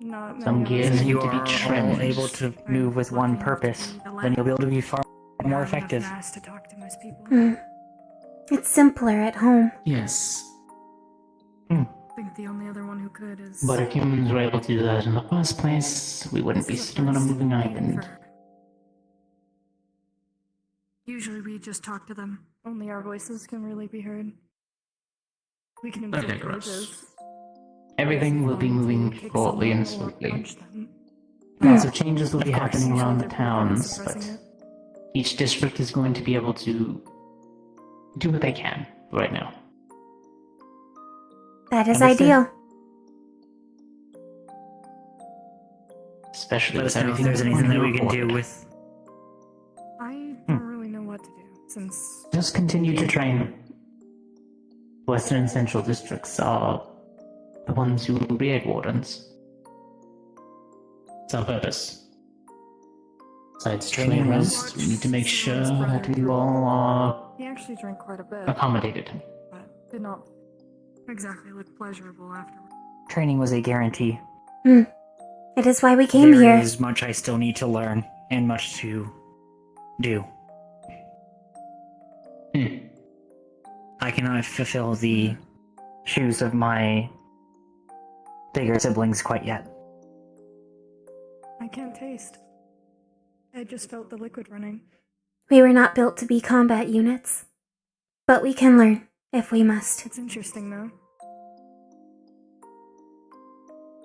Not Some gears If need you to be are all trimmed. able to move with one purpose, then you'll be able to be far more effective. Mass to talk to most people. It's simpler at home. Yes. I think the only other one who could is. But if humans were able to do that in the first place, we wouldn't be sitting on a moving island. Usually we just talk to them. Only our voices can really be heard. We can I inflict digress. rages. Everything will be moving forwardly and smoothly. Lots of changes will be happening around the towns, but each district is going to be able to do what they can right now. That is Understood. ideal. Especially Let with us know if everything there's anything that we can do reported. with. I don't really know what to do since. Just continue to train. Western and Central districts are the ones who will be egg wardens. It's our purpose. Besides training us, we need to make sure that you all are He actually drank quite a bit, accommodated. but did not exactly look pleasurable afterward. Training was a guarantee. It is why we came There here. is much I still need to learn, and much to do. I cannot fulfill the shoes of my bigger siblings quite yet. I can't taste. I just felt the liquid running. We were not built to be combat units. But we can learn, if we must. It's interesting though.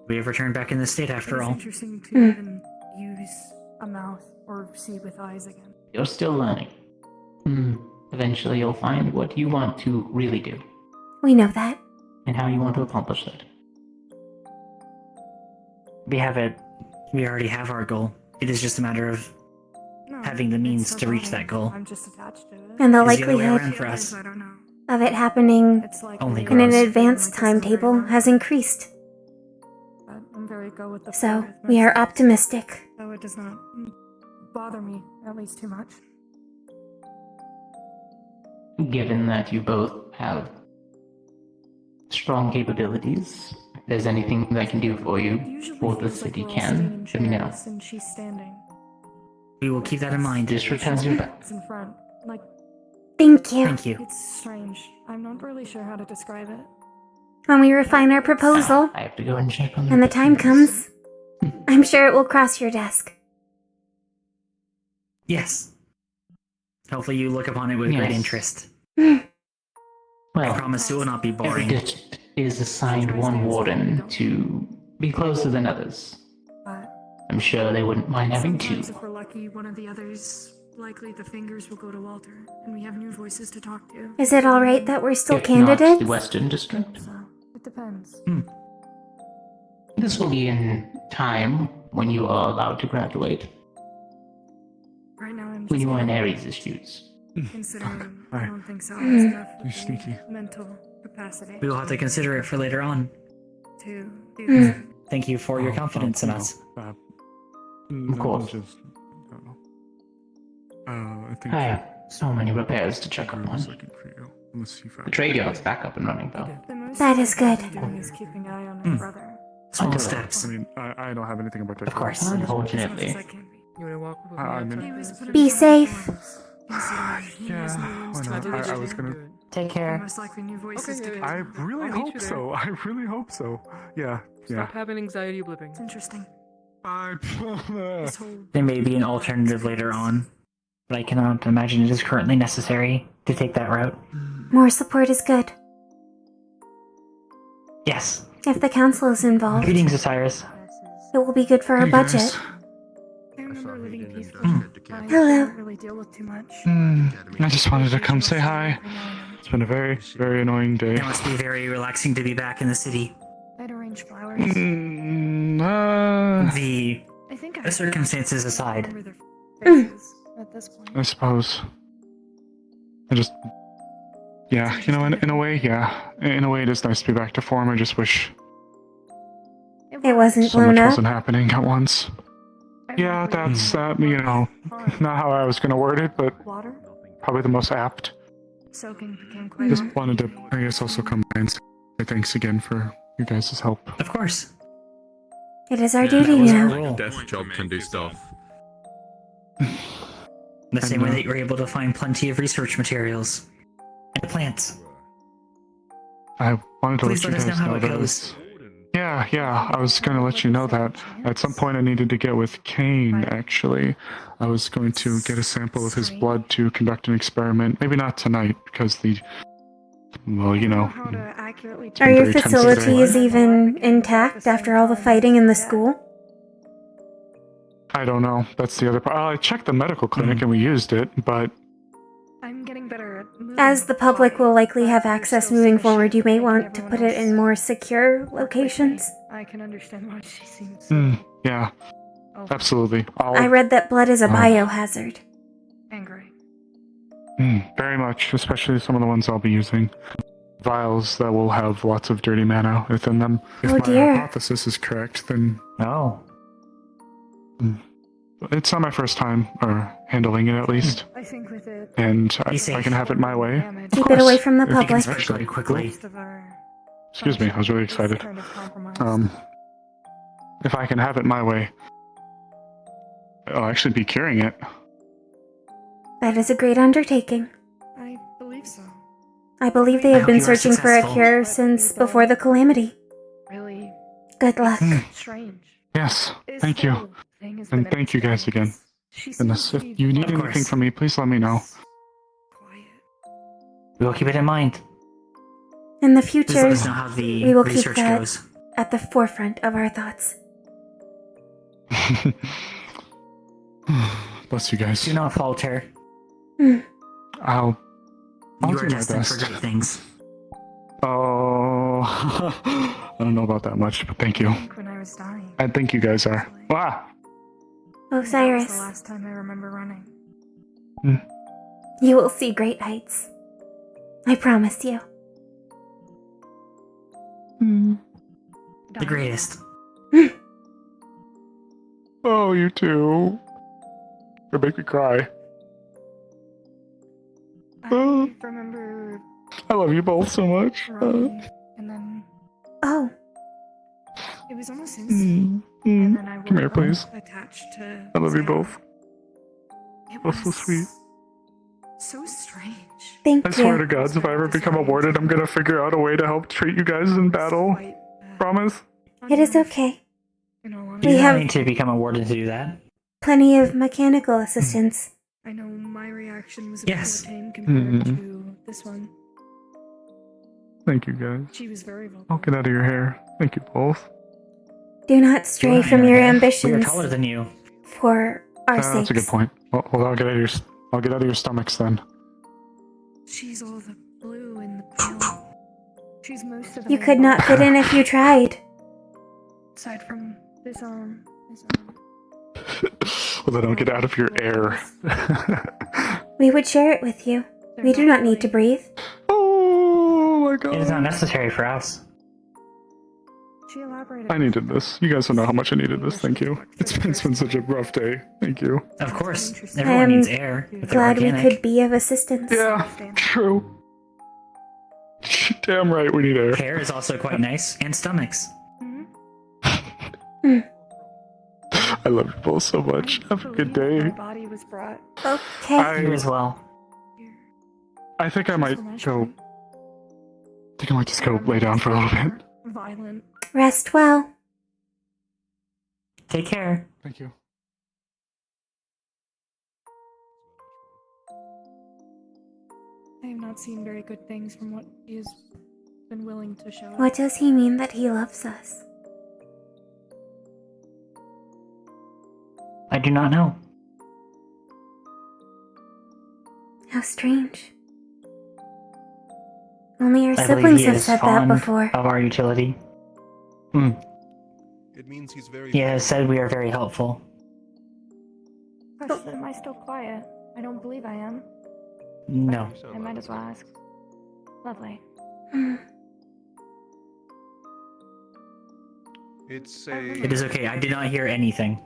We have returned back in the state after It's all. interesting to even use a mouth or see with eyes again. You're still learning. Eventually you'll find what you want to really do, We know that. and how you want to accomplish that. We already have our goal. It is just a matter of No, having the means it's to reach fine. that goal. I'm just attached to it. And the It's the other way likelihood around for us. I don't know. of it happening It's like Only in an grows. advanced timetable has increased. But I'm very go with the So, flow with we are most optimistic. So it does not bother me, at least too much. Given that you both have strong capabilities, if there's anything that I can do for you, Usually or the feels like city we're all can, sitting in let me know. chairs and she's standing. We will keep that in mind. District has your back. It's in front. Like, Thank you. Thank you. it's strange. I'm not really sure how to describe it. When we refine our proposal, I have to go and check on and the time comes, I'm sure it will cross your desk. Yes. Hopefully you look upon it with great Yes. interest. I promise it will not be Every boring. district is assigned one warden to be closer than others. But I'm sure they wouldn't mind having two. sometimes, if we're lucky, one of the others, likely the fingers, will go to Walter, and we have new voices to talk to. Is it alright that we're still If candidates? not the Western District. So, it depends. This will be in time when you are allowed to graduate. Right now, I'm When just you are in Aries' issues. considering I don't think Sal Hmm. has enough of You the sneaky. mental capacity We will have to consider it for later on. to do this. Thank you for your confidence in us. Of course. I think I have so many repairs to check up on. The trade yard's back up and running, though. The most That is I good. can be doing is keeping an eye on my brother. Small Until- steps. I mean, I don't have anything in particular. Of course. Unfortunately. You wanna walk with me? I mean, He was put Be in safe. forms, considering he has no rooms to why not? do I was gonna. Take and care. most likely new voices to get I to. really I'll meet hope you there. so. I really hope so. Yeah, yeah. Stop having anxiety of living. It's interesting. I. This whole There may be an alternative later on, but I cannot imagine it is currently necessary to take that route. More support is good. Yes. If the council is involved, Greetings, Osiris. it will be good for our Hey, budget. guys. I remember living peacefully. I Hello. didn't really deal with too much. I just wanted to come say hi. It's been a very, very annoying day. It must be very relaxing to be back in the city. I'd arrange flowers. The I think I circumstances aside. remember their faces at this point. I suppose. I just. Yeah, you know, in a way, yeah. In a way, it is nice to be back to form. I just wish It wasn't so blown much up. wasn't happening at once. Yeah, that's you know, not how I was gonna word it, but Water probably the most apt. soaking became quite Just wanted to, I guess, also come by and say thanks again for you guys' help. Of course. It is our That duty was our now. role. Desk job can do stuff. The same way And, that you were able to find plenty of research materials and plants. I wanted to Please let let you us know guys how know it that goes. yeah, I was gonna let you know that at some point I needed to get with Kane, actually. I was going to get a sample of his blood to conduct an experiment. Maybe not tonight, because well, you know. how to accurately Are your very tense facilities today. even intact after all the fighting in the school? I don't know. That's the other part. I checked the medical clinic and we used it, but I'm getting better at moving. As the public will likely have access moving forward, you may want to put it in more secure locations. I can understand why she seems yeah, absolutely. I read that blood is a biohazard. angry. Very much, especially some of the ones I'll be using. Vials that will have lots of dirty mana within them. If Oh, my dear. hypothesis is correct, then No. it's not my first time, or handling it at least. I think with it, And Be I safe. can have it my way. Keep it away from the If you can public. switch Very that. quickly. most of our Excuse me, I was really excited. kind of compromised. If I can have it my way, I'll actually be curing it. That is a great undertaking. I believe so. I believe they I have hope been you are searching for a successful. cure since before the calamity. Really Good luck. strange. Yes, This thank you. whole thing has And been a thank you guys again. She Goodness, seems to if be you need Of anything course. from me, please let me know. quiet. We will keep it in mind. In the Please future, let us know how the we will keep research that goes. at the forefront of our thoughts. Bless you guys. Do not falter. I'll You do are my destined for best. great things. Oh, I don't know about that much, but thank you. I think when I was dying. I think you guys are. Wow. That was Osiris, the last time I remember running. you will see great heights. I promise you. The greatest. Oh, you too. You make me cry. I remember I love you both so much. running, and then Oh, it was almost instant. And then I Come here, woke up please. attached to. I love you Sarah. both. It Oh, so sweet. So strange. thank I you. swear to God, if I ever become awarded, I'm gonna figure out a way to help treat you guys in battle. Promise? It is okay. In all You honesty, We don't have need to become awarded to do that. plenty of mechanical assistance. I know my reaction was a Yes. bit more tame compared to this one. Thank you, guys. She was very vocal. I'll get out of your hair. Thank you both. Do not stray from your ambitions. We are taller than you. For our sakes. That's a good point. Well, I'll get out of your stomachs then. She's all the blue and the pale. She's most of the You could not fit in if you tried. Aside from this arm. Well, then I'll get out of your air. We would share it with you. We do not need to breathe. Oh my god. It is not necessary for us. She elaborated. I needed this. You guys don't know how much I needed this. Thank you. It's been such a rough day. Thank you. Of course, I everyone am needs air. If they're glad we organic. could be of assistance. Yeah, true. Damn right, we need air. Hair is also quite nice, and stomachs. I love you both so much. Have a good day. My body was brought. Okay. You as well. I think I might go. I think I might just go lay down for a little bit. Violent. Rest well. Take care. Thank you. I have not seen very good things from what he has been willing to show. What does he mean that he loves us? I do not know. How strange. Only our I believe siblings he have is said that fond before. of our utility. Hmm. It means he's very. He has said we are very helpful. Question, am I still quiet? I don't believe I am. No. I might as well ask. Lovely. It's a. It is okay. I did not hear anything.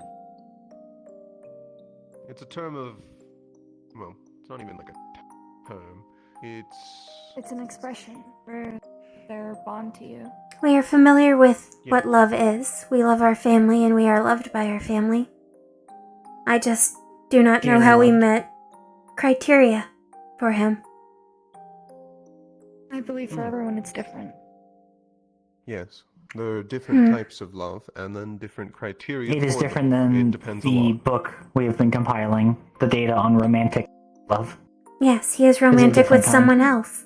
It's a term of. Well, it's not even like a term. It's an expression for their bond to you. We are familiar with what love is. We love our family and we are loved by our family. I just do not know how we met criteria for him. I believe for everyone it's different. Yes. There are different types of love and then different criteria. It is for different them. than It depends a the lot. book we have been compiling, the data on romantic love. Yes, he is romantic with different kind. someone else.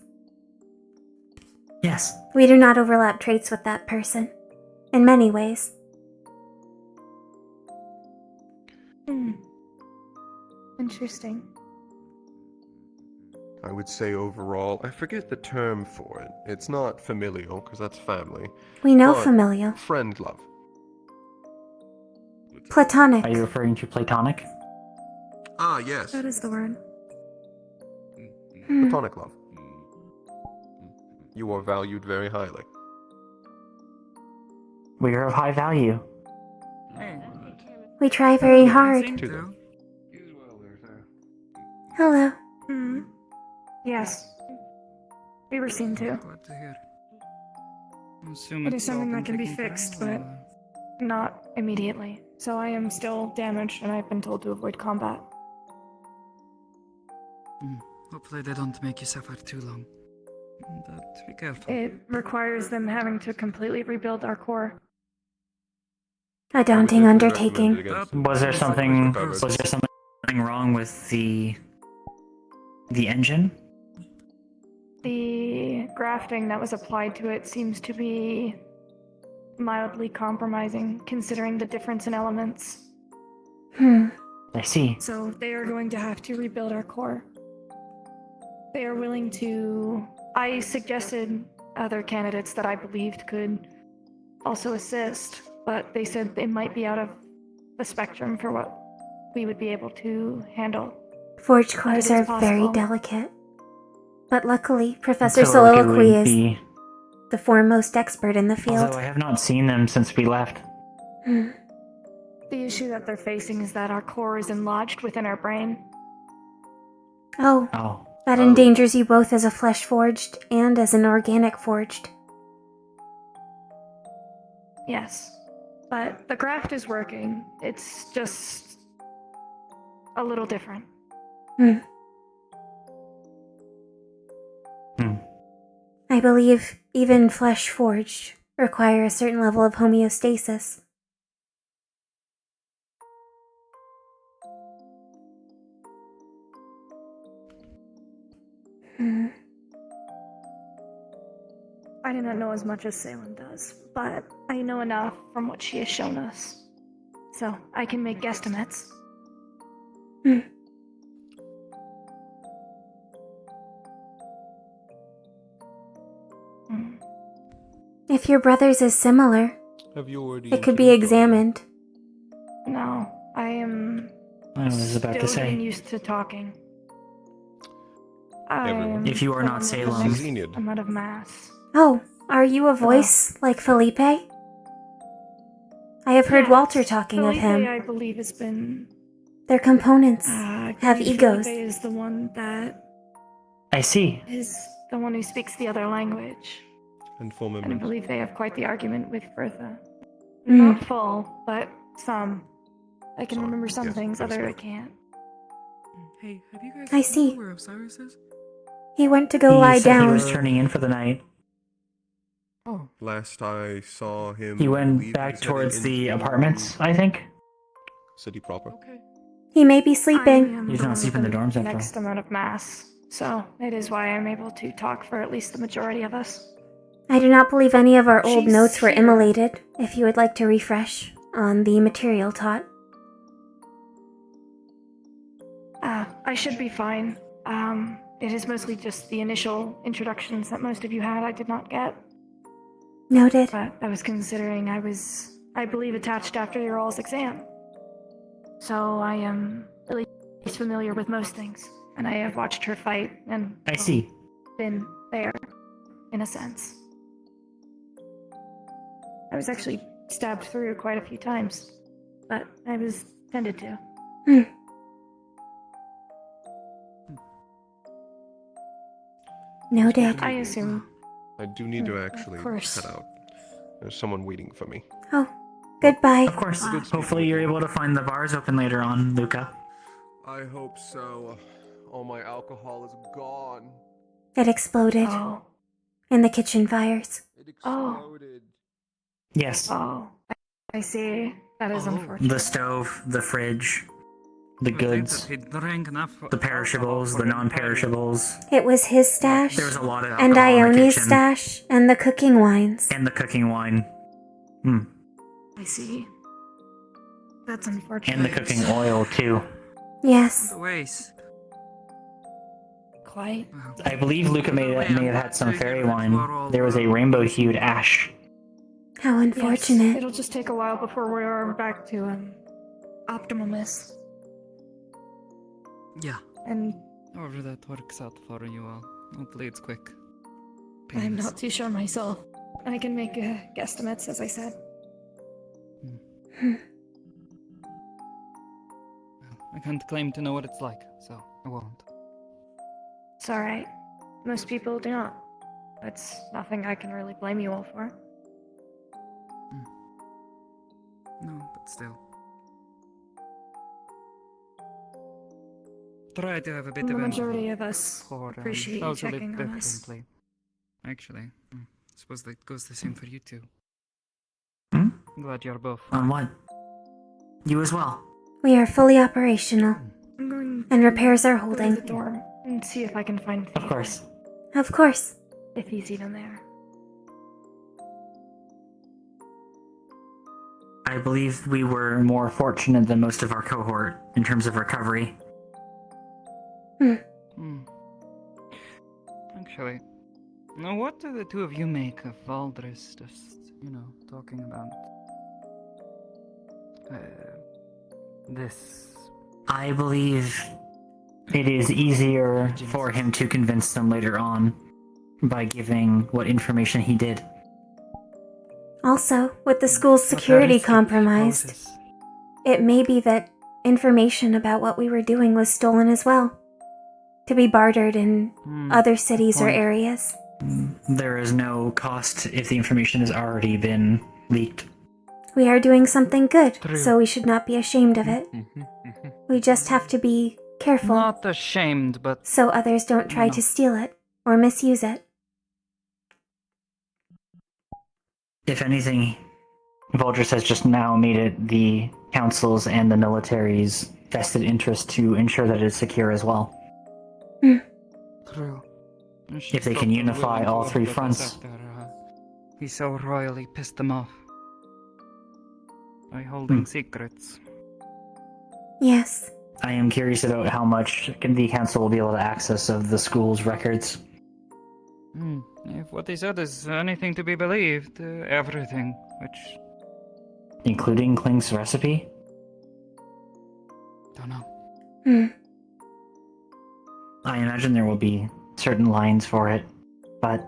Yes. We do not overlap traits with that person. In many ways. Interesting. I would say overall, I forget the term for it. It's not familial, because that's family. We know but familial. Friend love. Platonic. Are you referring to platonic? Ah, yes. That is the word. Platonic love. You are valued very highly. We are of high value. We try very hard. Hello. Yes. We were seen to. It is something that can be fixed, but not immediately. So I am still damaged and I've been told to avoid combat. Hopefully they don't make you suffer too long. But be careful. It requires them having to completely rebuild our core. A daunting undertaking. Was there something wrong with the engine? The grafting that was applied to it seems to be mildly compromising, considering the difference in elements. I see. So they are going to have to rebuild our core. They are willing to... I suggested other candidates that I believed could also assist, but they said it might be out of the spectrum for what we would be able to handle. Forge cores are very possible. delicate. But luckily, Professor So Soliloquy it would is be- the foremost expert in the field. Although I have not seen them since we left. The issue that they're facing is that our core is enlarged within our brain. Oh. That endangers you both as a flesh forged and as an organic forged. Yes. But the graft is working. It's just a little different. I believe even flesh forged require a certain level of homeostasis. I do not know as much as Salem does, but I know enough from what she has shown us. So I can make guesstimates. If your brother's is similar, Have you already it could be examined. No, I am I was about to still getting say. used to talking. If you are not Salem. I'm out of mass. Oh, are you a voice like Felipe? I have heard Yes, Walter talking Felipe, of him. I believe, has been... Their components have Felipe egos. is the one that I see. is the one who speaks the other language. And full And I members. believe they have quite the argument with Bertha. Mm. Not full, but some. I can remember some yes, things, that is other I correct. can't. Hey, have you guys I seen see. where Osiris is? He went to go lie He said down. he was turning in for the night. Oh. Last I saw him, He I went believe back he's towards heading the into apartments, I think. City proper. He may be I sleeping. am He's the not one sleeping in with the dorms after all. next amount of mass, so it is why I'm able to talk for at least the majority of us. I do not believe any of our old She's notes were here. immolated, if you would like to refresh on the material taught. I should be fine. It is mostly just the initial introductions that most of you had I did not get. Noted. But I was considering I believe, attached after your all's exam. So I am at least familiar with most things, and I have watched her fight and I see. been there, in a sense. I was actually stabbed through quite a few times, but I was tended to. Noted. I assume. I do need to actually course. head out. There's someone waiting for me. Oh, goodbye. Of course. Hopefully you're able to find the bars open later on, Luca. I hope so. All my alcohol is gone. It exploded. Oh. In the kitchen fires. It Oh. exploded. Yes. Oh. I see. That is unfortunate. The stove, the fridge, the goods, the perishables, the non-perishables, It was his stash, There was a lot of and alcohol in the Ione's kitchen. stash, and the cooking wines. and the cooking wine. I see. That's unfortunate. And the cooking oil, too. Yes. The waste. Quite. I believe Luca may have had some fairy wine. There was a rainbow-hued ash. How unfortunate. Yes, it'll just take a while before we're back to optimalness. Yeah. And However that works out for you all. Hopefully it's quick. I'm not too sure myself. I can make guesstimates, as I said. I can't claim to know what it's like, so I won't. It's alright. Most people do not. That's nothing I can really blame you all for. No, but still. Try to have a bit The of majority of us for, appreciate you those who live checking on us. differently. Actually, I suppose that goes the same for you too. Hmm? Glad you're both. On what? You as well. We are fully operational, I'm going and repairs are to go to holding. the dorm and see if I can find Of course. Of course. if he's even there. I believe we were more fortunate than most of our cohort in terms of recovery. Actually, now what do the two of you make of all this just, talking about this? I believe it is easier for him to convince them later on by giving what information he did. Also, with the school's security compromised, it may be that information about what we were doing was stolen as well, to be bartered in other cities or Point. areas. There is no cost if the information has already been leaked. We are doing something good, so we should not be ashamed of it. Mm-hmm. We just have to be careful Not ashamed, but so others don't try to steal it or misuse it. If anything, Voldris has just now made it the council's and the military's vested interest to ensure that it is secure as well. True. If they can unify all three fronts. he so royally pissed them off by holding secrets. Yes. I am curious about how much the council will be able to access of the school's records. If what he said is anything to be believed, everything, which... Including Kling's recipe? Don't know. I imagine there will be certain lines for it, but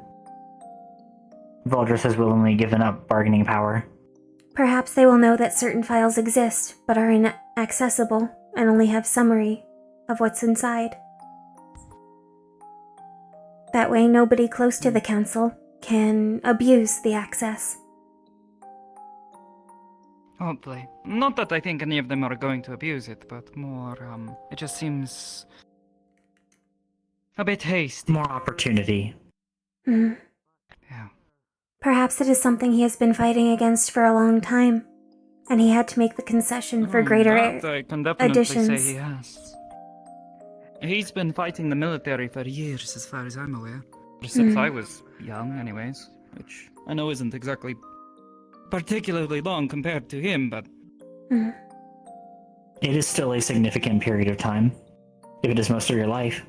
Valdris has willingly given up bargaining power. Perhaps they will know that certain files exist, but are inaccessible, and only have summary of what's inside. That way, nobody close to the council can abuse the access. Hopefully. Not that I think any of them are going to abuse it, but more, it just seems a bit hasty. More opportunity. Yeah. Perhaps it is something he has been fighting against for a long time, and he had to make the concession for greater that I can definitely additions. say he has. He's been fighting the military for years, as far as I'm aware. Since I was young, anyways. Which I know isn't exactly particularly long compared to him, but... It is still a significant period of time, if it is most of your life.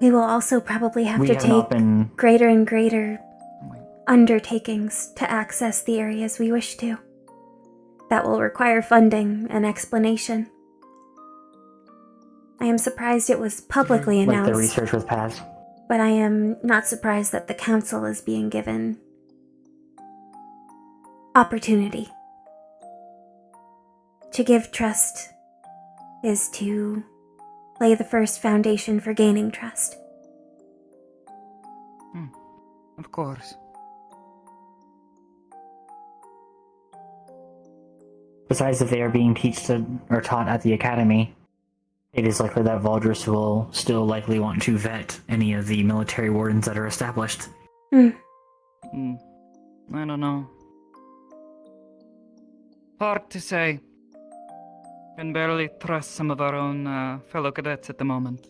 We will also probably have to have not take greater and greater undertakings to access the areas we wish to. That will require funding and explanation. I am surprised it was publicly announced. Like the research with Paz. But I am not surprised that the council is being given opportunity. To give trust is to lay the first foundation for gaining trust. Of course. Besides, if they are being taught at the academy, it is likely that Valdris will still likely want to vet any of the military wardens that are established. I don't know. Hard to say. Can barely trust some of our own fellow cadets at the moment.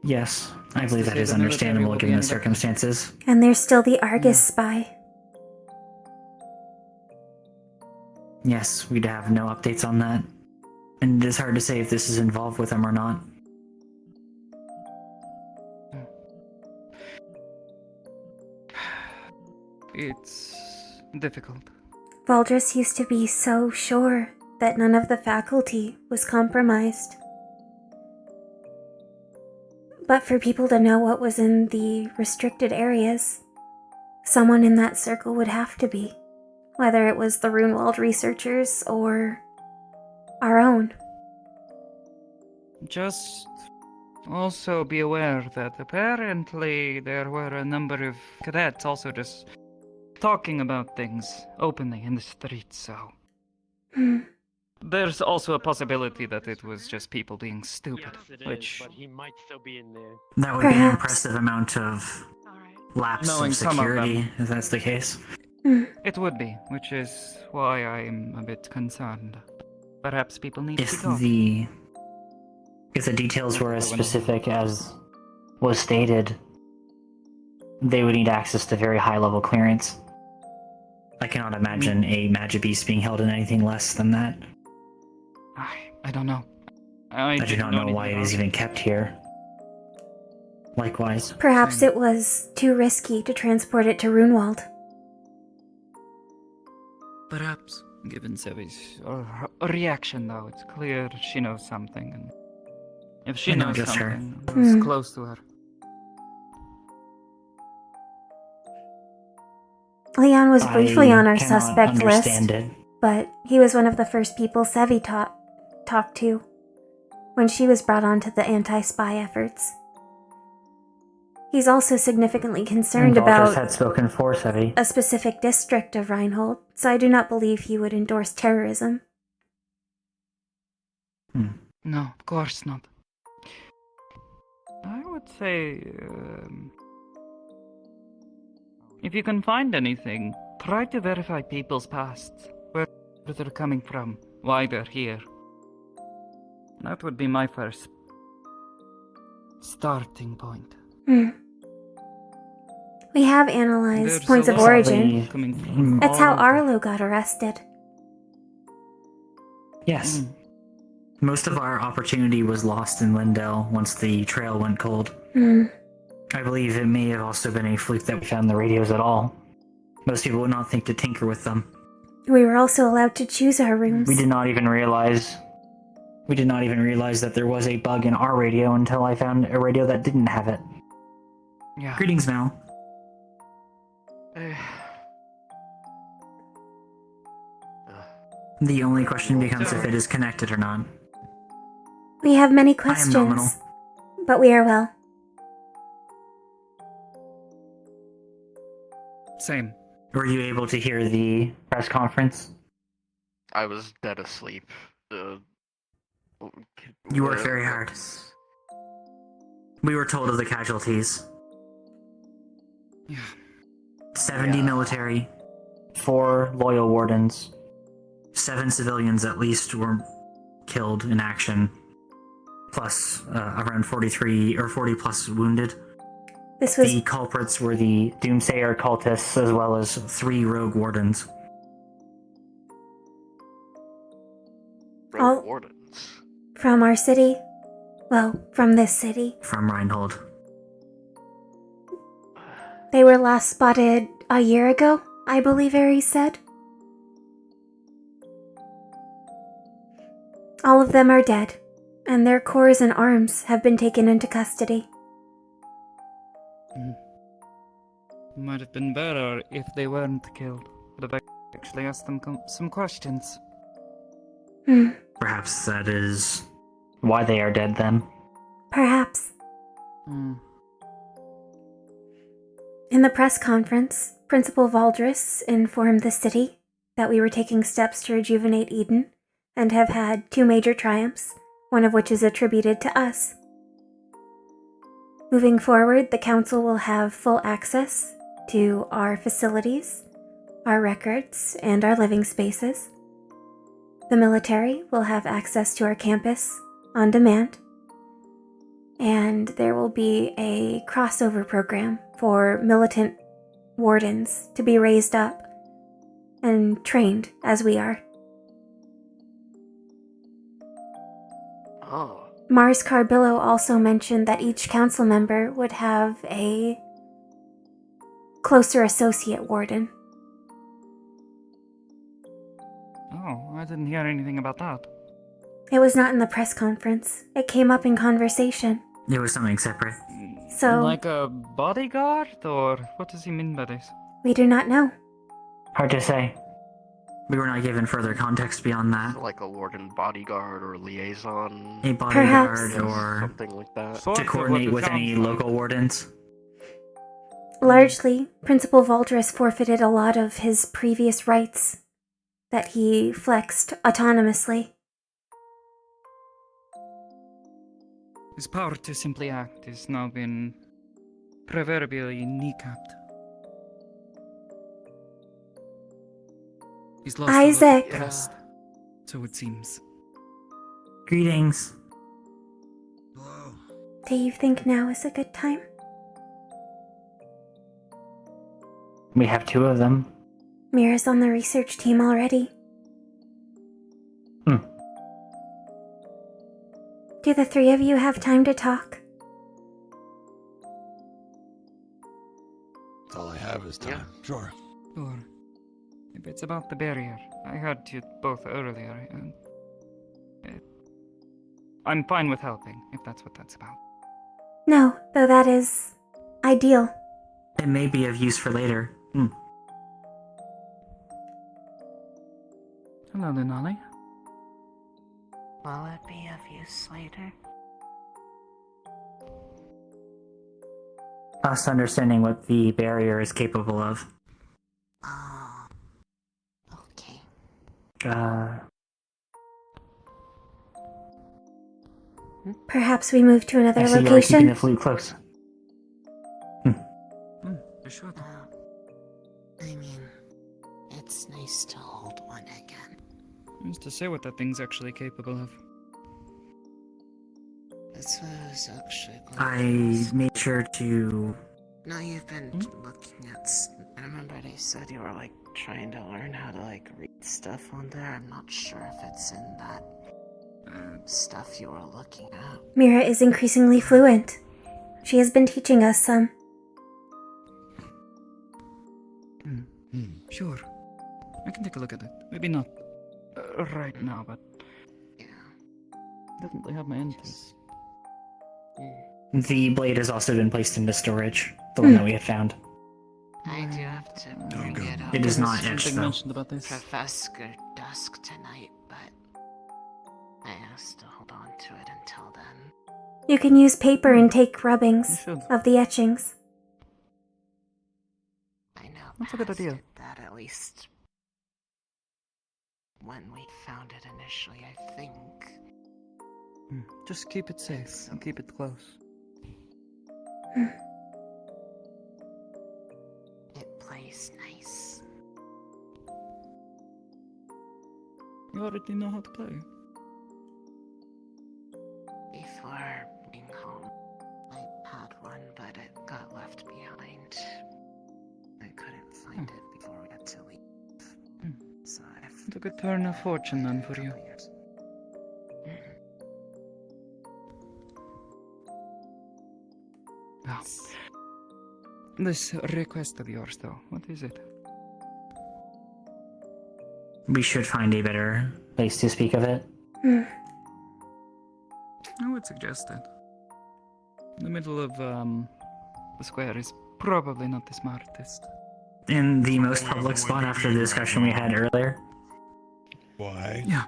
Yes, I believe that is understandable given the circumstances. And there's still the Argus spy. Yes, we'd have no updates on that. And it is hard to say if this is involved with them or not. It's difficult. Valdris used to be so sure that none of the faculty was compromised. But for people to know what was in the restricted areas, someone in that circle would have to be. Whether it was the Runewald researchers or our own. Just also be aware that apparently there were a number of cadets also just talking about things openly in the streets, so... There's also a possibility that it was just people being stupid, which... But he might still be in there. That would be an impressive amount of lapse Knowing of some of security, them. if that's the case. It would be, which is why I'm a bit concerned. Perhaps people need If to go. If the details were as specific as was stated, they would need access to very high-level clearance. I cannot imagine a magic beast being held in anything less than that. I don't know. I do not know why it is even kept here. Likewise. Perhaps it was too risky to transport it to Runewald. Perhaps. Given Sevi's reaction, though, it's clear she knows something. And if she knows just her. something, it's close to her. Leon was briefly on our cannot suspect list, understand it. but he was one of the first people Sevi talked to when she was brought onto the anti-spy efforts. He's also significantly concerned And Valdris about had spoken for Sevi. a specific district of Reinhold, so I do not believe he would endorse terrorism. No, of course not. I would say, if you can find anything, try to verify people's pasts, where they're coming from, why they're here. That would be my first starting point. Hmm. We have analyzed There's points a of lot origin. coming from That's all how over. Arlo got arrested. Yes. Most of our opportunity was lost in Lindell once the trail went cold. Hmm. I believe it may have also been a fluke that we found the radios at all. Most people would not think to tinker with them. We were also allowed to choose our rooms. We did not even realize that there was a bug in our radio until I found a radio that didn't have it. Yeah. Greetings, Mel. The only question becomes if it is connected or not. We have many I am nominal. questions, but we are well. Same. Were you able to hear the press conference? I was dead asleep. You worked very hard. We were told of the casualties. Yeah. 70 military, 4 loyal wardens, 7 civilians at least were killed in action, plus around 43 or 40 plus wounded. This was The culprits were the Doomsayer cultists as well as 3 rogue wardens. all Wardens. from our city. Well, from this city. From Reinhold. They were last spotted a year ago, I believe Ares said. All of them are dead, and their cores and arms have been taken into custody. Might have been better if they weren't killed. Would have actually asked them some questions. Perhaps that is why they are dead then. Perhaps. In the press conference, Principal Valdris informed the city that we were taking steps to rejuvenate Eden and have had 2 major triumphs, one of which is attributed to us. Moving forward, the council will have full access to our facilities, our records, and our living spaces. The military will have access to our campus on demand. And there will be a crossover program for militant wardens to be raised up and trained as we are. Oh. Mars Carbillo also mentioned that each council member would have a closer associate warden. Oh, I didn't hear anything about that. It was not in the press conference. It came up in conversation. It was something separate. So, Like a bodyguard, or what does he mean by this? we do not know. Hard to say. We were not given further context beyond that. Like a warden bodyguard or liaison. A bodyguard Perhaps. or something like that. to coordinate with any local wardens. Largely, Principal Valdris forfeited a lot of his previous rights that he flexed autonomously. His power to simply act has now been proverbially kneecapped. He's lost Isaac. a lot of trust, so it seems. Greetings. Do you think now is a good time? We have 2 of them. Mira's on the research team already. Do the 3 of you have time to talk? That's all I have is time. Sure. Sure. If it's about the barrier, I heard you both earlier, and I'm fine with helping, if that's what that's about. No, though that is ideal. It may be of use for later. Hello, Denali. Will it be of use later? Us understanding what the barrier is capable of. Oh. Okay. Perhaps we move to another I see you are keeping location? the flute close. For sure. I mean, it's nice to hold one again. Who's to say what that thing's actually capable of? That's what I was actually going I made sure to. No, you've been looking at. I remember they said you were like trying to learn how to like read stuff on there. I'm not sure if it's in that stuff you were looking at. Mira is increasingly fluent. She has been teaching us some. Sure. I can take a look at it. Maybe not right now, but definitely have my interest. The blade has also been placed into storage, the one that we had found. I do have to bring it up. It is not etched, though. Mentioned about this. Professor Dusk tonight, but I have to hold on to it until then. You can use paper and take rubbings of the etchings. I know. That's a good idea. That at least when we found it initially, I think. Just keep it safe and keep it close. It plays nice. You already know how to play. Before being home, I had one, but it got left behind. I couldn't find it before we had to leave. So I've Took a turn of fortune then for you. Now, this request of yours, though, what is it? We should find a better place to speak of it. I would suggest that. The middle of the square is probably not the smartest. In the most public spot after the discussion we had earlier. Why? Yeah.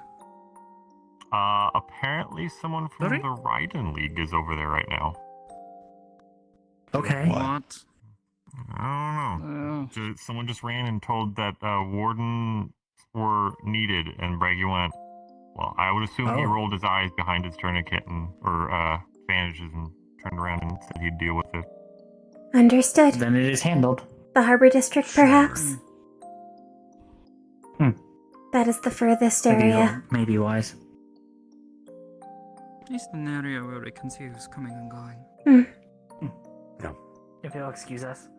Apparently someone from the Raiden League is over there right now. Okay. What? I don't know. Someone just ran and told that wardens were needed, and Braggy went, well, I would assume he rolled his eyes behind his tourniquet or bandages and turned around and said he'd deal with it. Understood. Then it is handled. The Harbor District, perhaps? That is the furthest area. Maybe wise. At least an area where we can see who's coming and going. If you'll excuse us.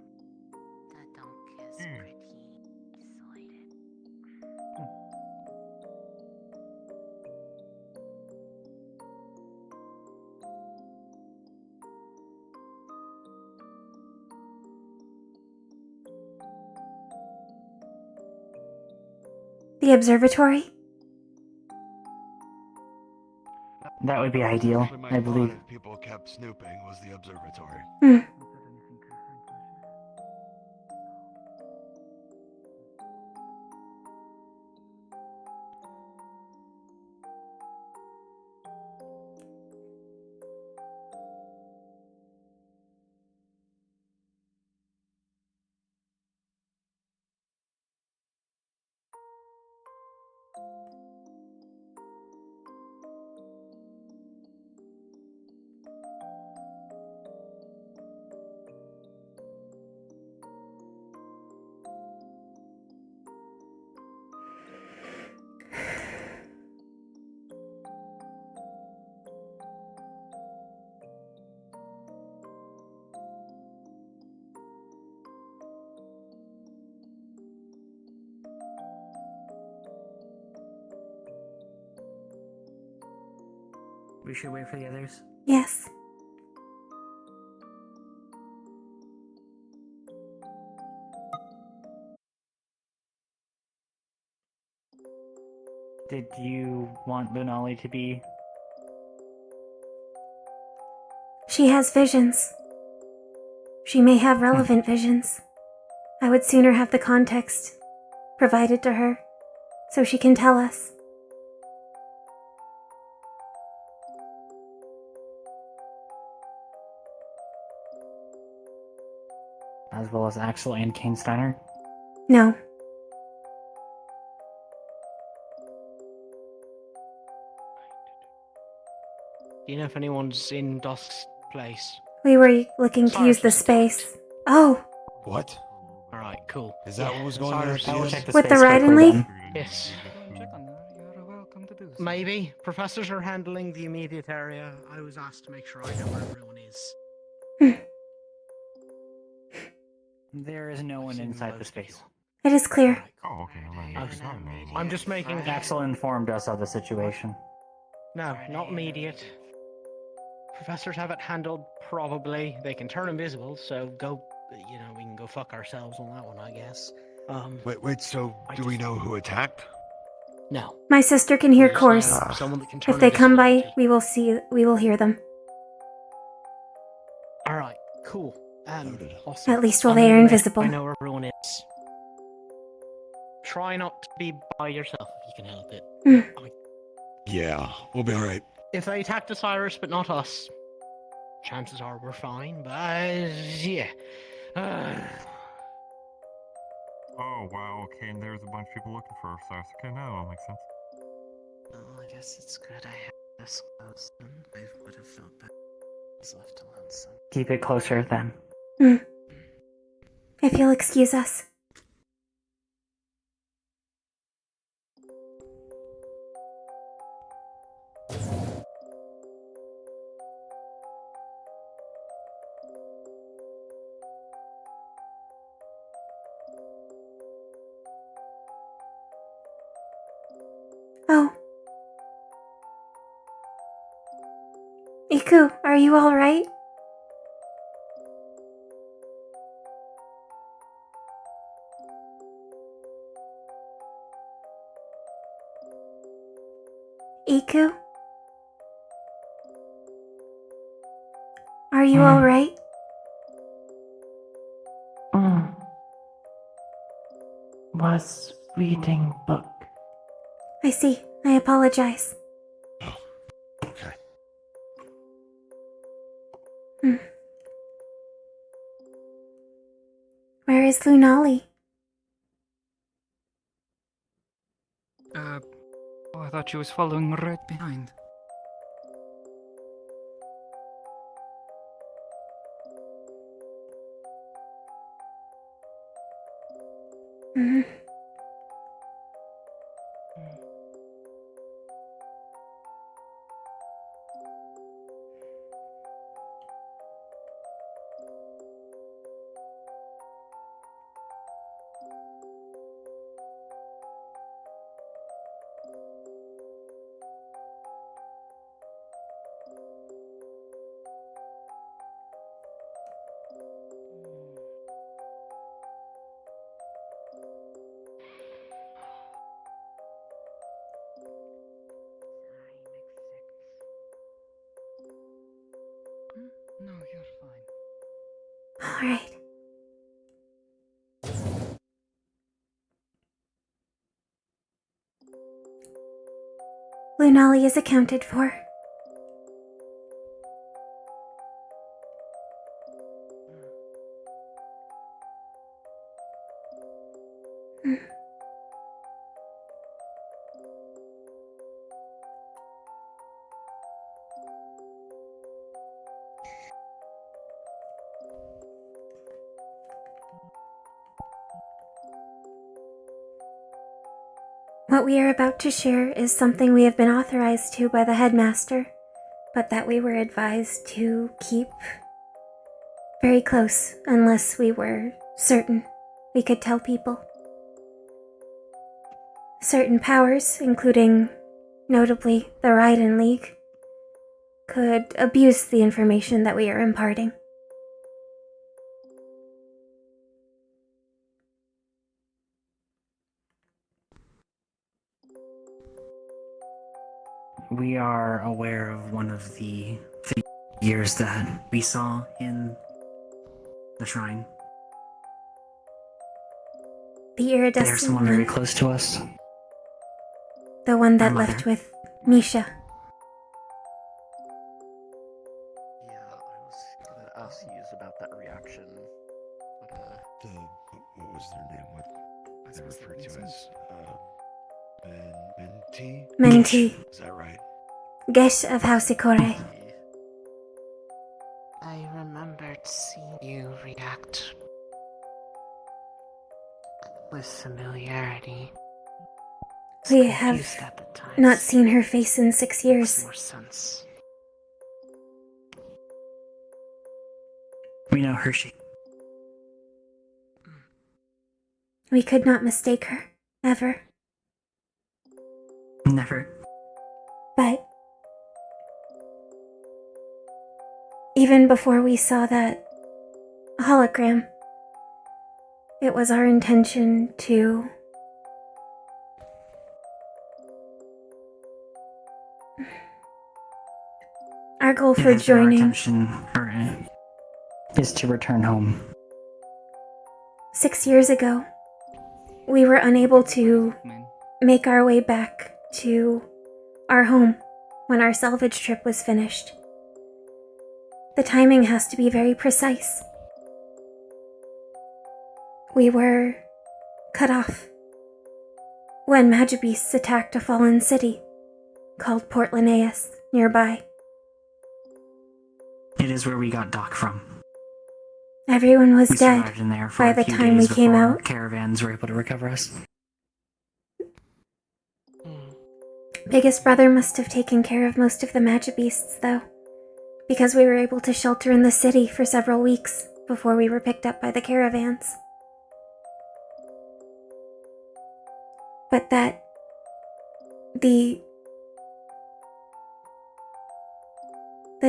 The observatory? That would be ideal, I believe. People kept snooping was the observatory. We should wait for the others. Yes. Did you want Lunali to be? She has visions. She may have relevant visions. I would sooner have the context provided to her so she can tell us. As well as Axel and Kane Steiner? No. Do you know if anyone's in Dusk's place? We were looking to use the space. Oh, What? Alright, cool. Is that what was going on? I will check the with the space Raiden quickly League? then. Yes. Check on that. You're welcome to do Maybe. Professors are handling the immediate area. I was asked to make sure I know where everyone is. There is no one inside the space. It is clear. Oh, okay. I'm just making... Axel informed us of the situation. No, not immediate. Professors have it handled, probably. They can turn invisible, so go... You know, we can go fuck ourselves on that one, I guess. Wait, so do we know who attacked? No. My sister can hear We just course. know someone that can turn If they come by, invisibility. we will hear them. Alright, cool. At least while I'm they gonna are make invisible. I know where everyone is. Try not to be by yourself if you can help it. Yeah, we'll be alright. If they attacked Osiris but not us, chances are we're fine, but yeah. Oh, wow, okay, and there's a bunch of people looking for Osiris. Okay, now that makes sense. Well, I guess it's good I have this close, and I would have felt better if I was left alone some. Keep it closer then. If you'll excuse us. Oh. Iku, are you alright? Iku? Are you alright? Was reading book. I see. I apologize. Okay. Where is Lunali? Oh, I thought she was following right behind. No, you're fine. Alright. Lunali is accounted for. What we are about to share is something we have been authorized to by the headmaster, but that we were advised to keep very close unless we were certain we could tell people. Certain powers, including notably the Raiden League, could abuse the information that we are imparting. We are aware of one of the figures that we saw in the shrine. The iridescent There's someone very close to us. The one that Our left mother. with Misha. Gonna ask you about that reaction. But, What was their name? What they referred to as Menti? Menti. Is that right? Gesh of House Ikore. I remembered seeing you react with familiarity. We have not seen her face in 6 years. More sense. We know Hershey. We could not mistake her, ever. Never. But even before we saw that hologram, it was our intention to our goal for joining Our intention is to return home. 6 years ago. We were unable to make our way back to our home when our salvage trip was finished. The timing has to be very precise. We were cut off when Magibeasts attacked a fallen city called Port Linnaeus nearby. It is where we got Doc from. Everyone was We dead survived in there for by a the few time we days came before out. caravans were able to recover us. Biggest brother must have taken care of most of the Magibeasts, though, because we were able to shelter in the city for several weeks before we were picked up by the caravans. But that the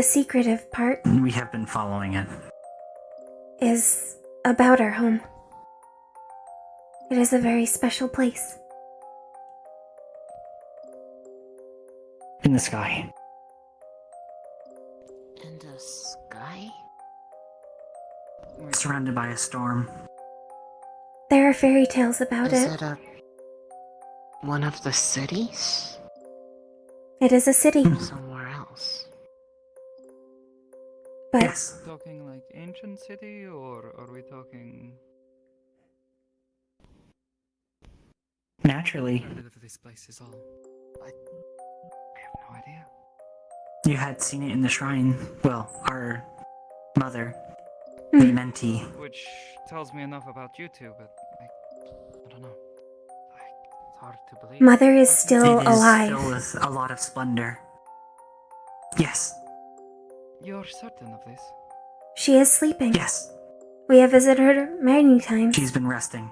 secretive part We have been following it. is about our home. It is a very special place. In the sky. In the sky? Surrounded by a storm. There are fairy tales about Is it. it one of the cities? It is a city. Somewhere else. But yes. Talking like ancient city, or are we talking? Naturally. This place is all. I have no idea. You had seen it in the shrine. Well, our mother, the mentee. Which tells me enough about you two, but I don't know. It's hard to believe. Mother is still It is alive. filled with a lot of splendor. Yes. You're certain of this? She is sleeping. Yes. We have visited her many times. She's been resting.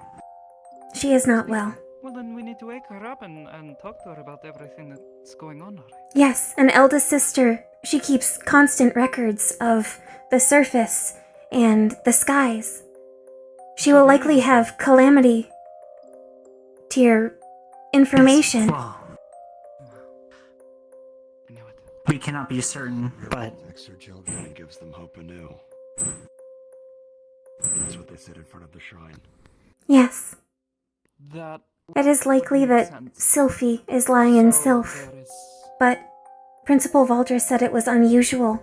She is not well. Well, then we need to wake her up and talk to her about everything that's going on, alright? Yes, an eldest sister. She keeps constant records of the surface and the skies. She will likely have calamity tier information. Well, we cannot be certain, but Protects their children and gives them hope anew. That's what they said in front of the shrine. Yes. That It is likely that Sylphie is lying in Sylph, but Principal Valdres said it was unusual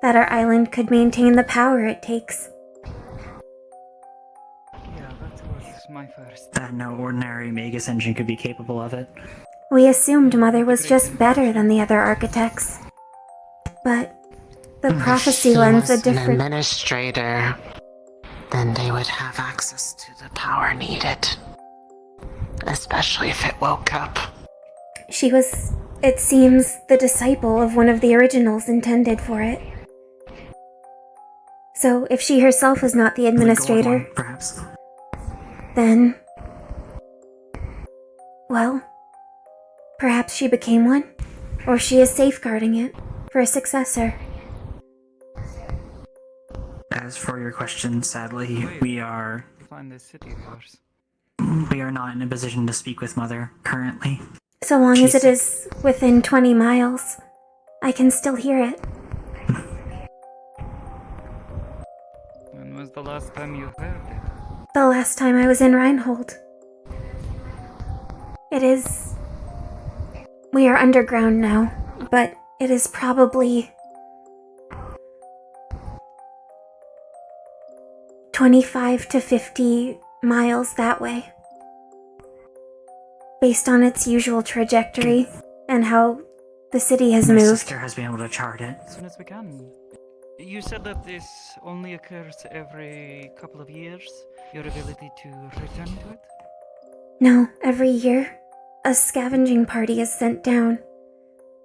that our island could maintain the power it takes. Yeah, that was my first. that no ordinary Magus engine could be capable of it. We assumed Mother was just better than the other architects. But the prophecy lends a If she was an different... administrator, then they would have access to the power needed. Especially if it woke up. She was, it seems, the disciple of one of the originals intended for it. So if she herself was not the administrator, Gold one, perhaps. then... well, perhaps she became one, or she is safeguarding it for a successor. As for your question, sadly, we are Find this city of yours. not in a position to speak with Mother currently. So long as it is within 20 miles, I can still hear it. When was the last time you heard it? The last time I was in Reinhold. It is... we are underground now, but it is probably... 25 to 50 miles that way. Based on its usual trajectory and how the city has My moved. sister has been able to chart it. As soon as we can. You said that this only occurs every couple of years, your ability to return to it? No, every year. a scavenging party is sent down.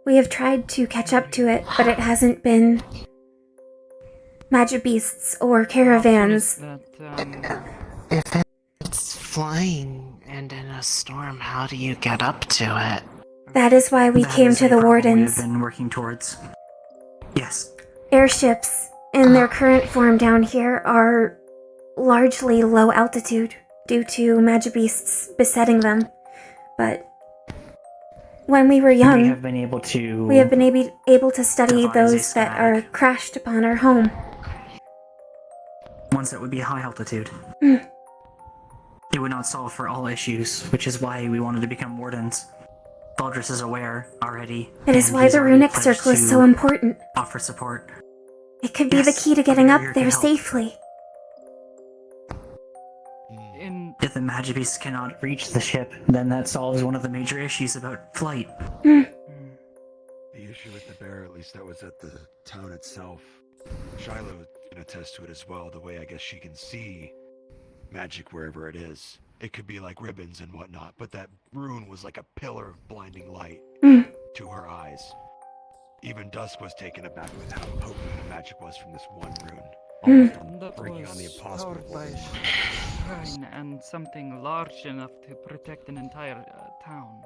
We have tried to catch up to it, but it hasn't been magic beasts or caravans. If it's flying and in a storm, how do you get up to it? That is why we came to the wardens. We've been working towards. Yes. Airships, in their current form down here, are largely low altitude due to magic beasts besetting them. But when we were young, we have been able to able to study those that are crashed upon our home. Ones that would be high altitude. Mm. It would not solve for all issues, which is why we wanted to become wardens. Baldrus is aware already. It is why the runic circle is so important. Offer support. It could be the key to getting up there safely. If the magic beasts cannot reach the ship, then that solves one of the major issues about flight. The issue with the bear, at least that was at the town itself. Shiloh can attest to it as well, the way I guess she can see magic wherever it is. It could be like ribbons and whatnot, but that rune was like a pillar of blinding light to her eyes. Even Dusk was taken aback with how potent the magic was from this one rune. That Breaking on the was impossible. powered by shrine and something large enough to protect an entire town.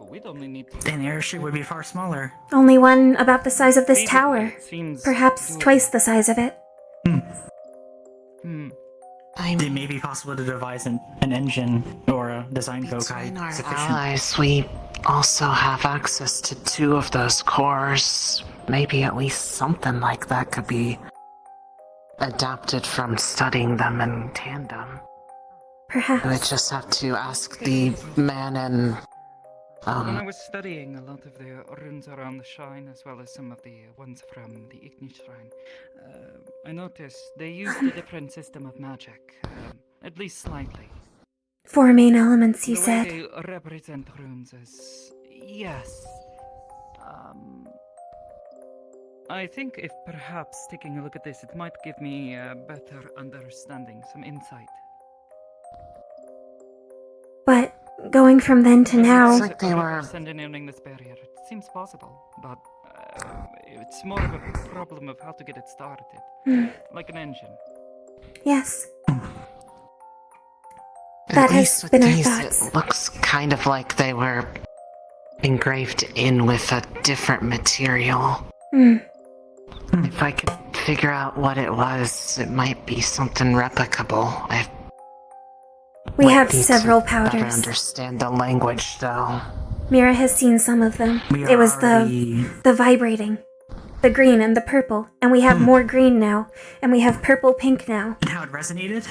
We'd only need to... An airship would be far smaller. Only one about the size of this Feasible, tower. it seems Perhaps doable. twice the size of it. It may be possible to devise an engine or a design foci Between our sufficient. allies, we also have access to 2 of those cores. Maybe at least something like that could be adapted from studying them in tandem. Perhaps. We would just have to ask the man in... When I was studying a lot of the runes around the shrine, as well as some of the ones from the Ignis shrine, I noticed they used a different system of magic, at least slightly. 4 main elements, you The said. way they represent runes is... yes. I think if perhaps taking a look at this, it might give me a better understanding, some insight. But going from then to now... Engineering this barrier, it seems possible, but it's more of a problem of how to get it started. Like an engine. Yes. At That least has with been our these, thoughts. it looks kind of like they were engraved in with a different material. If I could figure out what it was, it might be something replicable. We have need to several better powders. understand the language, though. Mira has seen some of them. We It was are the vibrating. The green and the purple. And we have more green now. And we have purple pink now. And how it resonated?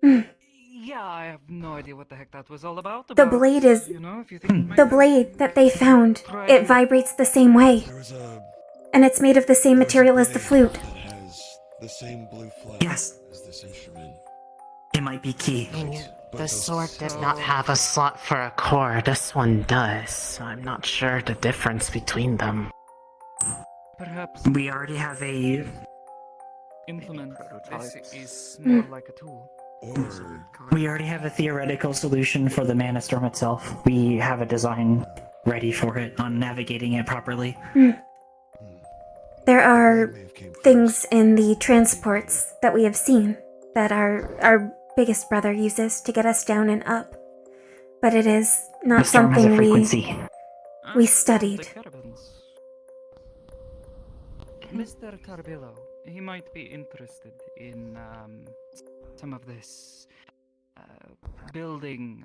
Yeah, I have no idea what the heck that was all about. The blade is... You know, if you think... The blade that they found. It vibrates the same way. And it's made of the same material as the flute. The same blue flag Yes. as this instrument. It might be key. The sword did not have a slot for a core. This one does. So I'm not sure the difference between them. Perhaps We already have a... implement this is more like a tool. We already have a theoretical solution for the Mana Storm itself. We have a design ready for it on navigating it properly. There are things in the transports that we have seen that our biggest brother uses to get us down and up. But it is not The storm has a something frequency. we studied. Mr. Carbillo, he might be interested in some of this building,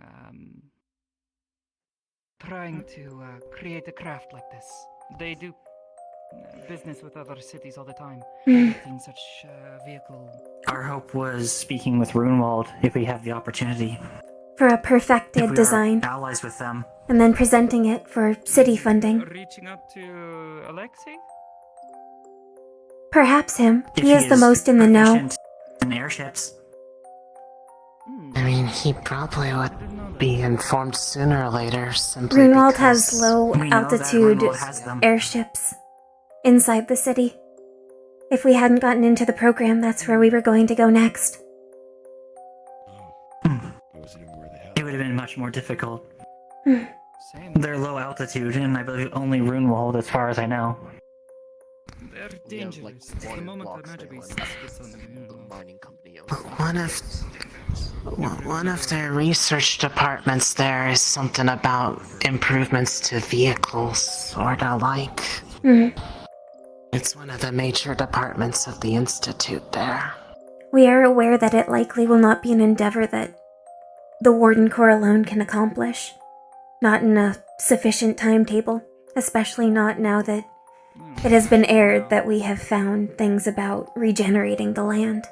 trying to create a craft like this. They do business with other cities all the time, making such vehicle. Our hope was speaking with Runewald if we have the opportunity. For a If perfected we design. are allies with them. And then presenting it for city funding. Reaching out to Alexei? Perhaps him. If He is the most in the know. proficient in airships. I mean, he probably would be informed sooner or later, simply Grunwald because... has low We know that altitude Grunwald has them. airships inside the city. If we hadn't gotten into the program, that's where we were going to go next. It would have been much more difficult. Same. They're low altitude, and I believe only rune will hold as far as I know. They're dangerous. The moment the magic beast gets on them, The mining company owns But one of their research departments there is something about improvements to vehicles, sorta like. It's one of the major departments of the Institute there. We are aware that it likely will not be an endeavor that the Warden Corps alone can accomplish. Not in a sufficient timetable, especially not now that it has been aired that we have found things about regenerating the land.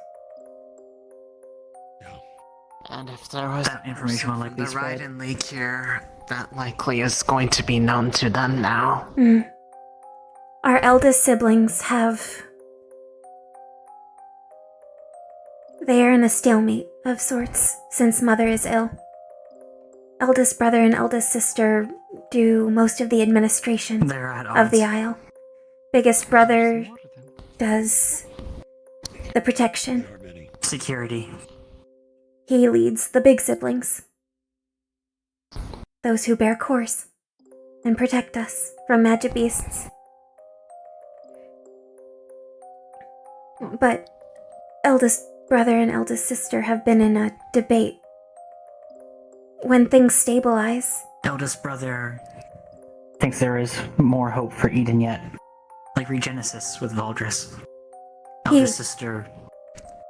And if there was that information will likely the spread. Ryden League here, that likely is going to be known to them now. Our eldest siblings have... They are in a stalemate of sorts since Mother is ill. Eldest brother and eldest sister do most of the administration They're at of the odds. Isle. Biggest brother does the protection. Security. He leads the big siblings. Those who bear course and protect us from magic beasts. But eldest brother and eldest sister have been in a debate. When things stabilize, Eldest brother thinks there is more hope for Eden yet. Like Regenesis with Valdris. Eldest sister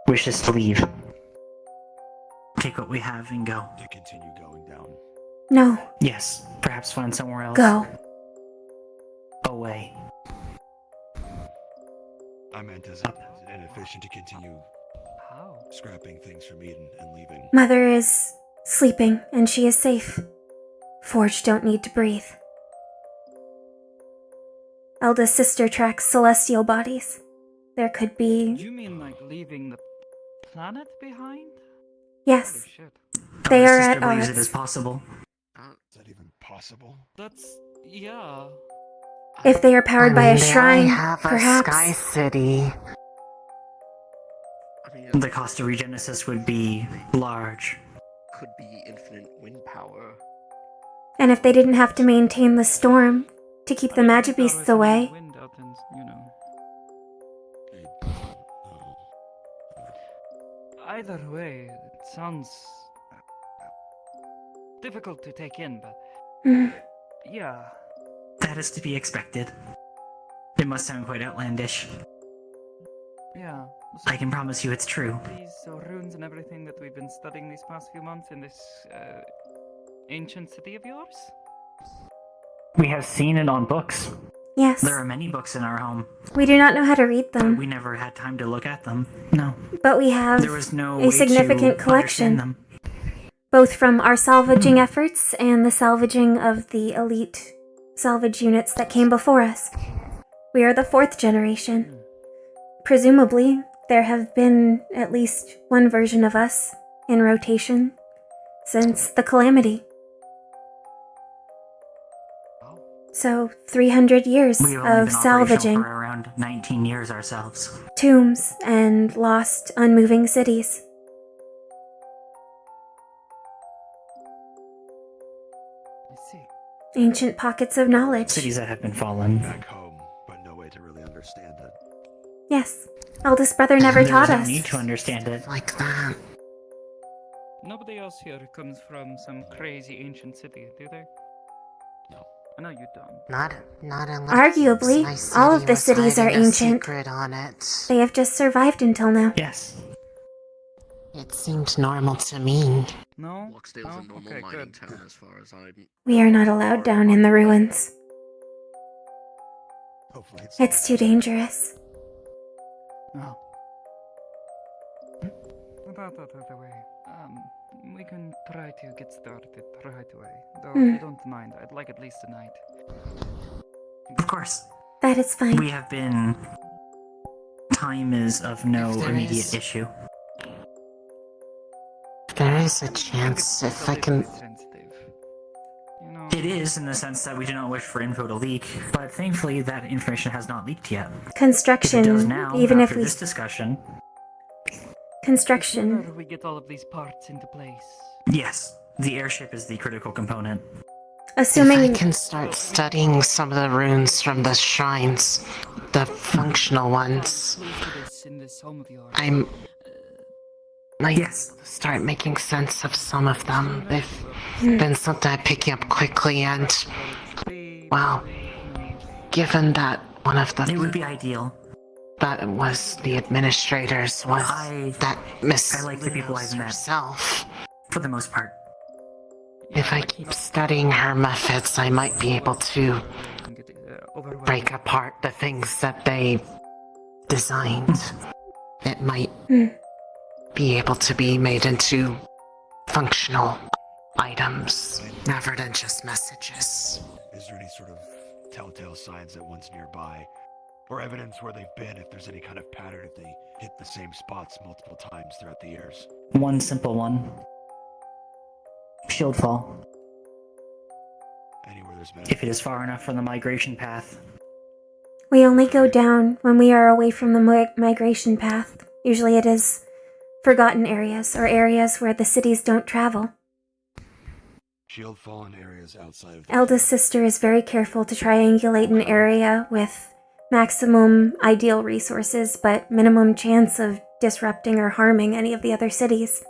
wishes to leave. Take what we have and go. To continue going down. no, Yes, perhaps find somewhere else. go. Away. I meant, is it inefficient to continue scrapping things from Eden and leaving? Mother is sleeping and she is safe. Forge don't need to breathe. Eldest sister tracks celestial bodies. There could be... You mean like leaving the planet behind? Yes. Holy shit. They Eldest are sister at believes odds. it is possible. Is that even possible? That's... yeah. If they are powered by a They only shrine, have a perhaps. Sky City. The cost of Regenesis would be large. Could be infinite wind power. And if they didn't have to maintain the storm to keep the magic beasts away, Wind out and, you know. Either way, it sounds difficult to take in, but yeah. That is to be expected. It must sound quite outlandish. Yeah. I can promise you it's true. These runes and everything that we've been studying these past few months in this ancient city of yours? We have seen it on books. yes, There are many books in our home, we do not know how to read but them, we never had time to look at them. No. but we have There was no a way significant to collection, understand them. both from our salvaging efforts and the salvaging of the elite salvage units that came before us. We are the 4th generation. Presumably, there have been at least one version of us in rotation since the Calamity. So, 300 years We've only of been salvaging operational for around 19 years ourselves. tombs and lost, unmoving cities. I see. Ancient pockets of knowledge. Cities that have been fallen. Back home, but no way to really understand it. Yes. Eldest brother never There's taught no us. need to understand it. Like that. Nobody else here comes from some crazy ancient city, do they? No. I know you don't. Not unless Arguably, Sky all City of the was cities are hiding a ancient. secret on it. They have just survived until now. Yes. It seemed normal to me. No? Locksdale's a normal Okay, mining good. town as far as I'm... We are not allowed down in the ruins. Hopefully It's too dangerous. No. About that other way. We can try to get started right away. Though, if you don't mind, I'd like at least a night. Of course. That is fine. We have been... Time is of no If there immediate is- issue. There is a chance if I can... It is in the sense that we do not wish for info to leak, but thankfully that information has not leaked yet. Construction, If it does now, even if after we... this discussion, Construction. Sooner we get all of these parts into place. yes, the airship is the critical component. Assuming If I can start studying some of the runes from the shrines, the functional ones, I might start making sense of some of them. They've been something I pick up quickly, and, well, given that one of the... It would be ideal. That was the administrators, was that Miss I like the people I've met. herself. For the most part. If I keep studying her methods, I might be able to break apart the things that they designed. It might be able to be made into functional items, rather than just messages. Is there any sort of telltale signs that one's nearby? Or evidence where they've been, if there's any kind of pattern, if they hit the same spots multiple times throughout the years? One simple one. Shield fall. Anywhere there's been... If it is far enough from the migration path. we only go down when we are away from the migration path. Usually it is forgotten areas or areas where the cities don't travel. Shield fall in areas outside of... Eldest sister is very careful to triangulate an area with maximum ideal resources, but minimum chance of disrupting or harming any of the other cities.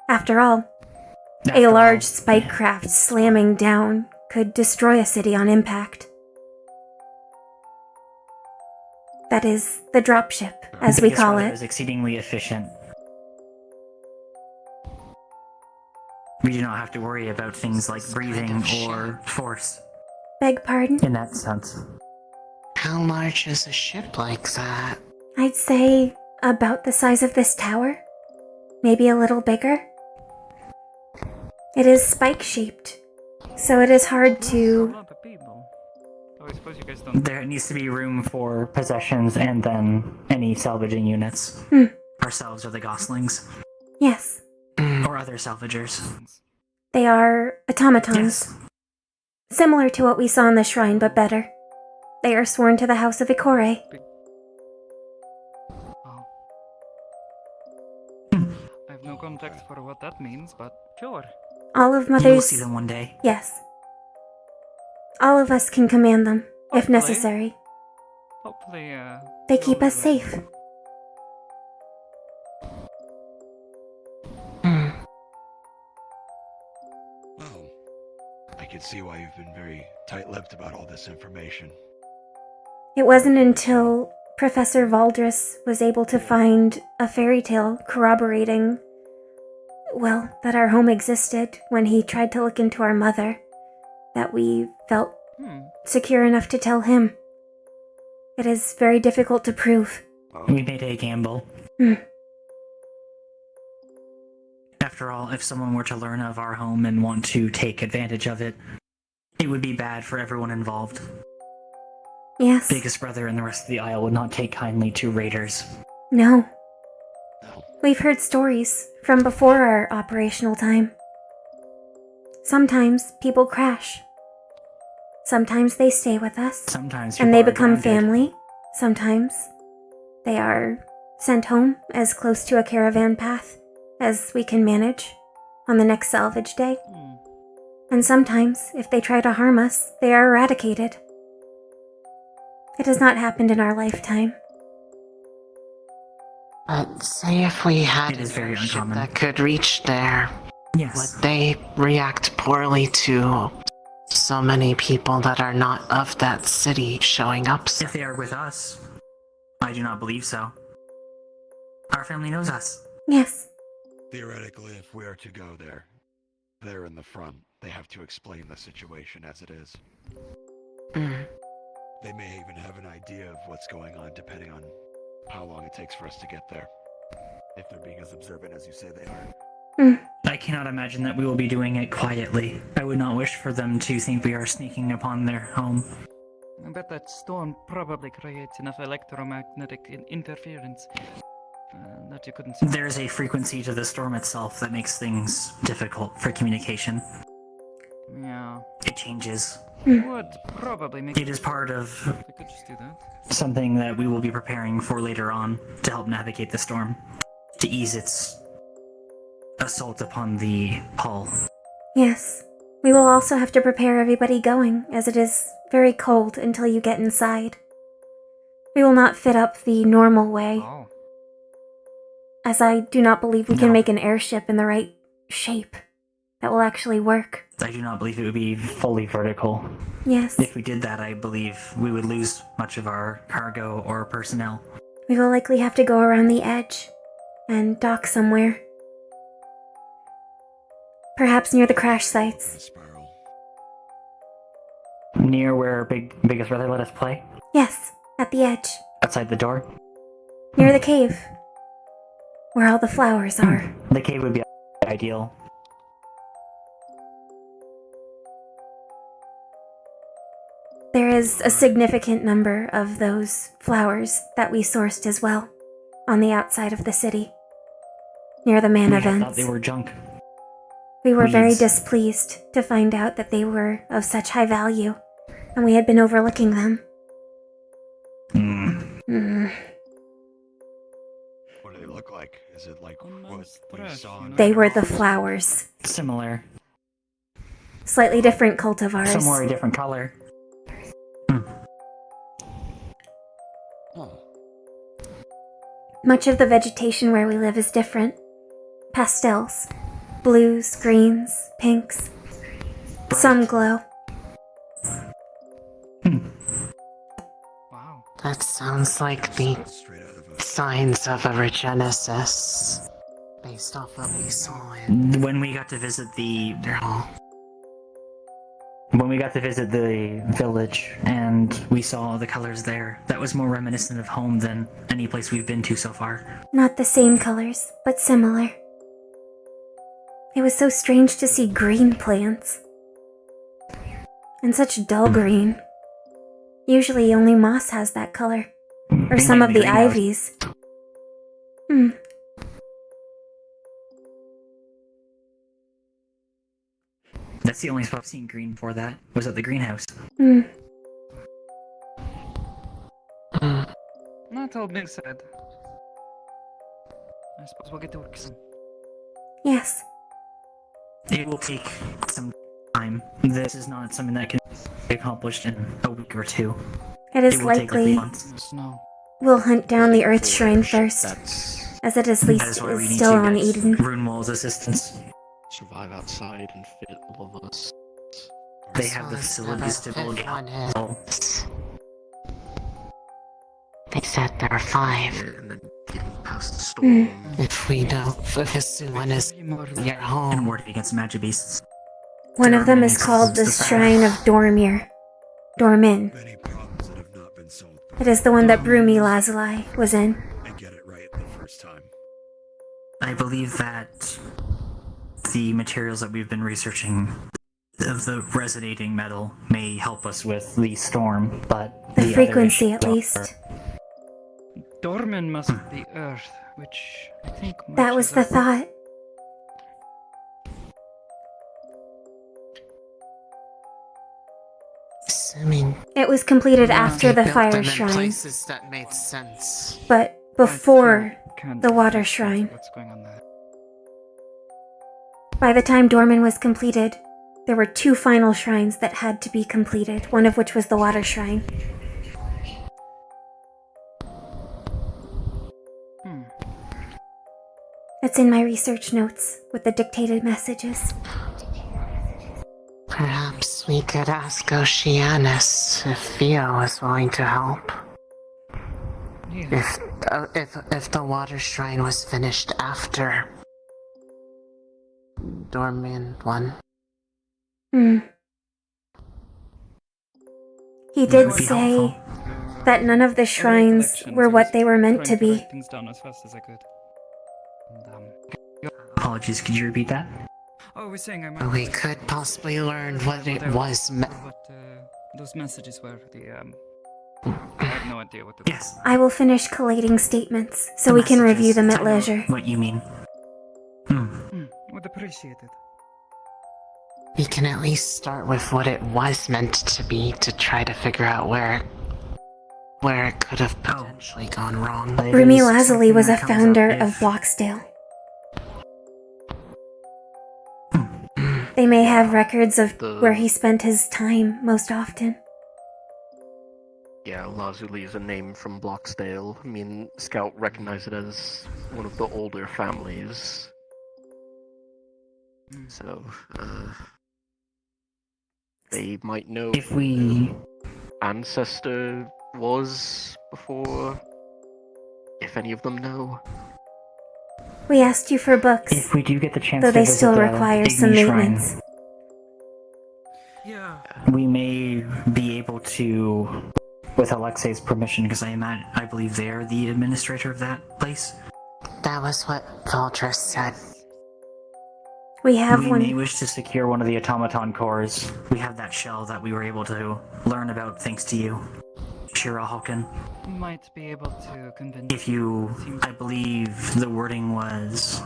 After all, a large spike craft slamming down could destroy a city on impact. That is the dropship, as we call it. Is exceedingly efficient. We do not have to worry about things like breathing or force. Beg pardon? In that sense. How large is a ship like that? I'd say about the size of this tower. Maybe a little bigger. It is spike-shaped, so it is hard to... There needs to be room for possessions and then any salvaging units. Ourselves or the Goslings. Yes. Or other salvagers. They are automatons. Similar to what we saw in the shrine, but better. They are sworn to the House of Dickory. I have no context for what that means, but sure. All of Mother's... You will see them one day. Yes. All of us can command them, if necessary. Hopefully, They keep us safe. Well, I can see why you've been very tight-lipped about all this information. It wasn't until Professor Valdris was able to find a fairy tale corroborating, well, that our home existed when he tried to look into our mother, that we felt secure enough to tell him. It is very difficult to prove. We made a gamble. After all, if someone were to learn of our home and want to take advantage of it, it would be bad for everyone involved. Yes. Biggest brother and the rest of the Isle would not take kindly to raiders. No. We've heard stories from before our operational time. Sometimes people crash. Sometimes they stay with us. Sometimes and they people are become grounded. family. Sometimes they are sent home as close to a caravan path as we can manage on the next salvage day. And sometimes, if they try to harm us, they are eradicated. It has not happened in our lifetime. But say if we had is an very airship uncommon. that could reach there, Yes. would they react poorly to so many people that are not of that city showing up? If they are with us, I do not believe so. Our family knows us. Yes. Theoretically, if we are to go there, they're in the front. They have to explain the situation as it is. They may even have an idea of what's going on depending on how long it takes for us to get there. If they're being as observant as you say they are. I cannot imagine that we will be doing it quietly. I would not wish for them to think we are sneaking upon their home. I bet that storm probably creates enough electromagnetic interference that you couldn't see. There is a frequency to the storm itself that makes things difficult for communication. Yeah. It changes. Would probably make It is part of We could just do that. something that we will be preparing for later on to help navigate the storm, to ease its assault upon the hull. Yes. We will also have to prepare everybody going, as it is very cold until you get inside. We will not fit up the normal way, as I do not believe we can make an airship in the right shape that will actually work. I do not believe it would be fully vertical. Yes. If we did that, I believe we would lose much of our cargo or personnel. We will likely have to go around the edge and dock somewhere. Perhaps near the crash sites. Near where Biggest Brother let us play? Yes, at the edge. Outside the door? Near the cave. Where all the flowers are. The cave would be ideal. There is a significant number of those flowers that we sourced as well, on the outside of the city, near the man I events. thought they were junk. We were very Weeds. displeased to find out that they were of such high value, and we had been overlooking them. What do they look like? Is it like what we saw? They were the flowers. Similar. Slightly different cultivars. Somewhere a different color. Much of the vegetation where we live is different. Pastels. Blues, greens, pinks. Some glow. That sounds like the signs of a regenesis. Based off what we saw in... When we got to visit the... When we got to visit the village and we saw the colors there, that was more reminiscent of home than any place we've been to so far. Not the same colors, but similar. It was so strange to see green plants. And such dull green. Usually only moss has that color. Or some of the ivies. That's the only spot I've seen green before that, was at the greenhouse. Not all being said. I suppose we'll get to work soon. Yes. It will take some time. This is not something that can be accomplished in a week or two. It is will take, likely months. we'll hunt down the Earth Shrine first, as it at least That is why we is need still to on get Eden. Runewall's assistance. Survive outside and fit all of us. They have the facilities to build all. They said there are 5. And then getting past the storm. If we don't focus on one is your home. And ward against magic beasts. One of them is called the Shrine of Dormir. Dormin. It is the one that Brumi Lazuli was in. I believe that the materials that we've been researching of the resonating metal may help us with the storm, but The frequency, at least. Dormin must be Earth, which I think That was the thought. Assuming It was completed after the they built fire them in shrine, places that made sense. but before can't the water shrine. What's going on there? By the time Dorman was completed, there were 2 final shrines that had to be completed, one of which was the water shrine. It's in my research notes with the dictated messages. Perhaps we could ask Oceanus if Theo is willing to help. If the water shrine was finished after Dormin 1. He did say that none of the shrines were what they were meant to be. Things down as fast as I could. And, Apologies, could you repeat that? Oh, we're saying We could possibly learn what it was those messages were. I have no idea what the... Yes. I will finish collating statements so we can review them at leisure. What you mean? Would appreciate it. We can at least start with what it was meant to be to try to figure out where it could have potentially gone wrong. Brumi Lazuli was a founder of Bloxdale. They may have records of where he spent his time most often. Yeah, Lazuli is a name from Bloxdale. I mean, Scout recognized it as one of the older families. So, they might know If we... ancestor was before, if any of them know. We asked you for books, If we do get the chance though to they visit still the require some Igni Shrine, maintenance. we may be able to, with Alexei's permission, because I believe they're the administrator of that place. That was what Valdris said. We have We one. may wish to secure one of the automaton cores. We have that shell that we were able to learn about thanks to you, Shira Hawken. Might be able to convince. If you, I believe the wording was,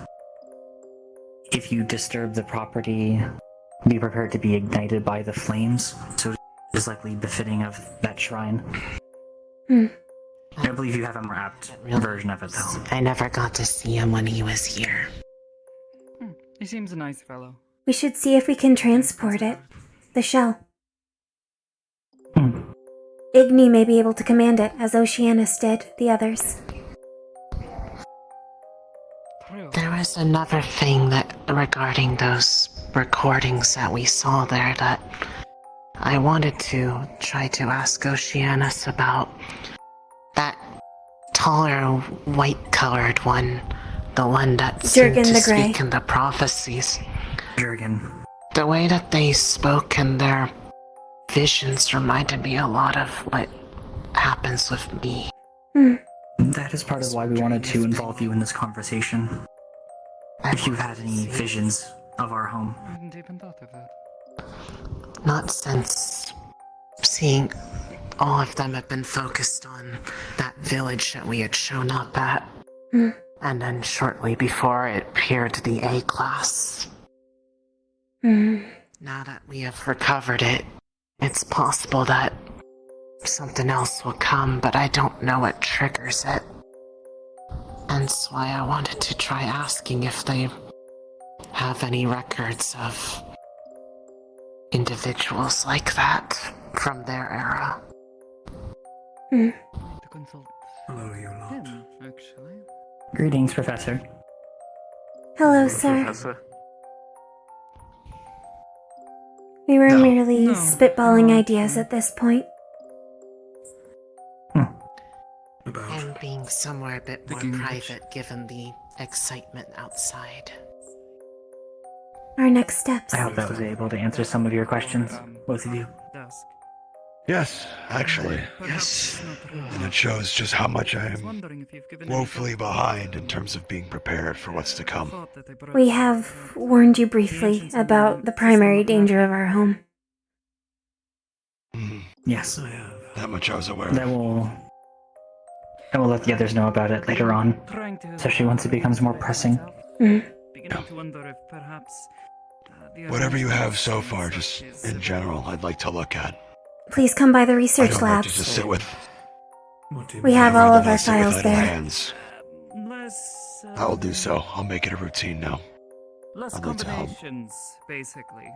if you disturb the property, be prepared to be ignited by the flames. So it is likely befitting of that shrine. I believe you have a more apt version of it, though. I never got to see him when he was here. He seems a nice fellow. We should see if we can transport it. The shell. Igni may be able to command it, as Oceanus did the others. There was another thing that regarding those recordings that we saw there that I wanted to try to ask Oceanus about. That taller, white-colored one. The one that seemed Jurgen to the Grey. speak in the prophecies. Jurgen. The way that they spoke in their visions reminded me a lot of what happens with me. That is part of why we wanted to involve you in this conversation. If you've had any visions of our home. I hadn't even thought of that. Not since seeing all of them have been focused on that village that we had shown up at. And then shortly before it appeared the A-class. Now that we have recovered it, it's possible that something else will come, but I don't know what triggers it. And that's why I wanted to try asking if they have any records of individuals like that from their era. To consult Hello, you lot. him, actually. Greetings, Professor. Hello, sir. Professor. We were merely spitballing ideas at this point. And being somewhere a bit more private given the excitement outside. Our next steps. I hope that was able to answer some of your questions, both of you. Yes, actually. Yes. And it shows just how much I am woefully behind in terms of being prepared for what's to come. We have warned you briefly about the primary danger of our home. Yes. That much I was aware That will... I will let the others know about it later on, especially once it becomes more pressing. Beginning to wonder if perhaps Whatever you have so far, just in general, I'd like to look at. Please come by the I research don't like to labs. just sit with. We have all of our Sit with files idle there. hands. I will do so. I'll make it a routine now. less I'd like to help. combinations, basically.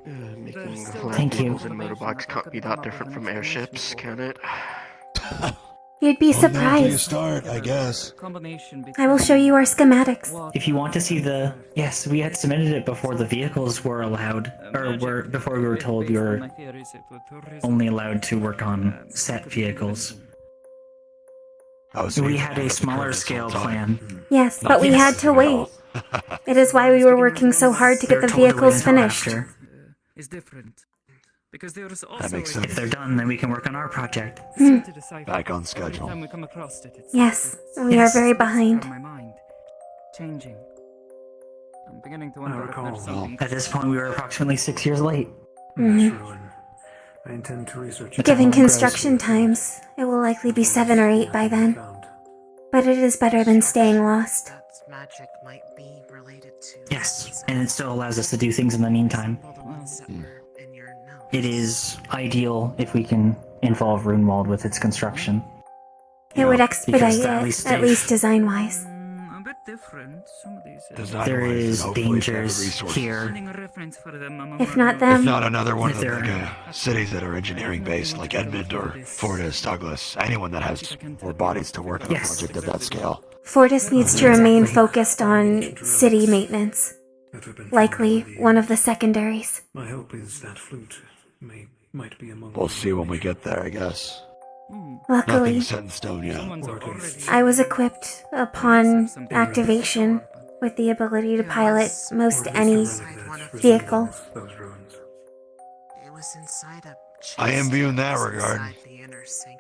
Making Thank you. vehicles and motorbikes can't be that different from airships, can it? You'd be Well, now till you surprised. start, I guess. I will show you our schematics. If you want to see the... Yes, we had submitted it before the vehicles were allowed, or were before we were told we were only allowed to work on set vehicles. We had a smaller scale plan. Yes, but we had to wait. It is why we were working so hard to get the They're told to wait vehicles until finished. after. Is different. Because there is That makes sense. If they're done, then we can work on our project. Back on schedule. Every time we come across it, it's Yes, we are very behind. my mind. Changing. I'm beginning to wonder if there's something. At this point, we were approximately 6 years late. I intend to research The Given timeline grows. construction times, it will likely be 7 or 8 by then. But it is better than staying lost. Magic might be related to. Yes, and it still allows us to do things in the meantime. It is ideal if we can involve Runewald with its construction. It would Because expedite at it, least at if- least design-wise. A bit different. Some of these. There is dangers here. Finding a reference for them. If not them, If not another one If of the they're- big cities that are engineering based, like Edmond or Fortis, Douglas, anyone that has more bodies to work on a project of that scale. Fortis needs to remain focused on city maintenance. Likely one of the secondaries. My hope is that flute might be among. We'll see when we get there, I guess. Luckily, Nothing's set in stone yet. I was equipped upon activation with the ability to pilot most any vehicle. It was inside a I envy you in that regard.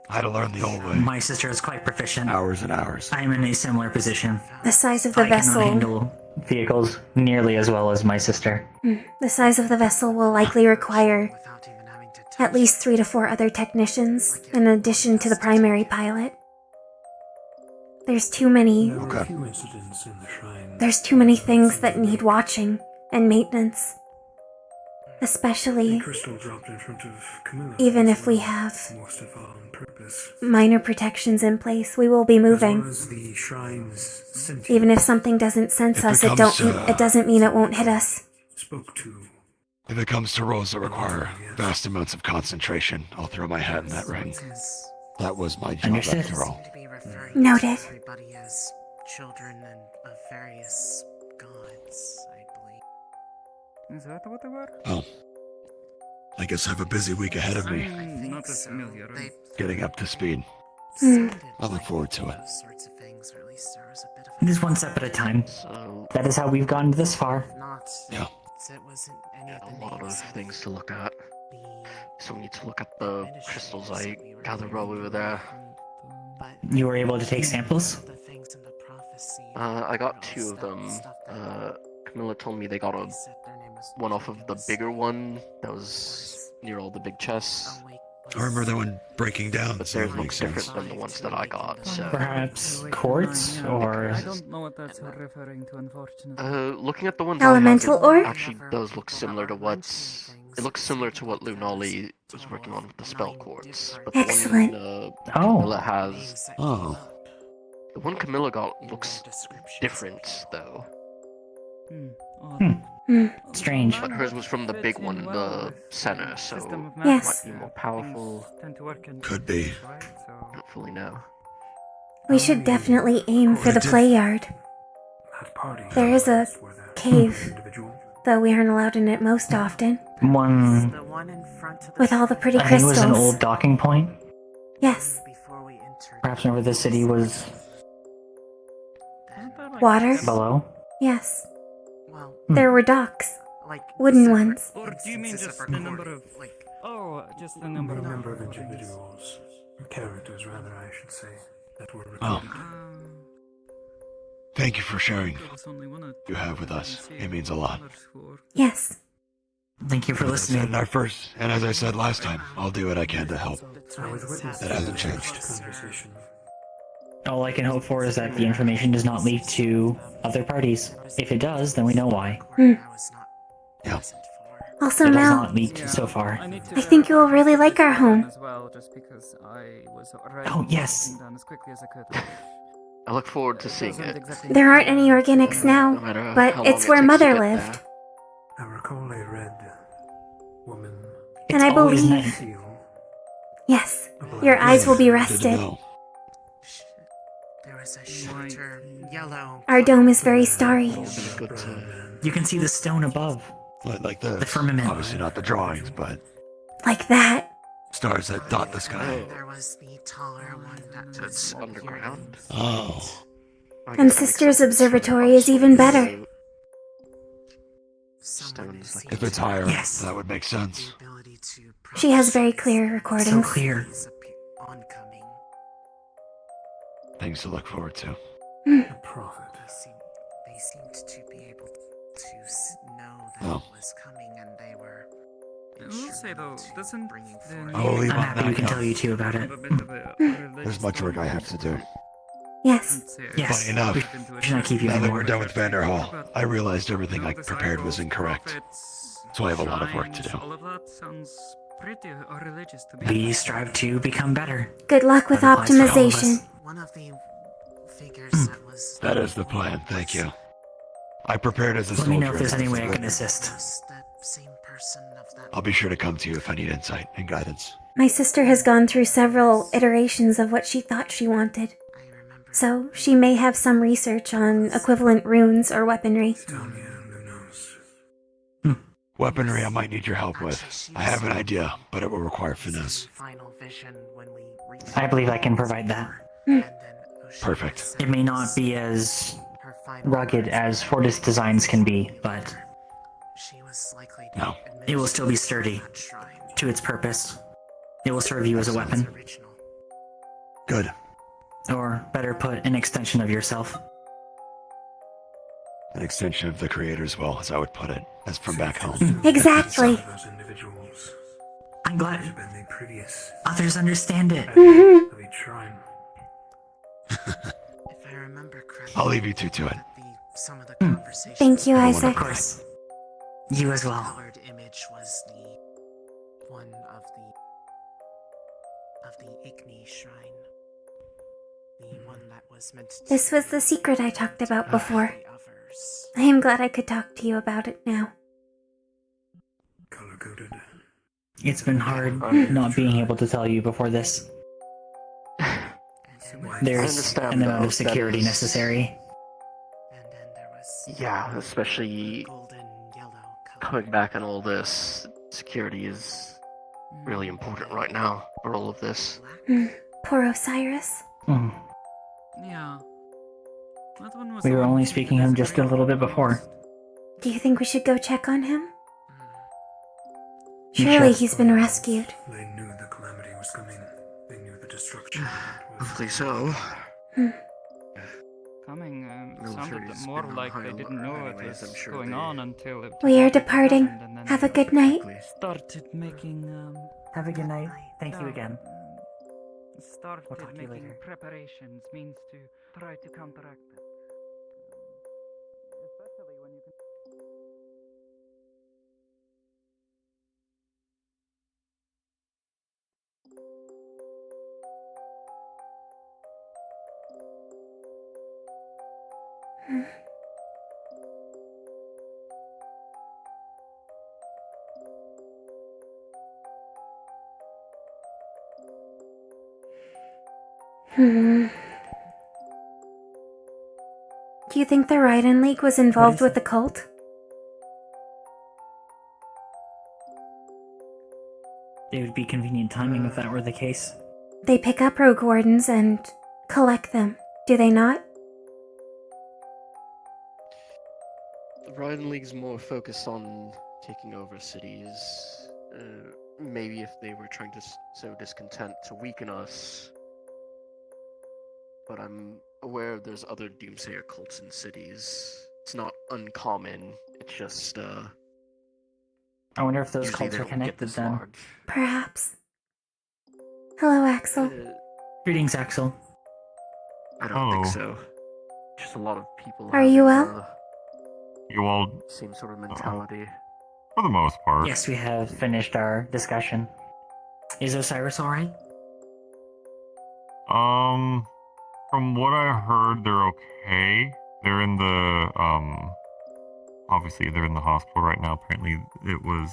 I had to learn the old way. My sister is quite proficient. Hours and hours. I am in a similar position. The size of the I cannot vessel. handle vehicles nearly as well as my sister. The size of the vessel will likely require at least 3 to 4 other technicians, in addition to the primary pilot. There's too many. There's too many things that need watching and maintenance. Especially even if we have minor protections in place, we will be moving. Even if something doesn't sense us, it doesn't mean it won't hit us. If it comes to roles that require vast amounts of concentration, I'll throw my hat in that ring. That was my job after all. Noted. Everybody as children and of various gods, I believe. Is that what they were? Oh. I guess I have a busy week ahead of me. I'm not as familiar. Getting up to speed. I look forward to it. It is one step at a time. That is how we've gotten this far. Yeah. A lot of things to look at. So we need to look at the crystals I gathered while we were there. You were able to take samples? I got 2 of them. Camilla told me they got one off of the bigger one that was near all the big chests. I remember that one breaking down. But theirs looks different than the ones that I got, so... Perhaps quartz, or... I don't know what that's referring to, unfortunately. Looking at the ones Elemental I have, ore? it actually does look similar to what's... It looks similar to what Lunali was working on with the spell quartz. But the Excellent. one Oh. Camilla has... Oh. The one Camilla got looks different, though. Strange. But hers was from the big one, the center, so Yes. might be more powerful. Could be. Don't fully know. We should definitely aim for the play yard. There is a cave, though we aren't allowed in it most often. One... With all the pretty I think it crystals. was an old docking point. Yes. Perhaps whenever the city was Water? below. Yes. There were docks. Wooden ones. Or do you mean just the number of... Oh, just the number of... number of individuals, or characters rather, I should say, that were Oh. recorded. Thank you for sharing you have with us. It means a lot. Yes. Thank you for listening. And and as I said last time, I'll do what I can to help. That hasn't changed. All I can hope for is that the information does not leak to other parties. If it does, then we know why. Yeah. Also, It has Mel, not leaked so far. I think you will really like our home. As well, just because I was already Oh, yes. done as quickly as I could. I look forward to seeing it. There aren't any organics now, matter but how it's long where it takes to Mother get lived. I recall a red woman. And I always believe... nice. Yes, your eyes will be Good to rested. know. There was a shelter, yellow. Our dome is very starry. Good to... You can see the stone above. Like this. The firmament. Obviously not the drawings, but Like that. stars that dot the sky. There was the taller one that So it's underground? Oh. And Sister's Observatory is even better. Stones like If it's higher, Yes. that would make sense. She has very clear recordings. So clear. oncoming. Things to look forward to. A prophet. They seemed to be able to know that Oh. it was coming, and they were. I will say though, doesn't the I will leave I'm on happy we that can tell note. you two about it. have a bit of a religious There's much work I have to do. Yes. Yes. Funny enough, We should not keep you now that anymore. we're done with Vanderhall, I realized everything I prepared was incorrect. So I have a lot of work to do. All of that sounds pretty religious to me. We strive to become better. Good luck with That applies for all of us. optimization. One of the That is the plan, thank you. I prepared as a Let soldier. me know if there's and any as a way I can witness. assist. I'll be sure to come to you if I need insight and guidance. My sister has gone through several iterations of what she thought she wanted. So she may have some research on equivalent runes or weaponry. Weaponry I might need your help with. I have an idea, but it will require finesse. I believe I can provide that. Perfect. It may not be as rugged as Fortis designs can be, but no. It will still be sturdy to its purpose. It will serve you as a weapon. Good. Or, better put, an extension of yourself. An extension of the Creator's will, as I would put it, as from back home. Exactly. Those individuals I'm glad have been the previous others understand it. of each shrine. I'll leave you two to it. Thank you, Have a Isaac. wonderful Of course. You as well. Colored image was the one of the Igni shrine. The one that was meant to This was the secret I talked about before. I am glad I could talk to you about it now. Color-coded. It's been hard not being able to tell you before this. There's understand, an amount though, of security that is- necessary. Yeah, especially coming back on all this, security is really important right now for all of this. Poor Osiris. Yeah. That one was We the were one only who speaking did him us just a very little bit well. before. Do you think we should go check on him? You Surely should. he's been rescued. They knew the calamity was coming. They knew the destruction. Hopefully so. Coming sounded Military's more been on like high they didn't alert know what anyways, was I'm sure going they- on until it We are happened, departing. and then Have a they good night. started making Have a good night. Thank you again. started We'll talk to you making later. preparations means to try to counteract it. Especially when you can. Do you think the Raiden League was involved with the cult? It would be convenient timing if that were the case. They pick up rogue wardens and collect them, do they not? The Raiden League's more focused on taking over cities. Maybe if they were trying to sow discontent to weaken us. But I'm aware there's other Doomsayer cults in cities. It's not uncommon. It's just, I wonder if those usually cults they are don't get connected this then. large. Perhaps. Hello, Axel. Greetings, Axel. I don't think so. Just a lot of people Are you having, well? You all, same sort of mentality. for the most part. Yes, we have finished our discussion. Is Osiris alright? From what I heard, they're okay. They're in the, obviously they're in the hospital right now. Apparently it was,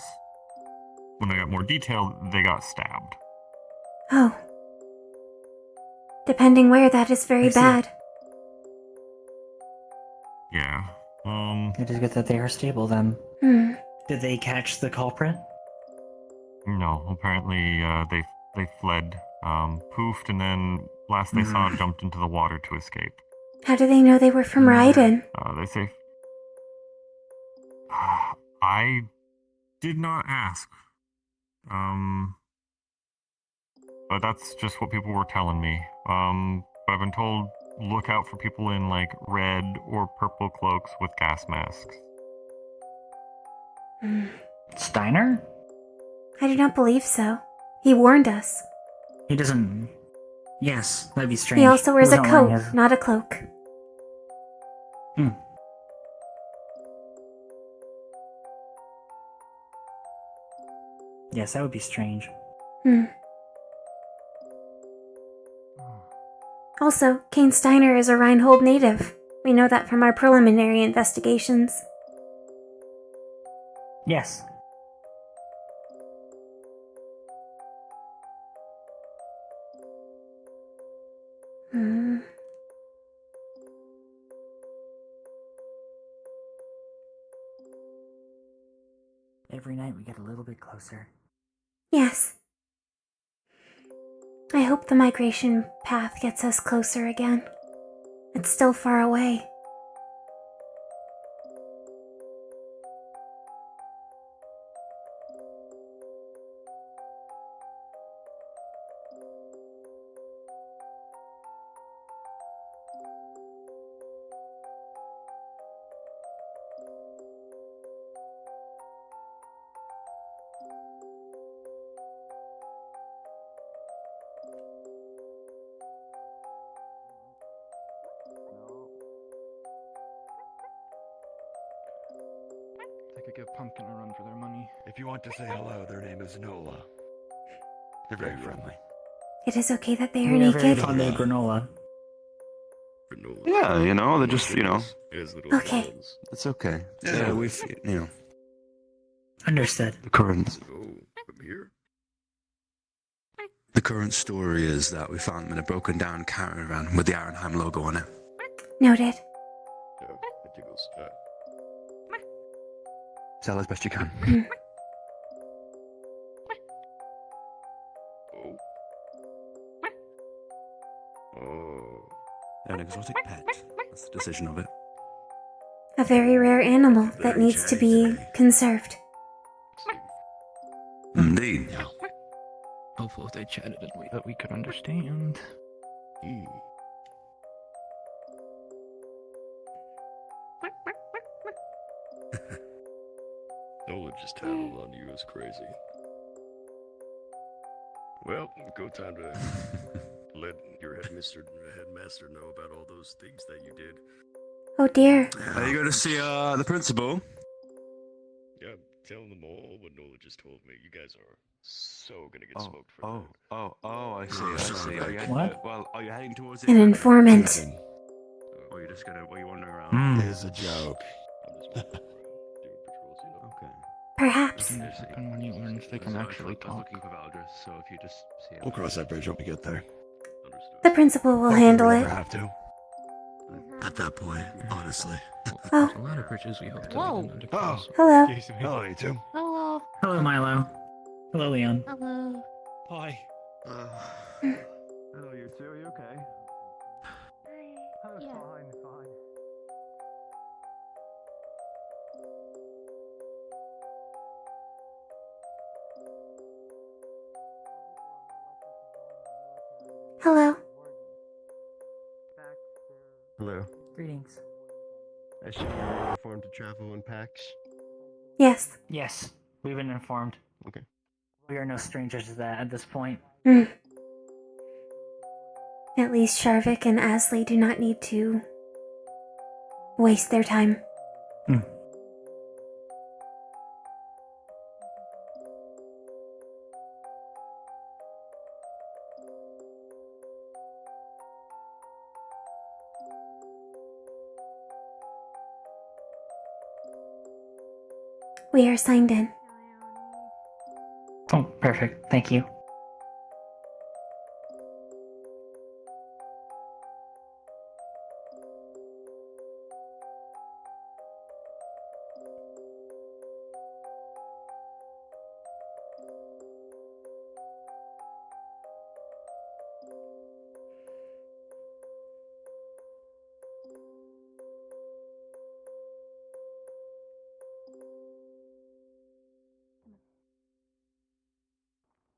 when I got more detail, they got stabbed. Oh. Depending where, that is very I see. bad. Yeah. It is good that they are stable then. Hmm. Did they catch the culprit? No, apparently, they fled, poofed, and then last they saw jumped into the water to escape. How do they know they were from Raiden? They say... I did not ask. But that's just what people were telling me. But I've been told, look out for people in, like, red or purple cloaks with gas masks. Steiner? I do not believe so. He warned us. He doesn't... Yes, that'd be strange. He also wears a was not wearing coat, his- not a cloak. Yes, that would be strange. Hmm. Also, Kane Steiner is a Reinhold native. We know that from our preliminary investigations. Yes. Hmm. Every night we get a little bit closer. Yes. I hope the migration path gets us closer again. It's still far away. They could give Pumpkin a run for their money. If you want to say hello, their name is Nola. They're very friendly. It is okay that they are We are very naked. fond of granola. Yeah, they're just, Okay. It's okay. Yeah, we've, Understood. the current. The current story is that we found them in a broken down caravan with the Ironheim logo on it. Noted. Tell as best you can. They're an exotic pet. That's the decision of it. A very rare animal that needs to be conserved. Indeed. Hopefully they chatted in a way that we could understand. Nola just tattled on you as crazy. Well, go time to let your headmaster know about all those things that you did. Oh dear. Are you going to see the principal? Yeah, tell them all what Nola just told me. You guys are so gonna get smoked for I see. Are you What? are you heading towards An informant. Or you're just gonna, you wandering around? It is a joke. Okay. Perhaps. And when he learns they can actually talk. Looking for Valdris, so if you just see We'll cross that bridge when we get there. The principal will Hopefully handle we it. never have to. At that point, honestly. Oh. A lot of bridges we hope to Whoa. lead into Oh. Hello. Hello, you two. Hello. Hello, Milo. Hello, Leon. Hello. Hi. Hello, you two. Are you okay? Yeah. Fine. Hello. Hello. Greetings. I assume you're informed to travel in packs? Yes. Yes, we've been informed. Okay. We are no strangers to that at this point. At least Sharvik and Asley do not need to waste their time. We are signed in. Oh, perfect. Thank you.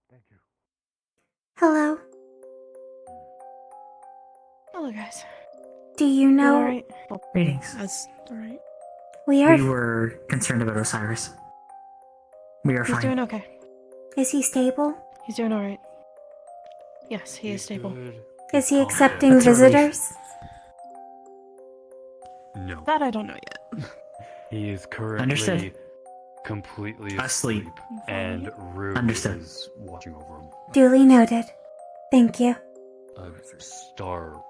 Thank you. Hello. Hello, guys. Do you know? Alright. Greetings. That's alright. We are. We were concerned about Osiris. We are He's fine. doing okay. Is he stable? He's doing alright. Yes, he is stable. Is he accepting That's a relief. visitors? No. That I don't know yet. He is currently Understood. completely Asleep. and Rue Understood. is watching over him. Duly noted. Thank you. A star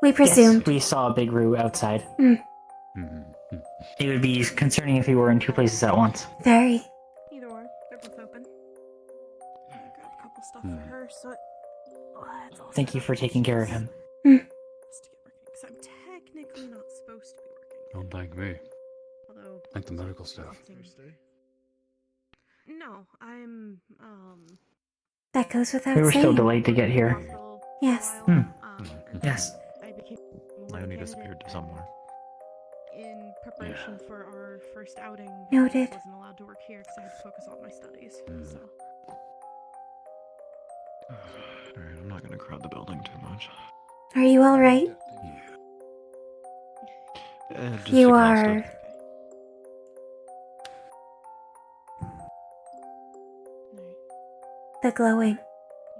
We presumed. Yes, we saw a big Roo outside. Mm, It would be concerning if he were in two places at once. very. Either or, they're both open. I grabbed a couple stuff for her, so it's all Thank you for taking care of him. Mm. because I'm technically not supposed to be working. Don't thank me. Although Thank the medical staff. No, I'm That goes without We were saying. still delayed to get here. Yes. Yes. I became Leonie disappeared to somewhere. in preparation for our first outing. Noted. I wasn't allowed to work here because I had to focus on my studies. So Alright, I'm not gonna crowd the building too much. Are you alright? Just You exhausted. are. The glowing.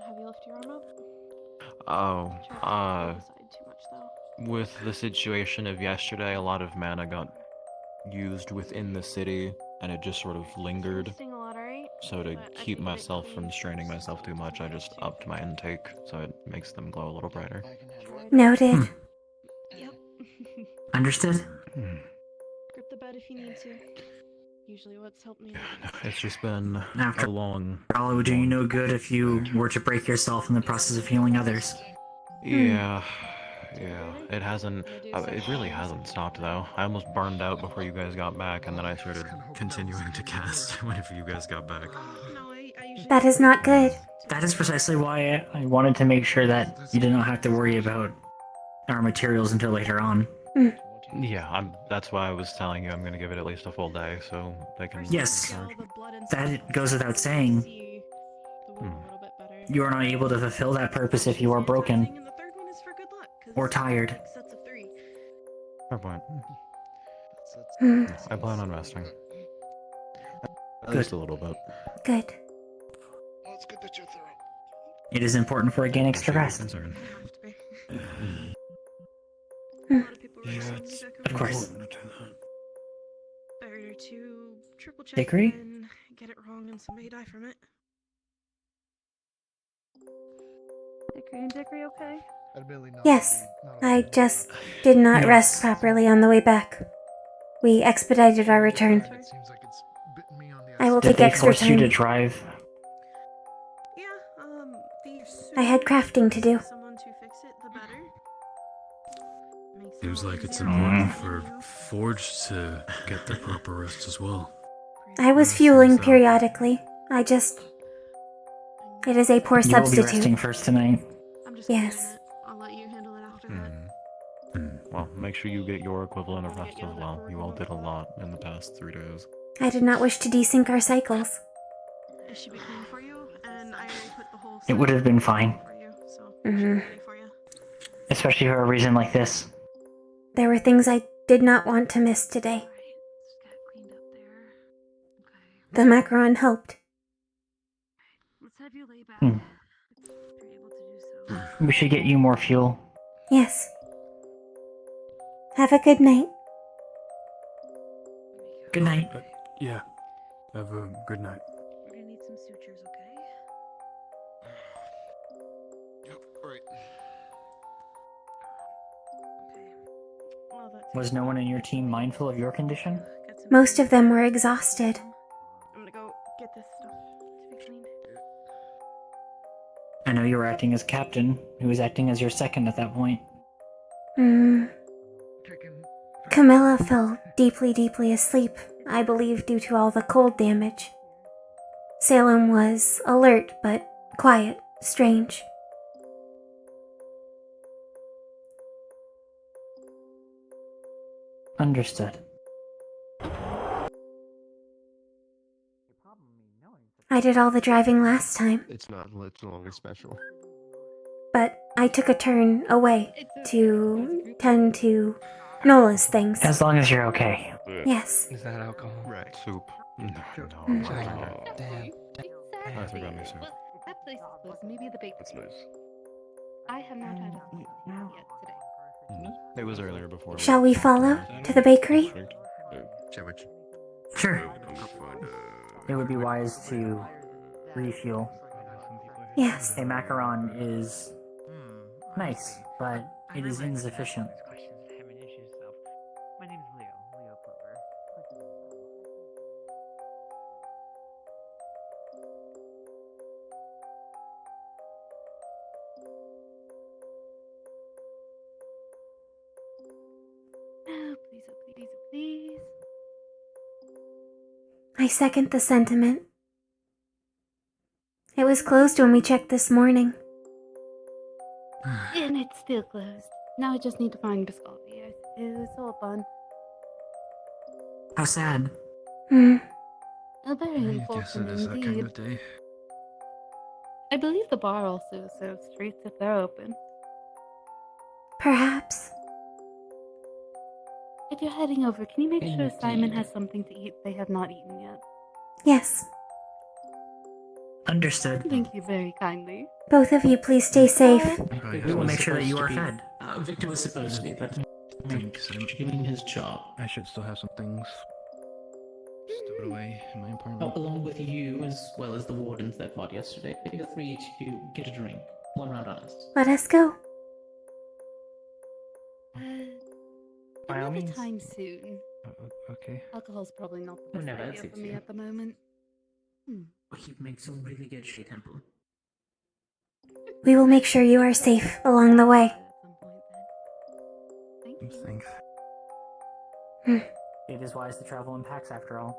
have you lift your arm up? Oh, Aside too much though. with the situation of yesterday, a lot of mana got used within the city, and it just sort of lingered. Interesting a lot, alright? So to But I keep think myself from straining myself too much, I just upped my intake, so it makes them glow a little brighter. Noted. Yep. Understood? Grip the bed if you need to. Usually what's helped me. It's just been After a long... all, it would do you no good if you were to break yourself in the process of healing others. Yeah, it hasn't, it really hasn't stopped though. I almost burned out before you guys got back, and then I started continuing to cast whenever you guys got back. That is not good. That is precisely why I wanted to make sure that you did not have to worry about our materials until later on. Mm. Yeah, that's why I was telling you I'm gonna give it at least a full day, so they can... Yes, that goes without saying. You are not able to fulfill that purpose if you are broken or tired. Fair point. Mm. I plan on resting. At Good. least a little bit. Good. It is important for Organics to rest. Of course. Better to triple check Dickory? and get it wrong and somebody die from it. Dickory and Dickory okay? Yes. I just did not rest properly on the way back. We expedited our return. I will Did take they extra force you to time. drive? I had crafting to do. Someone to fix it, the better. Seems like it's important for Forge to get the proper rest as well. I was fueling periodically. It is a poor You will be resting substitute. first tonight. Yes. I'll let you handle it after that. Well, make sure you get your equivalent of rest as well. You all did a lot in the past 3 days. I did not wish to desync our cycles. It should be clean for you, and I already put the whole It would have been fine. for you, so Mm-hmm. Especially for a reason like this. There were things I did not want to miss today. The macaron helped. let's have you lay back. Hmm. We should get you more fuel. Yes. Have a good night. Good night. Yeah. Have a good night. We're gonna need some sutures, okay? Was no one in your team mindful of your condition? Most of them were exhausted. I'm gonna go get this stuff to be cleaned. I know you were acting as captain. Who was acting as your second at that point? Camilla fell deeply asleep, I believe due to all the cold damage. Salem was alert but quiet, strange. Understood. I did all the driving last time, It's no longer special. but I took a turn away to tend to Nola's things. As long as you're okay. Yes. Is that alcohol? Right. Soup. No, Damn. I forgot me soup. That place is closed. Maybe the bakery. That's nice. I have not had a yet today. It was earlier before. Shall we follow to the bakery? Sure. It would be wise to refuel. Yes. A macaron is Nice, but it is insufficient. My name's Leo. Leo Clover. Oh, please, oh, please, oh, please. I second the sentiment. It was closed when we checked this morning. And it's still closed. Now I just need to find Biscotti. It's all fun. How sad. A very I guess it unfortunate is that indeed. kind of day. I believe the bar also serves treats if they're open. Perhaps. If you're heading over, can you make sure Simon Indeed. has something to eat they have not eaten yet? Yes. Understood. Thank you very kindly. Both of you, please stay safe. We will make sure that you are fed. Victor was supposed to be, but doing his job. I should still have some things stowed away in my apartment. Along with you, as well as the wardens that fought yesterday, feel free to get a drink. One round on us. Let us go. By all Another means. time soon. Okay. Alcohol's probably not the best No, that idea suits for me you. at the moment. He makes some really good shea temple. We will make sure you are safe along the way. Thanks. It is wise to travel in packs after all.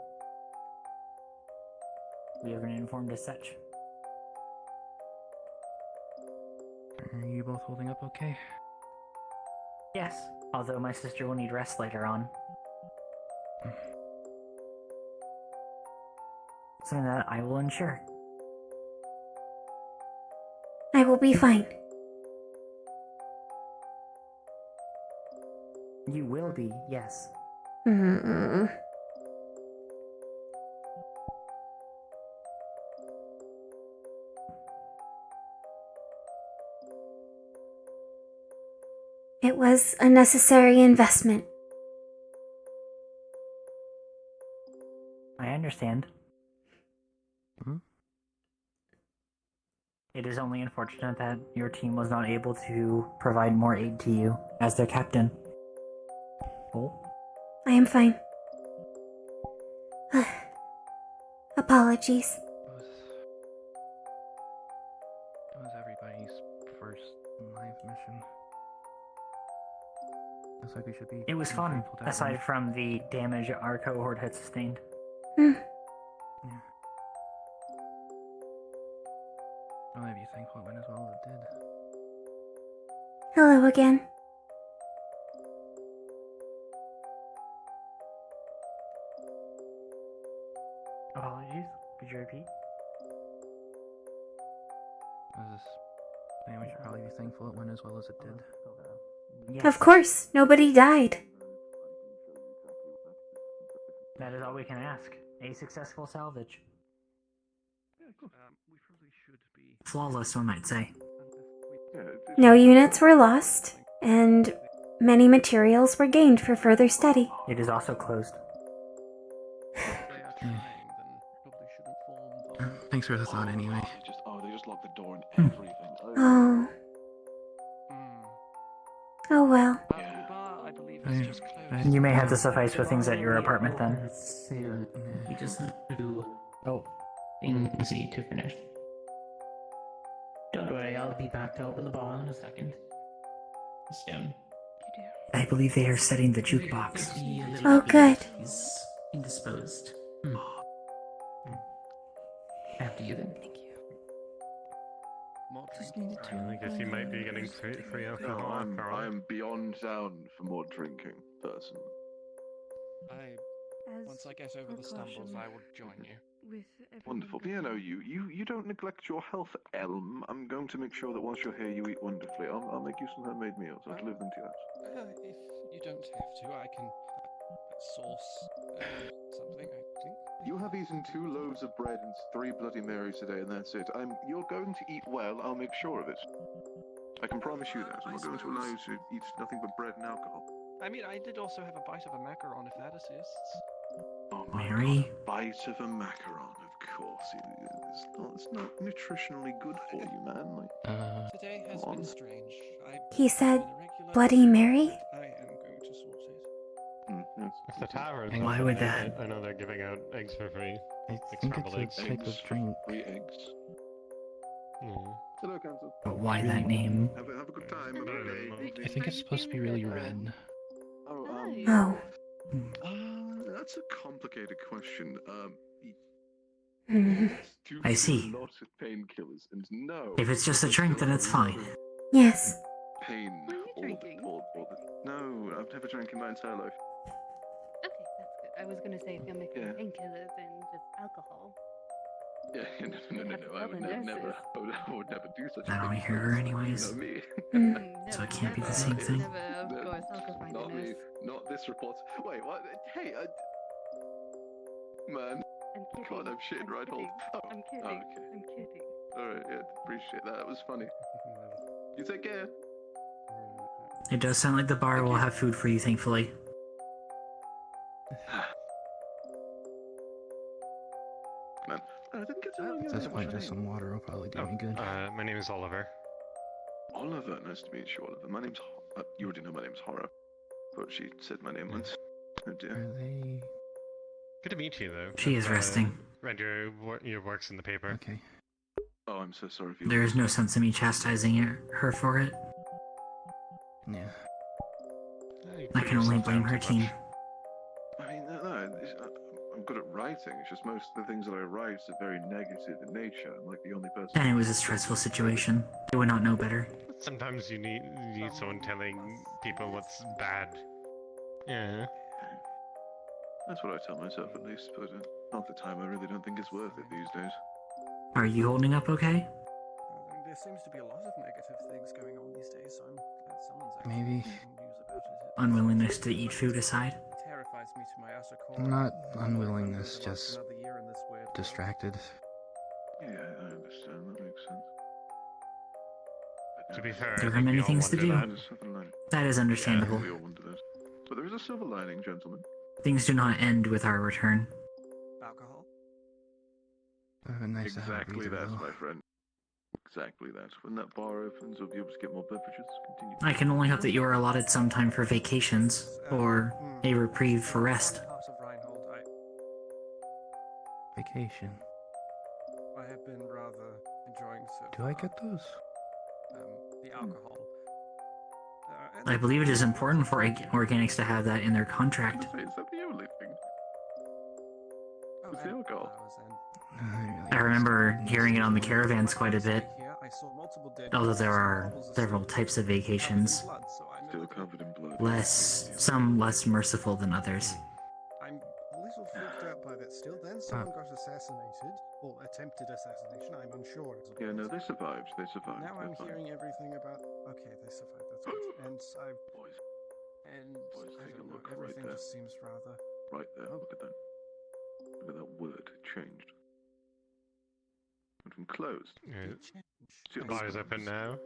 We haven't informed as such. Are you both holding up okay? Yes, although my sister will need rest later on. Something that I will ensure. I will be fine. You will be, yes. It was a necessary investment. I understand. It is only unfortunate that your team was not able to provide more aid to you as their captain. Oh. I am fine. Apologies. That was everybody's first live mission. Looks like we should be. It was fun, grateful to have aside them. from the damage our cohort had sustained. I'll have you thankful it went as well as it did. Hello again. Apologies. Could you repeat? I was just saying we should probably be thankful it went as well as it did. Yes. Of course, nobody died. That is all we can ask. A successful salvage. We probably should be. Flawless, one might say. No units were lost, and many materials were gained for further study. It is also closed. Thanks for the thought anyway. They just locked the door and everything. Oh. Oh well. You may have to suffice with things at your apartment then. Soon. We just need to. Things need to finish. Don't worry, I'll be back to open the bar in a second. Soon. I believe they are setting the jukebox. Oh, good. He's indisposed. After you then. Thank you. I guess you might be getting free alcohol after all. I am beyond down for more drinking, personally. Once I get over the stumbles, I will join you. Wonderful. Yeah, no, you don't neglect your health, Elm. I'm going to make sure that whilst you're here, you eat wonderfully. I'll make you some homemade meals. I'll deliver them to your house. If you don't have to, I can sauce something, I think. You have eaten 2 loaves of bread and 3 Bloody Marys today, and that's it. You're going to eat well. I'll make sure of it. I can promise you that. I'm not going to allow you to eat nothing but bread and alcohol. I mean, I did also have a bite of a macaron, if that assists. Oh my Mary? God, bite of a macaron, of course. It's not nutritionally good for you, man. Like, Today has been strange. He said, Bloody Mary? I am going to sort it. If the tavern. Why would that? I know they're giving out eggs for free. I Like think scrambled it's a type of drink. Free eggs. Hello, Council. But why that name? Have a good time. Have a good day. I think it's supposed to be really red. Oh. That's a complicated question. I see. Lots of painkillers, and no. If it's just a drink, then it's fine. Yes. Pain. All the, no, I've never drank in my entire life. Okay, that's good. I was gonna say if you're mixing painkillers and just alcohol. Yeah, no. I would never do such a I thing. don't hear her anyways. Not me. So it can't be the same thing. Never, of course, alcohol find Not a me. nurse. Not this report. Wait, what? Hey, man. I'm kidding. God, I'm shitting right hold. Oh, I'm kidding. okay. I'm kidding. Alright, yeah, appreciate that. That was funny. You take care. It does sound like the bar will have food for you, thankfully. Man, I didn't get to know you. At this point, just some water will probably do me good. My name is Oliver. Oliver, nice to meet you, Oliver. My name's... you already know my name's Horror. But she said my name once. Oh dear. Are they... Good to meet you, though. She is resting. Read your works in the paper. Okay. Oh, I'm so sorry for you. There is no sense in me chastising her for it. Yeah. I can only blame her team. I mean, I'm good at writing. It's just most of the things that I write are very negative in nature. I'm like the only person... And it was a stressful situation. They would not know better. Sometimes you need someone telling people what's bad. Yeah. That's what I tell myself at least, but half the time I really don't think it's worth it these days. Are you holding up okay? There seems to be a lot of negative things going on these days, so I'm glad someone's actually Maybe. making news about it. Unwillingness to eat food aside? It terrifies me to my utter core. Not unwillingness, just Another year in this weird world. distracted. Yeah, I understand. That makes sense. To be fair, There are many things to do. That is understandable. We all wonder this. But there is a silver lining, gentlemen. Things do not end with our return. Alcohol? Nice to have a Exactly breather, that, though. my friend. Exactly that. When that bar opens, we'll be able to get more beverages. Continue. I can only hope that you are allotted some time for vacations, or a reprieve for rest. Part of Reinhold, Vacation. I have been rather enjoying so Do I get those? the alcohol. I believe it is important for organics to have that in their contract. Is that the only thing? It's the alcohol. I remember hearing it on the caravans quite a bit, although there are several types of vacations. Still covered in blood. Some less merciful than others. I'm a little freaked out by that still. Then someone got assassinated, or attempted assassination, I'm unsure. Yeah, no, they survived. They survived. Now I'm They're fine. hearing everything about... Okay, they survived, that's good. And I've... Boys, And I take a don't know, look right everything there. just seems rather... Right there. Look at that. Look at that word. Changed. Went from closed. The bar is open now.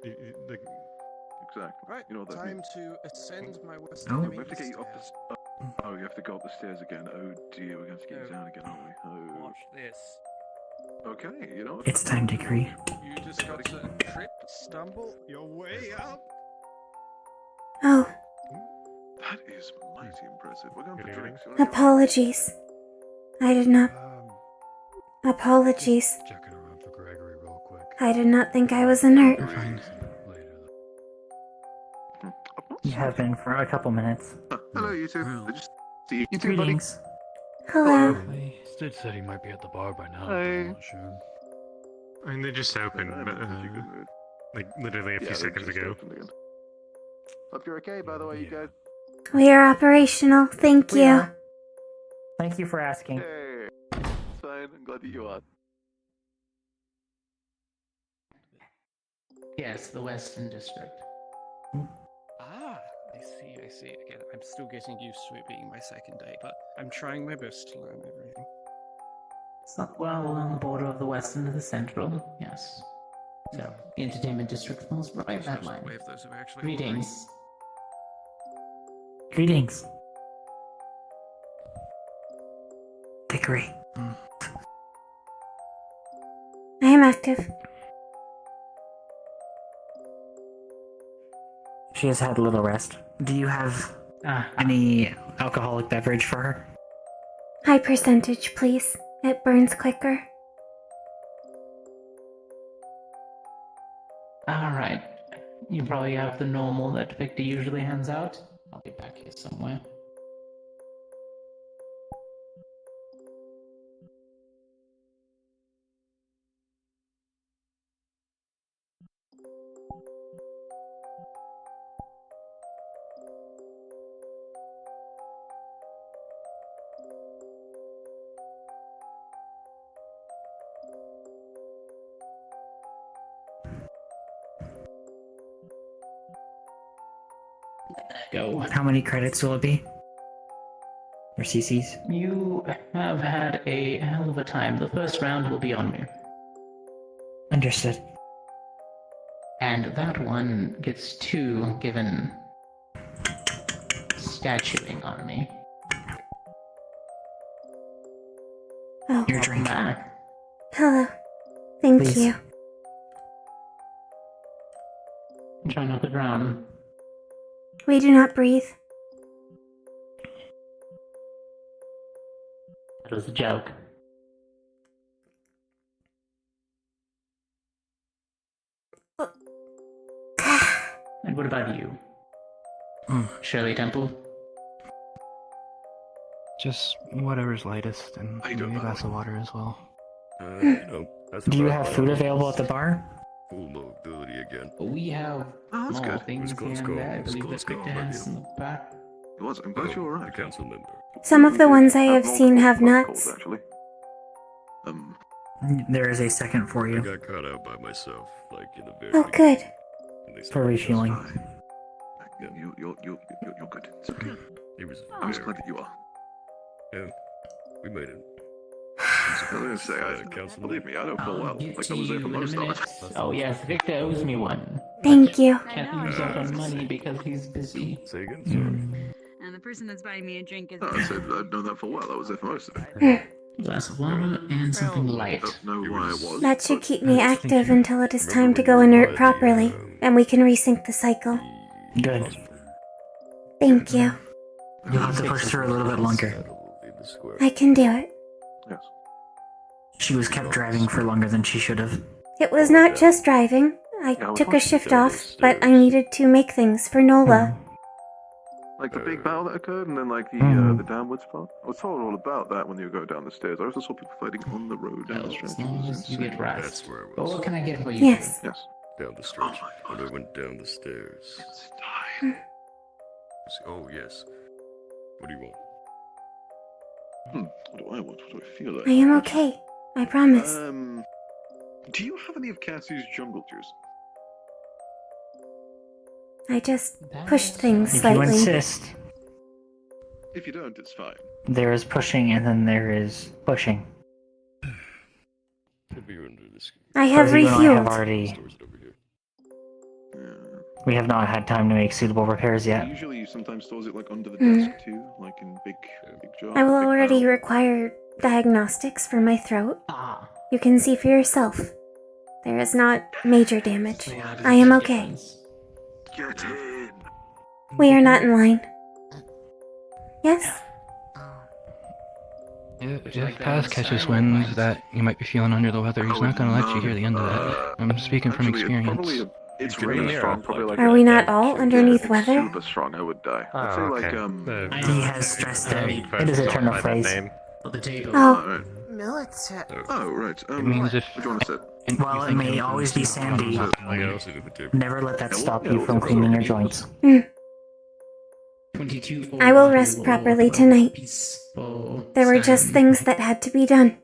Exactly. Right, You know what that time means. to ascend my west Oh. We have to get you up the... Oh, you have to go up the stairs again. Oh dear, we're going to have to get you down again, aren't we? Oh. Watch this. Okay, you know what? It's time, Dickory. You just got to trip, stumble, your way up. Oh, That is mighty impressive. We're going for drinks. You wanna go? apologies. I did not. Apologies. Checking around for Gregory real quick. I did not think I was inert. You have been for a couple minutes. Hello, you two. I just see you two, buddy. Greetings. Hello. Sid said he might be at the bar by now. Hey. I'm not sure. I mean, they just opened, but like literally a few seconds ago. Hope you're okay, by the way, you guys. We are operational, thank We you. are. Thank you for asking. Hey. Fine, I'm glad that you are. Yes, the Western District. Ah, I see. Again, I'm still getting used to it being my second day, but I'm trying my best to learn everything. So, well, along the border of the Western and the Central, yes. So, the Entertainment District falls right that line. Wave those who actually Greetings. Greetings. Dickory. Active. She has had a little rest. Do you have any alcoholic beverage for her? High percentage, please. It burns quicker. Alright. You probably have the normal that Victor usually hands out. I'll be back here somewhere. Go. How many credits will it be? Or CCs? You have had a hell of a time. The first round will be on me. Understood. And that one gets 2 given statuing on me. Oh. Your drink. Hello. Thank Please. you. Try not to drown. We do not breathe. That was a joke. And what about you? Shirley Temple? Just whatever's lightest, and maybe a glass of water as well. Do you have food available at the bar? Full mobility again. We have that's more good. things here and there. I believe that Victor has in the back. It was. I'm glad you're alright. The council member. Some of the ones I have seen have nuts. Actually. There is a second for I you. got caught out by myself, like in the very Oh, good. For refueling. You're good. It's okay. He was I'm just glad that you are. Yeah, we made it. I was gonna say, believe me, I know full well. Like I was there for most of it. Oh yes, Victor owes me one. Thank you. Can't use up on money because he's busy. Say again, sorry. And the person that's buying me a drink is. I said I know that full well. I was there for most of it. Glass of water and something light. Don't know why I was. That should keep me active until it is time to go inert properly, and we can resync the cycle. Good. Thank you. You'll have to push through a little bit longer. I can do it. Yes. She was kept driving for longer than she should have. It was not just driving. I took a shift off, but I needed to make things for Nola. Like the big battle that occurred, and then like the downwards part. I was told all about that when you go down the stairs. I also saw people fighting on the road down the stretch. As long as you get rest. That's where I But was. what can I get for you? Yes. Yes. Down the stretch. When I went down the stairs. It's time. Oh yes. What do you want? What do I want? What do I feel like? I am okay. I promise. Do you have any of Cassie's jungle juice? I just pushed things If you slightly. insist, If you don't, it's fine. there is pushing and then there is pushing. Could be under this. I have Rosie and I have refueled. already. We have not had time to make suitable repairs yet. Usually, sometimes stores it like under the Hmm. desk too, like in big jars. I will big already barrels. require diagnostics for my throat. Ah. You can see for yourself. There is not major damage. I am okay. Get in. We are not in line. Yes? If Paz catches wind that you might be feeling under the weather, he's not gonna let you hear the end of that. I'm speaking from experience. It's really strong. Probably like. Are we not all underneath weather? Super strong. I would die. I'd say like He has stressed it. It is a turn of phrase. Oh. Military. Oh right. It means if What do you want to say? While it may always be sandy, never let that stop you from cleaning your joints. 22 I will rest properly tonight. There were just things that had to be done.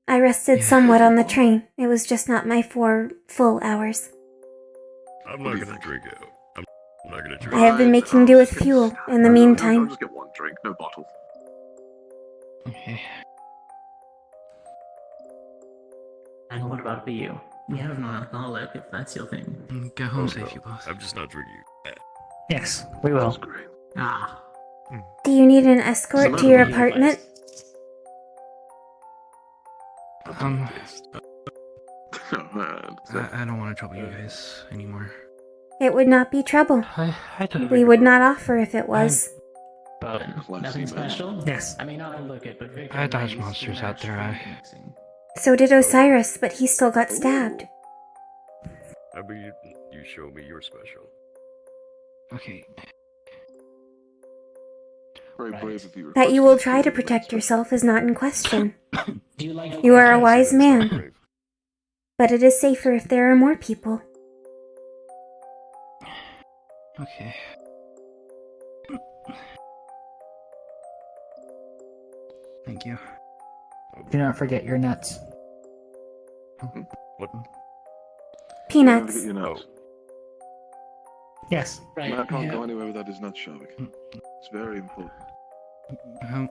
I rested somewhat on the train. It was just not my 4 full hours. I'm not gonna drink out. I'm not gonna drink. I have been making do with fuel in the I'll meantime. just get one drink, no bottle. Okay. And what about for you? We have an alcoholic if that's your thing. Go home safe, you both. I'm just not drinking. Yes, we will. Ah. Do you need an escort to your apartment? Oh, man. I don't want to trouble you guys anymore. It would not be trouble. don't- We would not offer if it was. But nothing special? Yes. I mean, I'll look it, but Vicar I dodged raised monsters the out there. mixing. So did Osiris, but he still got stabbed. I mean, you show me you're special. Okay. Very brave of you. That you will try to protect yourself is not in question. Do you like You are a wise man. But it is safer if there are more people. Okay. Thank you. Do not forget your nuts. What? Peanuts. Get your nuts. Yes. Right. Man can't go anywhere without his nuts, Shavik. It's very important.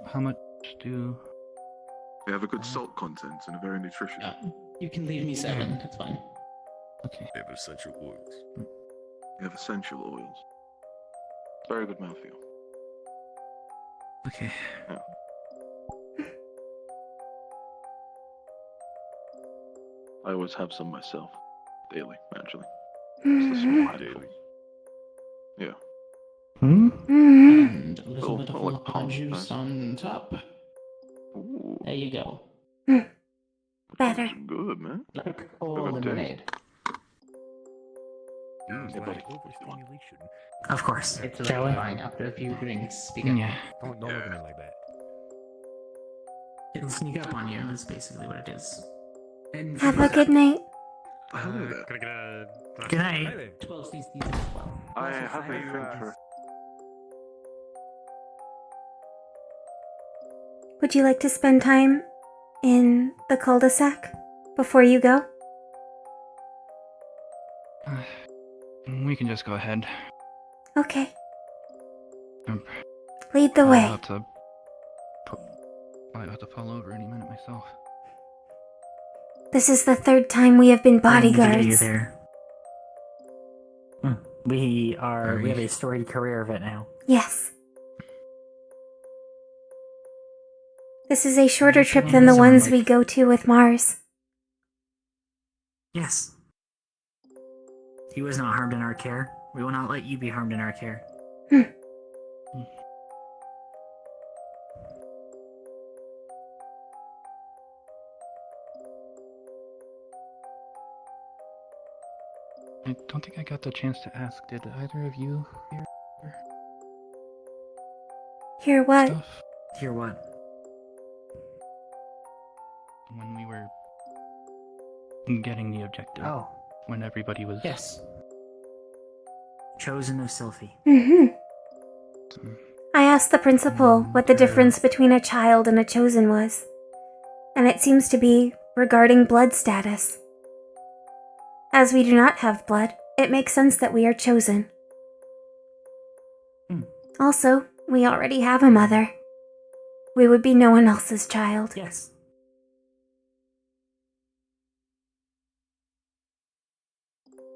How much do... They have a good salt content and are very nutritious. You can leave me 7, that's fine. Okay. They have essential oils. They have essential oils. Very good mouthfeel. Okay. Yeah. I always have some myself. Daily, actually. Just a small handful. Yeah. And a little Oh, bit of like lime juice on top. Ooh. There you go. Better. Good, man. Like all Good lemonade. Overstimulation. Of course. It's Shall we? fine after a few drinks. Speak up. Yeah. Don't look at me like that. It'll sneak up on you, that's basically what it is. And Have a good night. Good night. 12 CCs as well. I have a thing for... Would you like to spend time in the cul-de-sac before you go? We can just go ahead. Okay. I'm Lead the way. About to fall over any minute myself. This is the 3rd time we have been I need to get you bodyguards. there. We have a storied career of it now. Yes. This is a shorter trip than the ones we go to with Mars. Yes. He was not harmed in our care. We will not let you be harmed in our care. I don't think I got the chance to ask. Did either of you Hear what? stuff Hear what? when we were getting the objective? Oh. When everybody was... Yes. Chosen of Sylphie. I asked the principal what the difference between a child and a chosen was, and it seems to be regarding blood status. As we do not have blood, it makes sense that we are chosen. Also, we already have a mother. We would be no one else's child. Yes.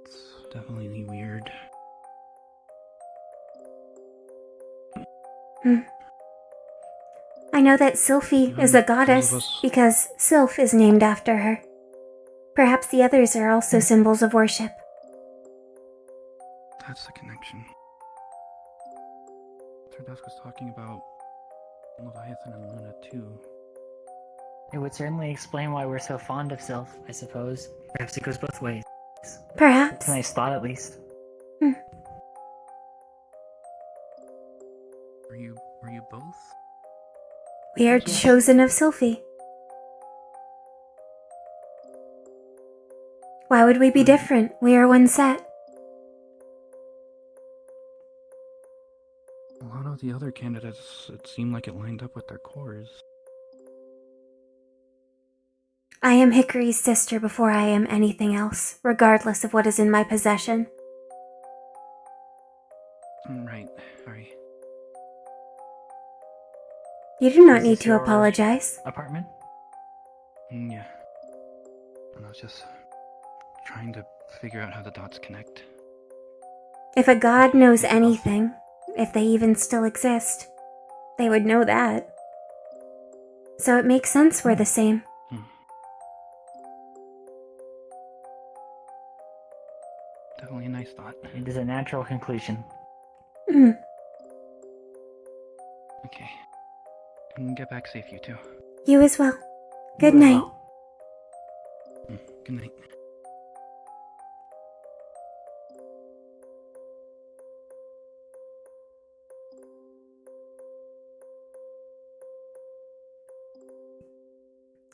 It's definitely weird. I know that Sylphie is a goddess because Sylph is named after her. Perhaps the others are also symbols of worship. That's the connection. Tardusk was talking about Leviathan and Luna too. It would certainly explain why we're so fond of Sylph, I suppose. Perhaps it goes both ways. Perhaps. It's a nice thought, at least. Were you both? We are chosen of Sylphie. Why would we be different? We are one set. A lot of the other candidates, it seemed like it lined up with their cores. I am Hickory's sister before I am anything else, regardless of what is in my possession. Right, sorry. You do not Is need this to your apologize. Apartment? Yeah. And I was just trying to figure out how the dots connect. If a god knows anything, if they even still exist, they would know that. So it makes sense we're the same. It is a natural conclusion. Mm. Okay. And get back safe, you two. You as well. Good You as night. well. Good night.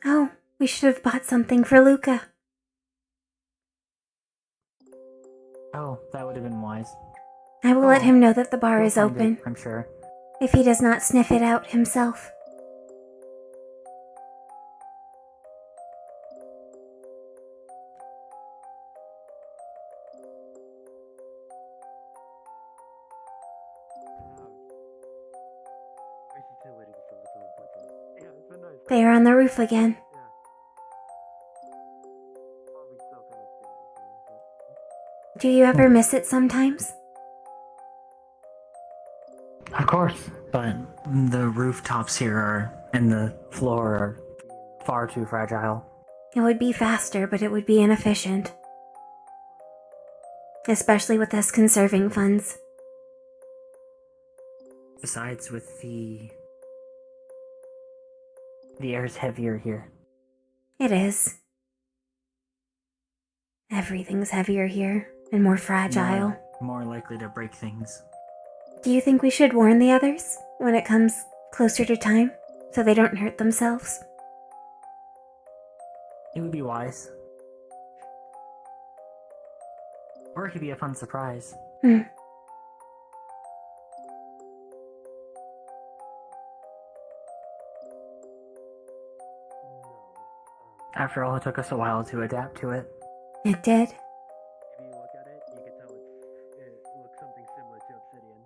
Oh, we should have bought something for Luca. Oh, that would have been wise. I will let him know that the bar He'll is find open, it, I'm sure. if he does not sniff it out himself. They are on the roof again. Do you ever miss it sometimes? Of course, but the rooftops here are, and the floor are far too fragile. It would be faster, but it would be inefficient. Especially with us conserving funds. Besides, with the air's heavier here. It is. Everything's heavier here, and more fragile. More likely to break things. Do you think we should warn the others when it comes closer to time, so they don't hurt themselves? It would be wise. Or it could be a fun surprise. Hmm. After all, it took us a while to adapt to it. It did. If you look at it, you can tell it looks something similar to obsidian.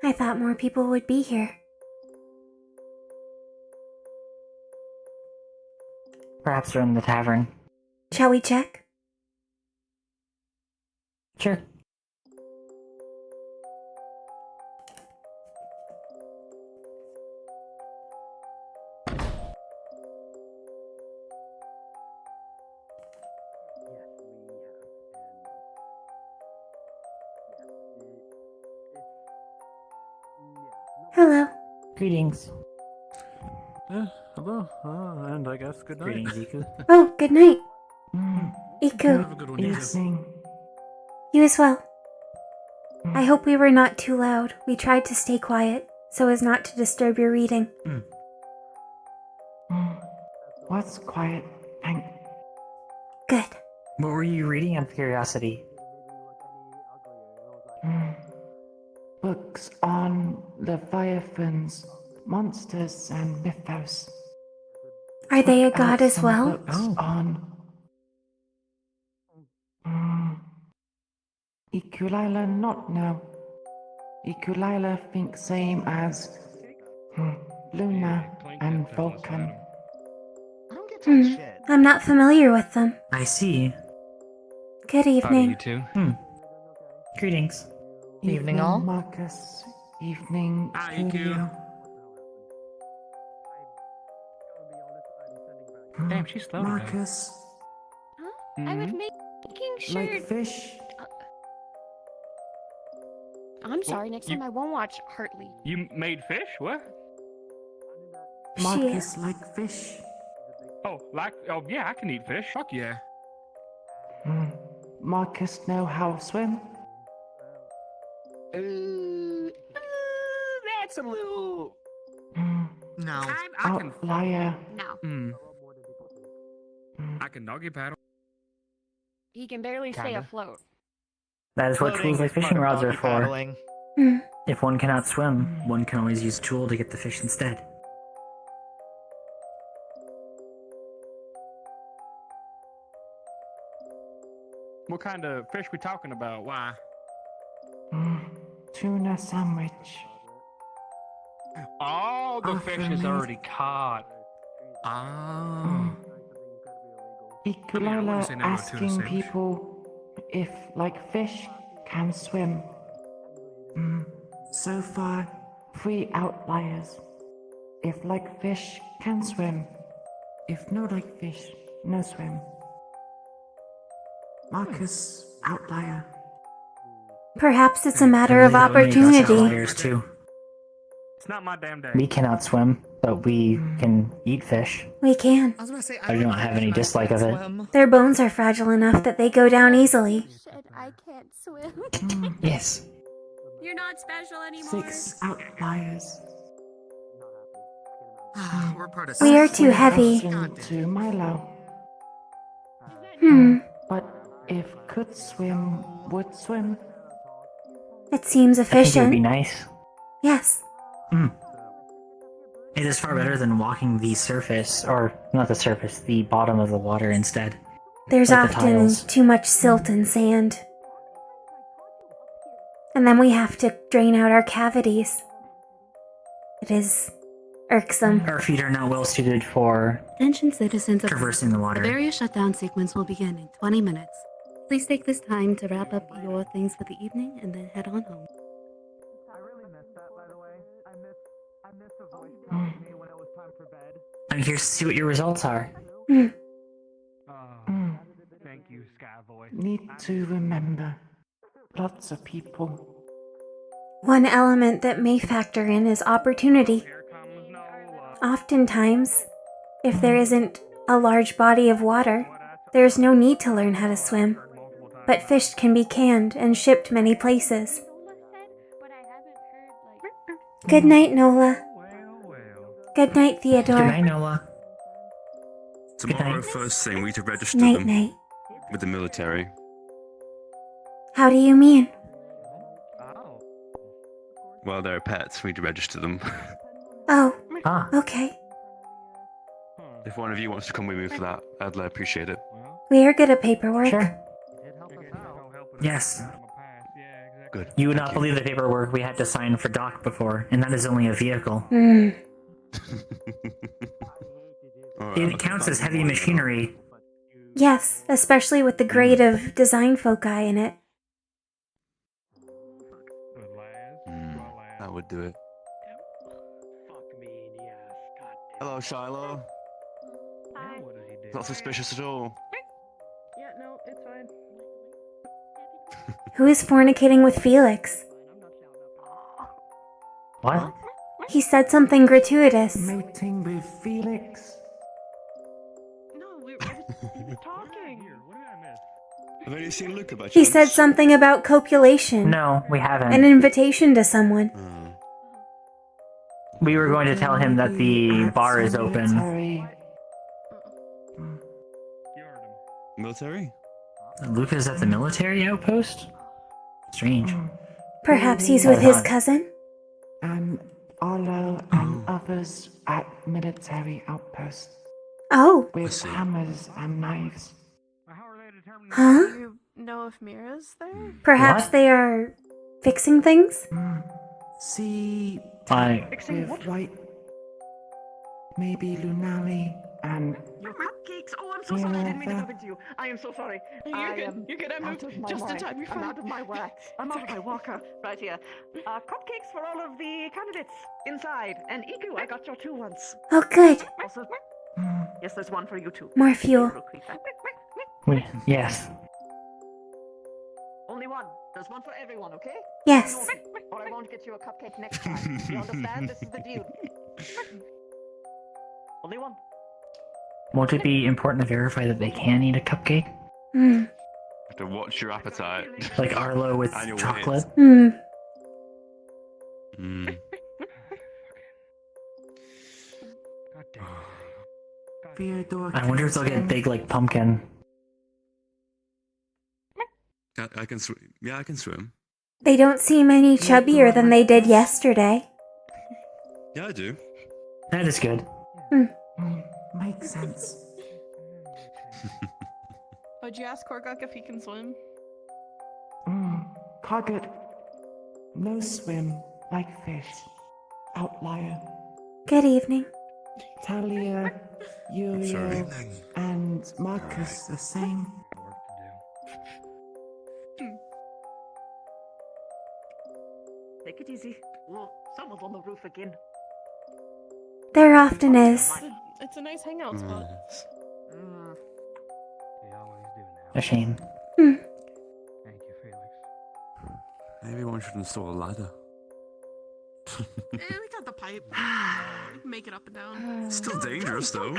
I thought more people would be here. Perhaps they're in the tavern. Shall we check? Sure. Hello. Greetings. Hello, and I guess good night. Greetings, Iku. Oh, good night. Iku. Have a good one, you too. You as well. I hope we were not too loud. We tried to stay quiet, so as not to disturb your reading. What's quiet? Good. What were you reading out of curiosity? Books on Leviathans, monsters, and mythos. Are they a god as well? Books on Ikulila not now. Ikulila thinks same as Luna and Vulcan. I'm not familiar with them. I see. Good evening. two. Greetings. Evening all. Marcus. Evening Studio. Damn, she's slow today. Marcus. I was making sure. Like fish. I'm sorry. Next time I won't watch Hartley. You made fish? What? Marcus like fish. Oh, yeah, I can eat fish. Fuck yeah. Marcus know how to swim. That's a little. No. I can. Liar. No. I can doggy paddle. He can barely stay Kinda. afloat. That is what Floating tools like is part fishing of rods are doggy for. paddling. If one cannot swim, one can always use a tool to get the fish instead. What kind of fish we talking about? Why? Tuna sandwich. Oh, the Offer fish is me- already caught. Oh. Ikulila say no to a tuna asking sandwich. people if, like fish, can swim. So far, 3 outliers. If like fish, can swim. If no like fish, no swim. Marcus, outlier. Perhaps it's a matter I of believe that would make us opportunity. outliers too. It's not my damn day. We cannot swim, but we can eat fish. We can. I was gonna say, I do not have any dislike of it. Their bones are fragile enough that they go down easily. I can't swim. Yes. You're not special anymore. 6 outliers. We're part of We are too heavy. To Milo. But if could swim, would swim. It seems I think it would efficient. be nice. Yes. It is far better than walking the surface, or not the surface, the bottom of the water instead. There's Like the often tiles. too much silt and sand. And then we have to drain out our cavities. It is irksome. Our feet are not well suited for Attention citizens of traversing the water. The various shutdown sequence will begin in 20 minutes. Please take this time to wrap up your things for the evening and then head on home. I'm curious to see what your results are. Thank you, Skyboy. Need to remember. Lots of people. One element that may factor in is opportunity. Oftentimes, if there isn't a large body of water, there's no need to learn how to swim. But fish can be canned and shipped many places. Good night, Nola. Good night, Theodore. Good night, Nola. Tomorrow, first thing, we need to register Night, them night. with the military. How do you mean? Well, they're pets. We need to register them. Oh, okay. If one of you wants to come with me for that, I'd appreciate it. We are good at paperwork. Sure. Yes. Good. You would not believe the paperwork we had to sign for Doc before, and that is only a vehicle. It counts as heavy machinery. Yes, especially with the grade of design foci in it. That would do it. Hello, Shiloh. Hi. Not suspicious at all. Yeah, no, it's fine. Who is fornicating with Felix? What? He said something gratuitous. Mating with Felix. No, we were talking. Have any seen Luca by chance? He said something about copulation. No, we haven't. An invitation to someone. We were going to tell him that the bar is open. Military? Luca's at the military outpost? Strange. Perhaps he's with his cousin? And Arlo and others at military outposts. Oh. With hammers and knives. Huh? Do you know if Mira's there? Perhaps they are fixing things? See, Fixing with what? white, maybe Lunali and Your cupcakes! Oh, I'm so sorry. I didn't mean to bump into you. I am so sorry. You're good. You're good. I moved just in time. You're fine. I'm out of my wax. I'm out of my walker. Right here. Cupcakes for all of the candidates inside. And Iku, I got your 2 ones. Oh, good. Also, yes, there's one for you too. More fuel. Yes. Only one. There's one for everyone, okay? Yes. Or I won't get you a cupcake next time. You understand? This is the deal. Only one. Won't it be important to verify that they can eat a cupcake? You have to watch your appetite. Like Arlo with And your chocolate? weight. I wonder if they'll get big like Pumpkin. I can swim. Yeah, I can swim. They don't seem any chubbier than they did yesterday. Yeah, I do. That is good. Makes sense. Oh, did you ask Korgok if he can swim? Coggett. No swim, like fish. Outlier. Good evening. Talia, Sorry. Uriel, and Marcus the same. Take it easy. Oh, someone's on the roof again. There often is. It's a nice hangout spot. A shame. Hmm. Maybe one should install a ladder. We got the pipe. We can make it up and down. Still dangerous though.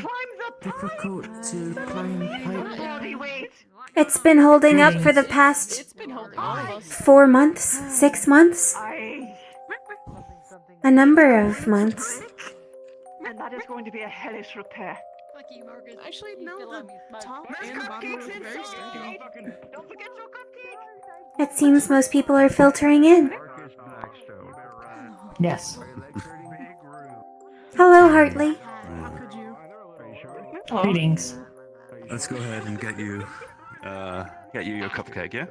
Difficult to climb pipe. Body weight. It's been holding up for the past It's been holding all of us. 4 months, 6 months, a number of months. And that is going to be a hellish repair. Actually, no, the top and the bottom are very sturdy. Don't forget your cupcake. It seems most people are filtering in. Yes. Hello, Hartley. How could you? Greetings. Let's go ahead and get you your cupcake, yeah?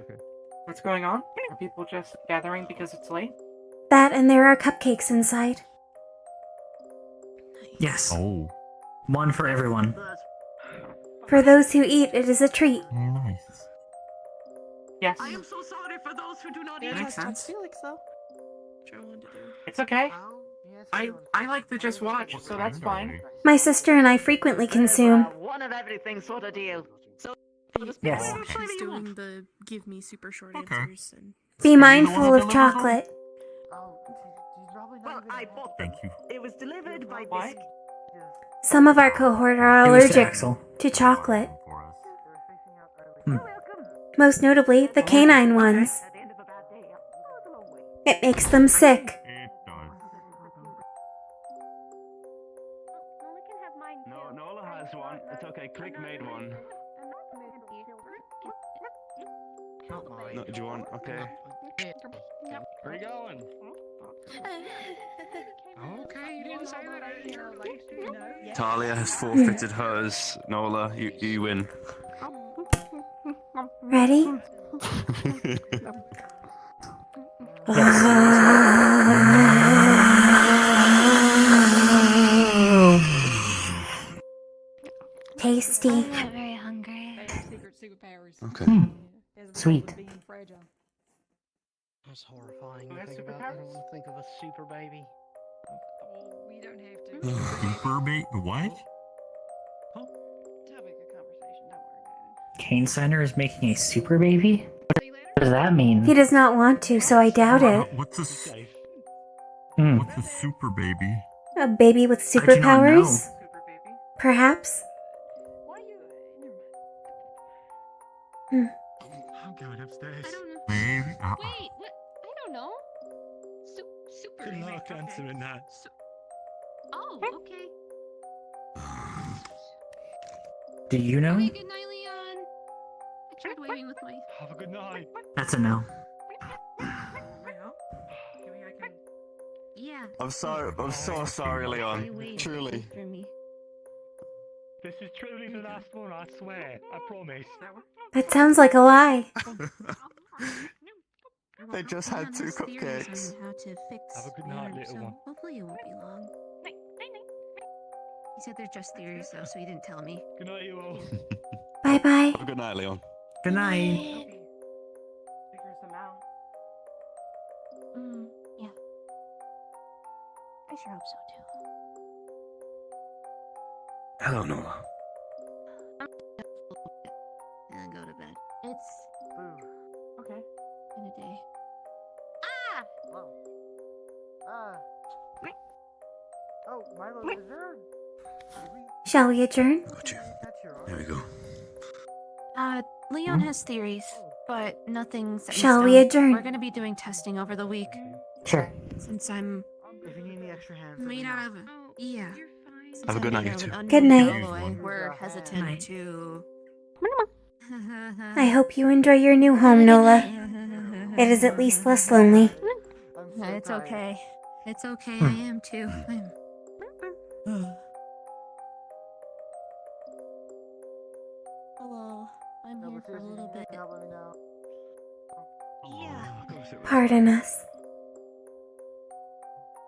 What's going on? Are people just gathering because it's late? That and there are cupcakes inside. Yes. Oh. One for everyone. For those who eat, it is a treat. Nice. Yes. I am so sorry for those who do not eat. Makes sense. Felix, though. Sure wanted to do. It's okay. I like to just watch, so that's fine. My sister and I frequently consume. One of everything sort of deal. So Yes. She's doing the give me super short answers. And Be mindful of chocolate. Well, I bought Thank you. it was delivered by What? this. Some of our cohort are It was to allergic Axel. to chocolate. For us. Most notably, the canine ones. It makes them sick. It does. No, Nola has one. It's okay. Click made one. No, do you want? Okay. Where you going? Okay, you didn't say that. Talia has forfeited hers. Nola, you win. Ready? Tasty. I'm not very hungry. Okay. Sweet. That's horrifying. To think about. I don't want to think of a super baby. we don't have to. Super bait? What? Topic of conversation. Don't worry about Kane Center is making a super baby? What does that mean? He does not want to, so I doubt it. What's a Hmm. what's a super baby? A baby with How'd you not know? superpowers? Perhaps? I'm going upstairs. Maybe. Wait, what? I don't know. Super. Good luck answering that. Oh, okay. Do you know? Okay, good night, Leon. I tried waving with my. Have a good night. That's a no. Yeah. I'm so sorry, Leon. Truly. For me. This is truly the last one, I swear. I promise. That sounds like a lie. They just had 2 cupcakes. On how to fix Have a good night, Leon, little so one. hopefully it won't be long. He said they're just theories, though, so he didn't tell me. Good night, you all. Bye bye. Have a good night, Leon. Good night. Figures them out. Yeah. I sure hope so, too. Hello, Nola. And go to bed. It's Okay. been a day. Ah! Whoa. Oh, Milo, is there? Shall we adjourn? Got you. There we go. Leon has theories, but nothing's set in Shall we stone. adjourn? We're gonna be doing testing over the week. Sure. Since I'm If you need any extra hands, made out of yeah. Have a good night, you two. Good night. We're hesitant to. I hope you enjoy your new home, Nola. It is at least less lonely. It's okay. It's okay. I am too. Hello. I'm here for a little bit. Yeah. Pardon us.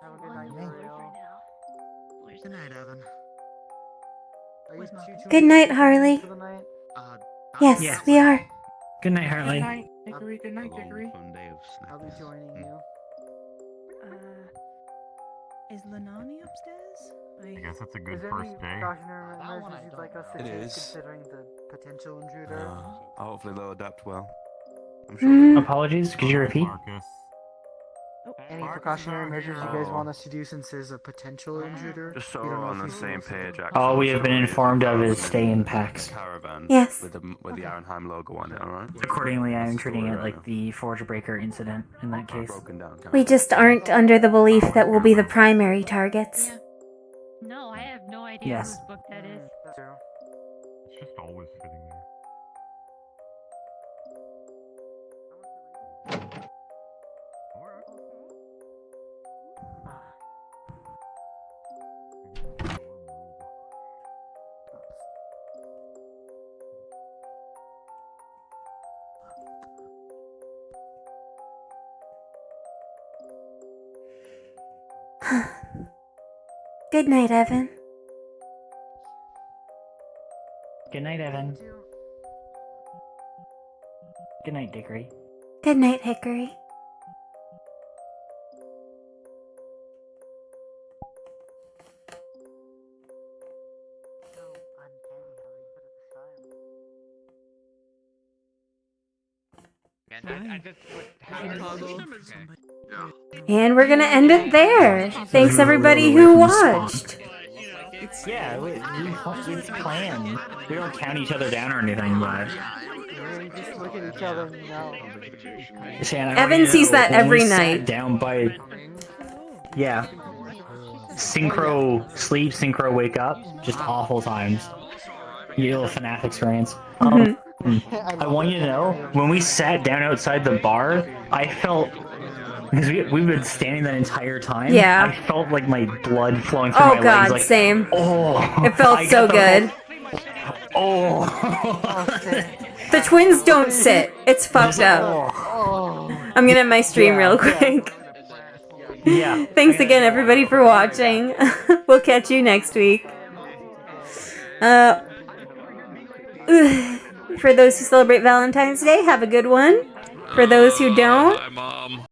Have a good night, Gabriel. Good night, Evan. Where's Mom? Good night, Harley. For the night? Yes, Yes. we are. Good night, Good Harley. night, Dickory. Good night, Dickory. I'll be joining you. Is Lanani upstairs? I guess that's a good Is there first any day. precautionary measures you'd like us to It take is. considering the potential intruder? Hopefully they'll adapt well. Apologies, could you repeat? Marcus. Any precautionary measures you guys want us to do since there's a potential intruder? Just so We don't we're know on if the he's same still- page, All we have been actually, informed of is the stay in packs. Caravan. Yes. With the Ironheim logo on it, alright? Accordingly, I am treating it like the Forge Breaker incident in that case. We just aren't under the belief that we'll be the primary targets. No, I have no idea Yes. whose book that is. It's just always sitting there. Good night, Evan. Good night, Evan. Good night, Dickory. Good night, Hickory. And we're gonna end it there. Thanks everybody who watched. Yeah, it's planned. We don't count each other down or anything, but... We just look at each other and know. Shannon, Evan sees that when every we sat night. down by... Yeah. Synchro sleep, synchro wake up. Just awful times. Real FNAF experience. I want you to know, when we sat down outside the bar, I felt... Because we've been standing that entire time. Yeah. I felt like my blood flowing through Oh my god, legs. Like, same. oh, It felt I so got the good. The twins don't sit. It's fucked up. I'm gonna end my stream real quick. Yeah. Thanks again, everybody, for watching. We'll catch you next week. For those who celebrate Valentine's Day, have a good one. For those who don't,